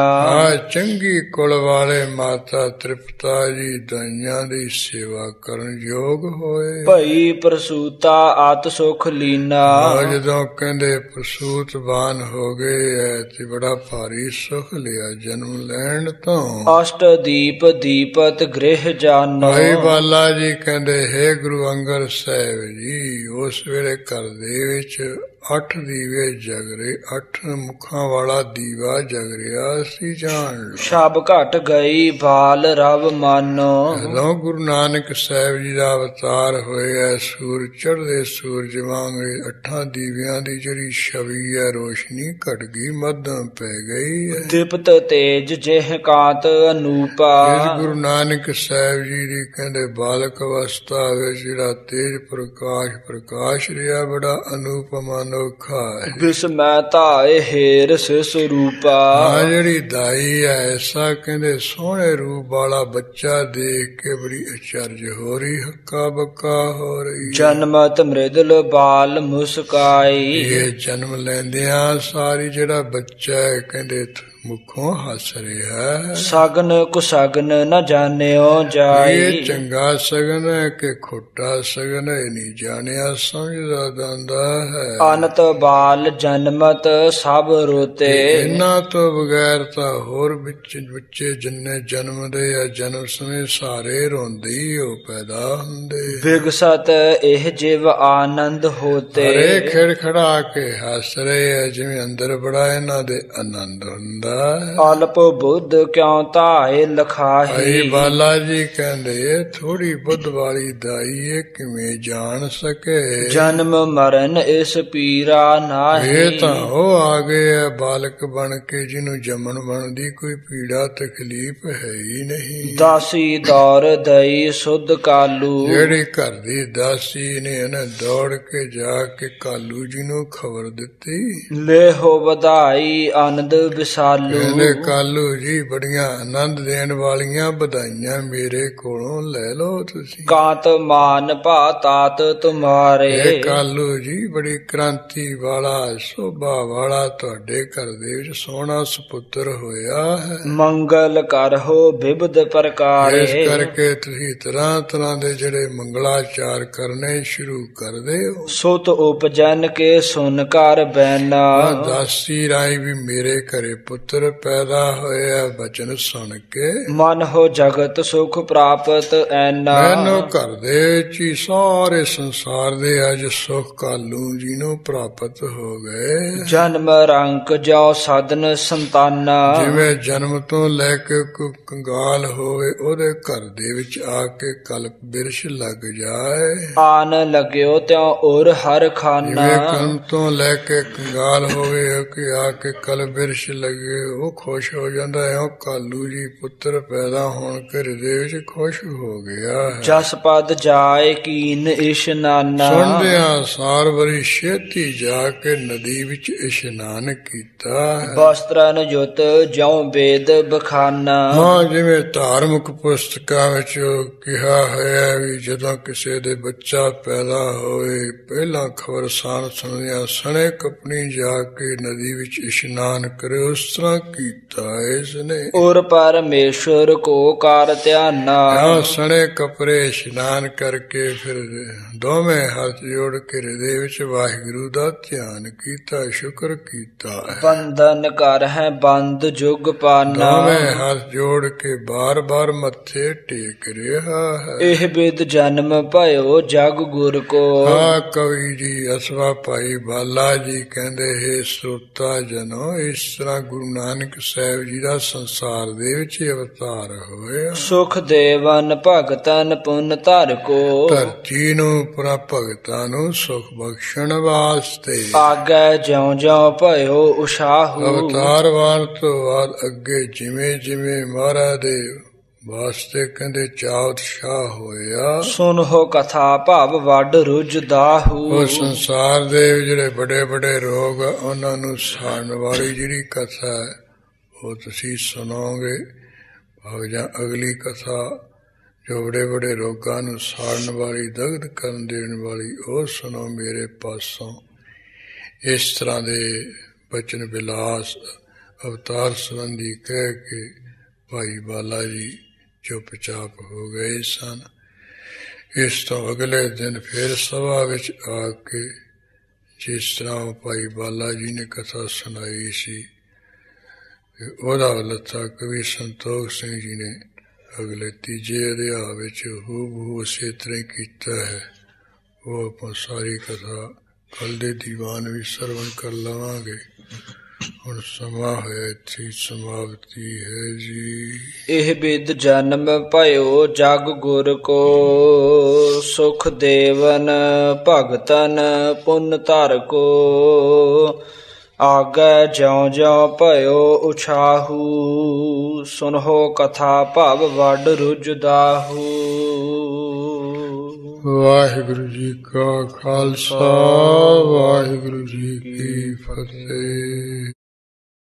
ਚੰਗੀ ਕੁਲ ਵਾਲੇ ਮਾਤਾ ਤ੍ਰਿਪਤਾ ਜੀ ਦਾਈਆਂ ਦੀ ਸੇਵਾ ਕਰਨ ਯੋਗ ਹੋਏ। ਭਈ ਪ੍ਰਸੂਤਾ ਆਤ ਸੁਖ ਲੀਨਾ। ਜਦੋਂ ਕਹਿੰਦੇ ਪ੍ਰਸੂਤਵਾਨ ਹੋ ਗਏ ਐ ਤੇ ਬੜਾ ਭਾਰੀ ਸੁਖ ਲਿਆ ਜਨਮ ਲੈਣ ਤੋਂ। ਅਸ਼ਟ ਦੀਪ ਦੀਪਤ ਗ੍ਰਹਿ ਜਾਨੋ। ਭਾਈ ਬਾਲਾ ਜੀ ਕਹਿੰਦੇ ਹੈ ਗੁਰੂ ਅੰਗਦ ਸਾਹਿਬ ਜੀ ਉਸ ਵੇਲੇ ਘਰ ਦੇ ਵਿੱਚ 8 ਦੀਵੇ ਜਗ ਰਹੇ, 8 ਮੁਖਾਂ ਵਾਲਾ ਦੀਵਾ ਜਗ ਰਿਹਾ ਸੀ ਜਾਣ ਲੋ। ਸ਼ਬ ਘਟ ਗਈ ਬਾਲ ਰਵ ਮਾਨੋ। ਜਦੋਂ ਗੁਰੂ ਨਾਨਕ ਸਾਹਿਬ ਜੀ ਦਾ ਅਵਤਾਰ ਹੋਇਆ ਸੂਰਜ ਚੜ੍ਹਦੇ ਸੂਰਜ ਵਾਂਗ 8 ਦੀਵਿਆਂ ਦੀ ਜਿਹੜੀ ਛਵੀ ਹੈ ਰੋਸ਼ਨੀ ਘਟ ਗਈ, ਮੱਧਮ ਪੈ ਗਈ ਹੈ। ਦੀਪਤ ਤੇਜ ਜਿਹ ਕਾਂਤ ਅਨੂਪਾ। ਇਸ ਗੁਰੂ ਨਾਨਕ ਸਾਹਿਬ ਜੀ ਦੀ ਕਹਿੰਦੇ ਬਾਲਕ ਅਵਸਥਾ ਵਿੱਚ ਜਿਹੜਾ ਤੇਜ ਪ੍ਰਕਾਸ਼ ਰਿਹਾ ਬੜਾ ਅਨੂਪਮਾ ਅਨੋਖਾ ਹੈ। ਵਿਸਮੈ ਧਾਏ ਹੇਰ ਸਿਸ ਰੂਪਾ। ਜਿਹੜੀ ਦਾਈ ਹੈ ਐਸਾ ਕਹਿੰਦੇ ਸੋਹਣੇ ਰੂਪ ਵਾਲਾ ਬੱਚਾ ਦੇਖ ਕੇ ਬੜੀ ਅਚਰਜ ਹੋ ਰਹੀ, ਹੱਕਾ ਬੱਕਾ ਹੋ ਰਹੀ। ਜਨਮਤ ਮ੍ਰਿਦਲ ਬਾਲ ਮੁਸਕਾਈ। ਇਹ ਜਨਮ ਲੈਂਦਿਆਂ ਸਾਰੀ ਜਿਹੜਾ ਬੱਚਾ ਹੈ ਕਹਿੰਦੇ ਮੁਖੋਂ ਹੱਸ ਰਿਹਾ। ਸਗਨ ਕੁਸਗਨ ਨ ਜਾਣਿਓ ਜਾਈ। ਇਹ ਚੰਗਾ ਸਗਨ ਹੈ ਕਿ ਖੋਟਾ ਸਗਨ ਹੈ ਨਹੀਂ ਜਾਣਿਆ ਸਮਝਦਾ ਜਾਂਦਾ ਹੈ। ਅਨਤ ਬਾਲ ਜਨਮਤ ਸਭ ਰੋਤੇ। ਇਹਨਾਂ ਤੋਂ ਬਗੈਰ ਤਾਂ ਹੋਰ ਬੱਚੇ ਜਿੰਨੇ ਜਨਮਦੇ ਆ ਜਨਮ ਸਮੇਂ ਸਾਰੇ ਰੋਂਦੇ ਹੀ ਉਹ ਪੈਦਾ ਹੁੰਦੇ। ਵਿਗਸਤ ਇਹ ਜਿਵ ਆਨੰਦ ਹੋਤੇ। ਹਰੇ ਖਿੜਖੜਾ ਕੇ ਹੱਸ ਰਹੇ ਆ ਜਿਵੇਂ ਅੰਦਰ ਬੜਾ ਇਹਨਾਂ ਦੇ ਆਨੰਦ ਹੁੰਦਾ। ਅਲਪ ਬੁੱਧ ਕਿਉਂ ਧਾਏ ਲਖਾਹੀ। ਭਾਈ ਬਾਲਾ ਜੀ ਕਹਿੰਦੇ ਥੋੜੀ ਬੁੱਧ ਵਾਲੀ ਦਾਈ ਇਹ ਕਿਵੇਂ ਜਾਣ ਸਕੇ। ਜਨਮ ਮਰਨ ਇਸ ਪੀਰਾ ਨਾਹੀ। ਇਹ ਤਾਂ ਉਹ ਆ ਗਏ ਆ ਬਾਲਕ ਬਣ ਕੇ ਜਿਹਨੂੰ ਜੰਮਣ ਬਣਦੀ ਕੋਈ ਪੀੜਾ ਤਕਲੀਫ ਹੈ ਹੀ ਨਹੀਂ। ਦਾਸੀ ਦੌਰ ਦਈ ਸੁਧ ਕਾਲੂ। ਜਿਹੜੀ ਘਰ ਦੀ ਦਾਸੀ ਨੇ ਇਹਨੇ ਦੌੜ ਕੇ ਜਾ ਕੇ ਕਾਲੂ ਜੀ ਨੂੰ ਖਬਰ ਦਿੱਤੀ। ਲੇਹੋ ਵਧਾਈ ਆਨੰਦ ਵਿਸਾਲੂ। ਕਹਿੰਦੇ ਕਾਲੂ ਜੀ ਬੜੀਆਂ ਆਨੰਦ ਦੇਣ ਵਾਲੀਆਂ ਵਧਾਈਆਂ ਮੇਰੇ ਕੋਲੋਂ ਲੈ ਲਓ ਤੁਸੀਂ। ਕਾਂਤ ਮਾਨ ਭਾ ਤਾਤ ਤੁਮਾਰੇ। ਇਹ ਕਾਲੂ ਜੀ ਬੜੀ ਕ੍ਰਾਂਤੀ ਵਾਲਾ ਸੋਭਾ ਵਾਲਾ ਤੁਹਾਡੇ ਘਰ ਦੇ ਵਿੱਚ ਸੋਹਣਾ ਸੁਪੁੱਤਰ ਹੋਇਆ ਹੈ। ਮੰਗਲ ਕਰਹੁ ਬਿਬਦ ਪ੍ਰਕਾਰੇ। ਇਸ ਕਰਕੇ ਤੁਸੀਂ ਤਰ੍ਹਾਂ ਤਰ੍ਹਾਂ ਦੇ ਜਿਹੜੇ ਮੰਗਲਾਚਾਰ ਕਰਨੇ ਸ਼ੁਰੂ ਕਰਦੇ ਹੋ। ਸੁਤ ਉਪਜਨ ਕੇ ਸੁਨ ਕਰ ਬੈਨਾ। ਦਾਸੀ ਰਾਈ ਵੀ ਮੇਰੇ ਘਰੇ ਪੁੱਤਰ ਪੈਦਾ ਹੋਇਆ ਬਚਨ ਸੁਣ ਕੇ। ਮਨ ਹੋ ਜਗਤ ਸੁਖ ਪ੍ਰਾਪਤ ਐਨਾ। ਮੈਨੂੰ ਘਰ ਦੇ ਵਿੱਚ ਹੀ ਸਾਰੇ ਸੰਸਾਰ ਦੇ ਅੱਜ ਸੁਖ ਕਾਲੂ ਜੀ ਨੂੰ ਪ੍ਰਾਪਤ ਹੋ ਗਏ। ਜਨਮ ਰੰਕ ਜੋ ਸਾਧਨ ਸੰਤਾਨਾ। ਜਿਵੇਂ ਜਨਮ ਤੋਂ ਲੈ ਕੇ ਕੋਈ ਕੰਗਾਲ ਹੋਵੇ ਉਹਦੇ ਘਰ ਦੇ ਵਿੱਚ ਆ ਕੇ ਕਲਪ ਬਿਰਛ ਲੱਗ ਜਾਏ। ਆਨ ਲਗਿਓ ਤਿਉ ਔਰ ਹਰ ਖਾਨਾ। ਜਿਵੇਂ ਕੰਮ ਤੋਂ ਲੈ ਕੇ ਕੰਗਾਲ ਹੋਵੇ ਕਿ ਆ ਕੇ ਕਲਪ ਬਿਰਛ ਲੱਗੇ ਉਹ ਖੁਸ਼ ਹੋ ਜਾਂਦਾ ਹੈ। ਉਹ ਕਾਲੂ ਜੀ ਪੁੱਤਰ ਪੈਦਾ ਹੋਣ ਕੇ ਹਿਰਦੇ ਵਿੱਚ ਖੁਸ਼ ਹੋ ਗਿਆ ਹੈ। ਜਸ ਪਦ ਜਾਏ ਕੀਨ ਇਸ਼ਨਾਨਾ। ਸੁਣਦਿਆਂ ਸਾਰ ਵਰੀ ਛੇਤੀ ਜਾ ਕੇ ਨਦੀ ਵਿੱਚ ਇਸ਼ਨਾਨ ਕੀਤਾ ਹੈ। ਵਸਤਰਨ ਜੁਤ ਜਿਉ ਵੇਦ ਬਖਾਨਾ। ਹਾਂ ਜਿਵੇਂ ਧਾਰਮਿਕ ਪੁਸਤਕਾਂ ਵਿੱਚ ਕਿਹਾ ਹੋਇਆ ਵੀ ਜਦੋਂ ਕਿਸੇ ਦੇ ਬੱਚਾ ਪੈਦਾ ਹੋਵੇ ਪਹਿਲਾਂ ਖਬਰ ਸੁਣਦਿਆਂ ਸਣੇ ਕਪਣੀ ਜਾ ਕੇ ਨਦੀ ਵਿੱਚ ਇਸ਼ਨਾਨ ਕਰੇ ਉਸ ਤਰ੍ਹਾਂ ਕੀਤਾ ਇਸਨੇ। ਔਰ ਪਰਮੇਸ਼ਰ ਕੋ ਕਾਰ ਧਿਆਨਾ। ਸਣੇ ਕਪੜੇ ਇਸ਼ਨਾਨ ਕਰਕੇ ਫਿਰ ਦੋਵੇਂ ਹੱਥ ਜੋੜ ਕੇ ਹਿਰਦੇ ਵਿੱਚ ਵਾਹਿਗੁਰੂ ਦਾ ਧਿਆਨ ਕੀਤਾ, ਸ਼ੁਕਰ ਕੀਤਾ। ਬੰਧਨ ਕਰ ਹੈ ਬੰਦ ਜੁਗ ਪਾਨਾ। ਦੋਵੇਂ ਹੱਥ ਜੋੜ ਕੇ ਬਾਰ ਬਾਰ ਮੱਥੇ ਟੇਕ ਰਿਹਾ ਹੈ। ਇਹ ਬਿਦ ਜਨਮ ਭਇਓ ਜਗ ਗੁਰ ਕੋ। ਕਵੀ ਜੀ ਅਸਵਾ ਭਾਈ ਬਾਲਾ ਜੀ ਕਹਿੰਦੇ ਹੈ ਸਰੋਤਾ ਜਨੋ ਇਸ ਤਰ੍ਹਾਂ ਗੁਰੂ ਨਾਨਕ ਸਾਹਿਬ ਜੀ ਦਾ ਸੰਸਾਰ ਦੇ ਵਿੱਚ ਅਵਤਾਰ ਹੋਇਆ। ਸੁਖ ਦੇਵਨ ਭਗਤਨ ਪੁੰਨ ਧਰ ਕੋ। ਧਰਤੀ ਨੂੰ ਪੁਰਾ ਭਗਤਾਂ ਨੂੰ ਸੁਖ ਬਖਸ਼ਣ ਵਾਸਤੇ। ਆਗੇ ਜਿਉ ਜਿਉ ਭਇਓ ਉਸ਼ਾਹੂ। ਅਵਤਾਰ ਵਾਰ ਤੋਂ ਬਾਅਦ ਅੱਗੇ ਜਿਵੇਂ ਜਿਵੇਂ ਮਹਾਰਾਜ ਦੇ ਵਾਸਤੇ ਕਹਿੰਦੇ ਚਾਅ ਉਤਸ਼ਾਹ ਹੋਇਆ। ਸੁਨਹੁ ਕਥਾ ਭਵ ਵੱਡ ਰੁਜਦਾਹੂ। ਉਹ ਸੰਸਾਰ ਦੇ ਜਿਹੜੇ ਵੱਡੇ ਵੱਡੇ ਰੋਗ ਆ ਉਹਨਾਂ ਨੂੰ ਸਾੜਨ ਵਾਲੀ ਜਿਹੜੀ ਕਥਾ ਹੈ ਉਹ ਤੁਸੀਂ ਸੁਣੋਗੇ। ਭਾਵ ਜਾਂ ਅਗਲੀ ਕਥਾ ਜੋ ਬੜੇ ਬੜੇ ਰੋਗਾਂ ਨੂੰ ਸਾੜਨ ਵਾਲੀ, ਦਗਧ ਕਰਨ ਦੇਣ ਵਾਲੀ, ਉਹ ਸੁਣੋ ਮੇਰੇ ਪਾਸੋਂ। ਇਸ ਤਰ੍ਹਾਂ ਦੇ ਬਚਨ ਵਿਲਾਸ ਅਵਤਾਰ ਸੰਬੰਧੀ ਕਹਿ ਕੇ ਭਾਈ ਬਾਲਾ ਜੀ ਚੁੱਪਚਾਪ ਹੋ ਗਏ ਸਨ। ਇਸ ਤੋਂ ਅਗਲੇ ਦਿਨ ਫਿਰ ਸਭਾ ਵਿੱਚ ਆ ਕੇ ਜਿਸ ਤਰ੍ਹਾਂ ਭਾਈ ਬਾਲਾ ਜੀ ਨੇ ਕਥਾ ਸੁਣਾਈ ਸੀ, ਉਹਦਾ ਲੱਥਾ ਕਵੀ ਸੰਤੋਖ ਸਿੰਘ ਜੀ ਨੇ ਅਗਲੇ ਤੀਜੇ ਅਧਿਆਇ ਵਿੱਚ ਹੂਬਹੂ ਉਸੇ ਤਰ੍ਹਾਂ ਕੀਤਾ ਹੈ। ਉਹ ਆਪਾਂ ਸਾਰੀ ਕਥਾ ਕੱਲ੍ਹ ਦੇ ਦੀਵਾਨ ਵੀ ਸਰਵਣ ਕਰ ਲਵਾਂਗੇ। ਹੁਣ ਸਮਾਂ ਹੋਇਆ ਇੱਥੇ ਸਮਾਪਤੀ ਹੈ ਜੀ। ਇਹ ਬਿਦ ਜਨਮ ਭਇਓ ਜਗ ਗੁਰ ਕੋ, ਸੁਖ ਦੇਵਨ ਭਗਤਨ ਪੁੰਨ ਧਰ ਕੋ। ਆਗੈ ਜਿਉ ਜਿਉ ਭਇਓ ਉਛਾਹੂ, ਸੁਨਹੁ ਕਥਾ ਭਵ ਵੱਡ ਰੁਜਦਾਹੂ। ਵਾਹਿਗੁਰੂ ਜੀ ਕਾ ਖਾਲਸਾ, ਵਾਹਿਗੁਰੂ ਜੀ ਕੀ ਫਤਿਹ।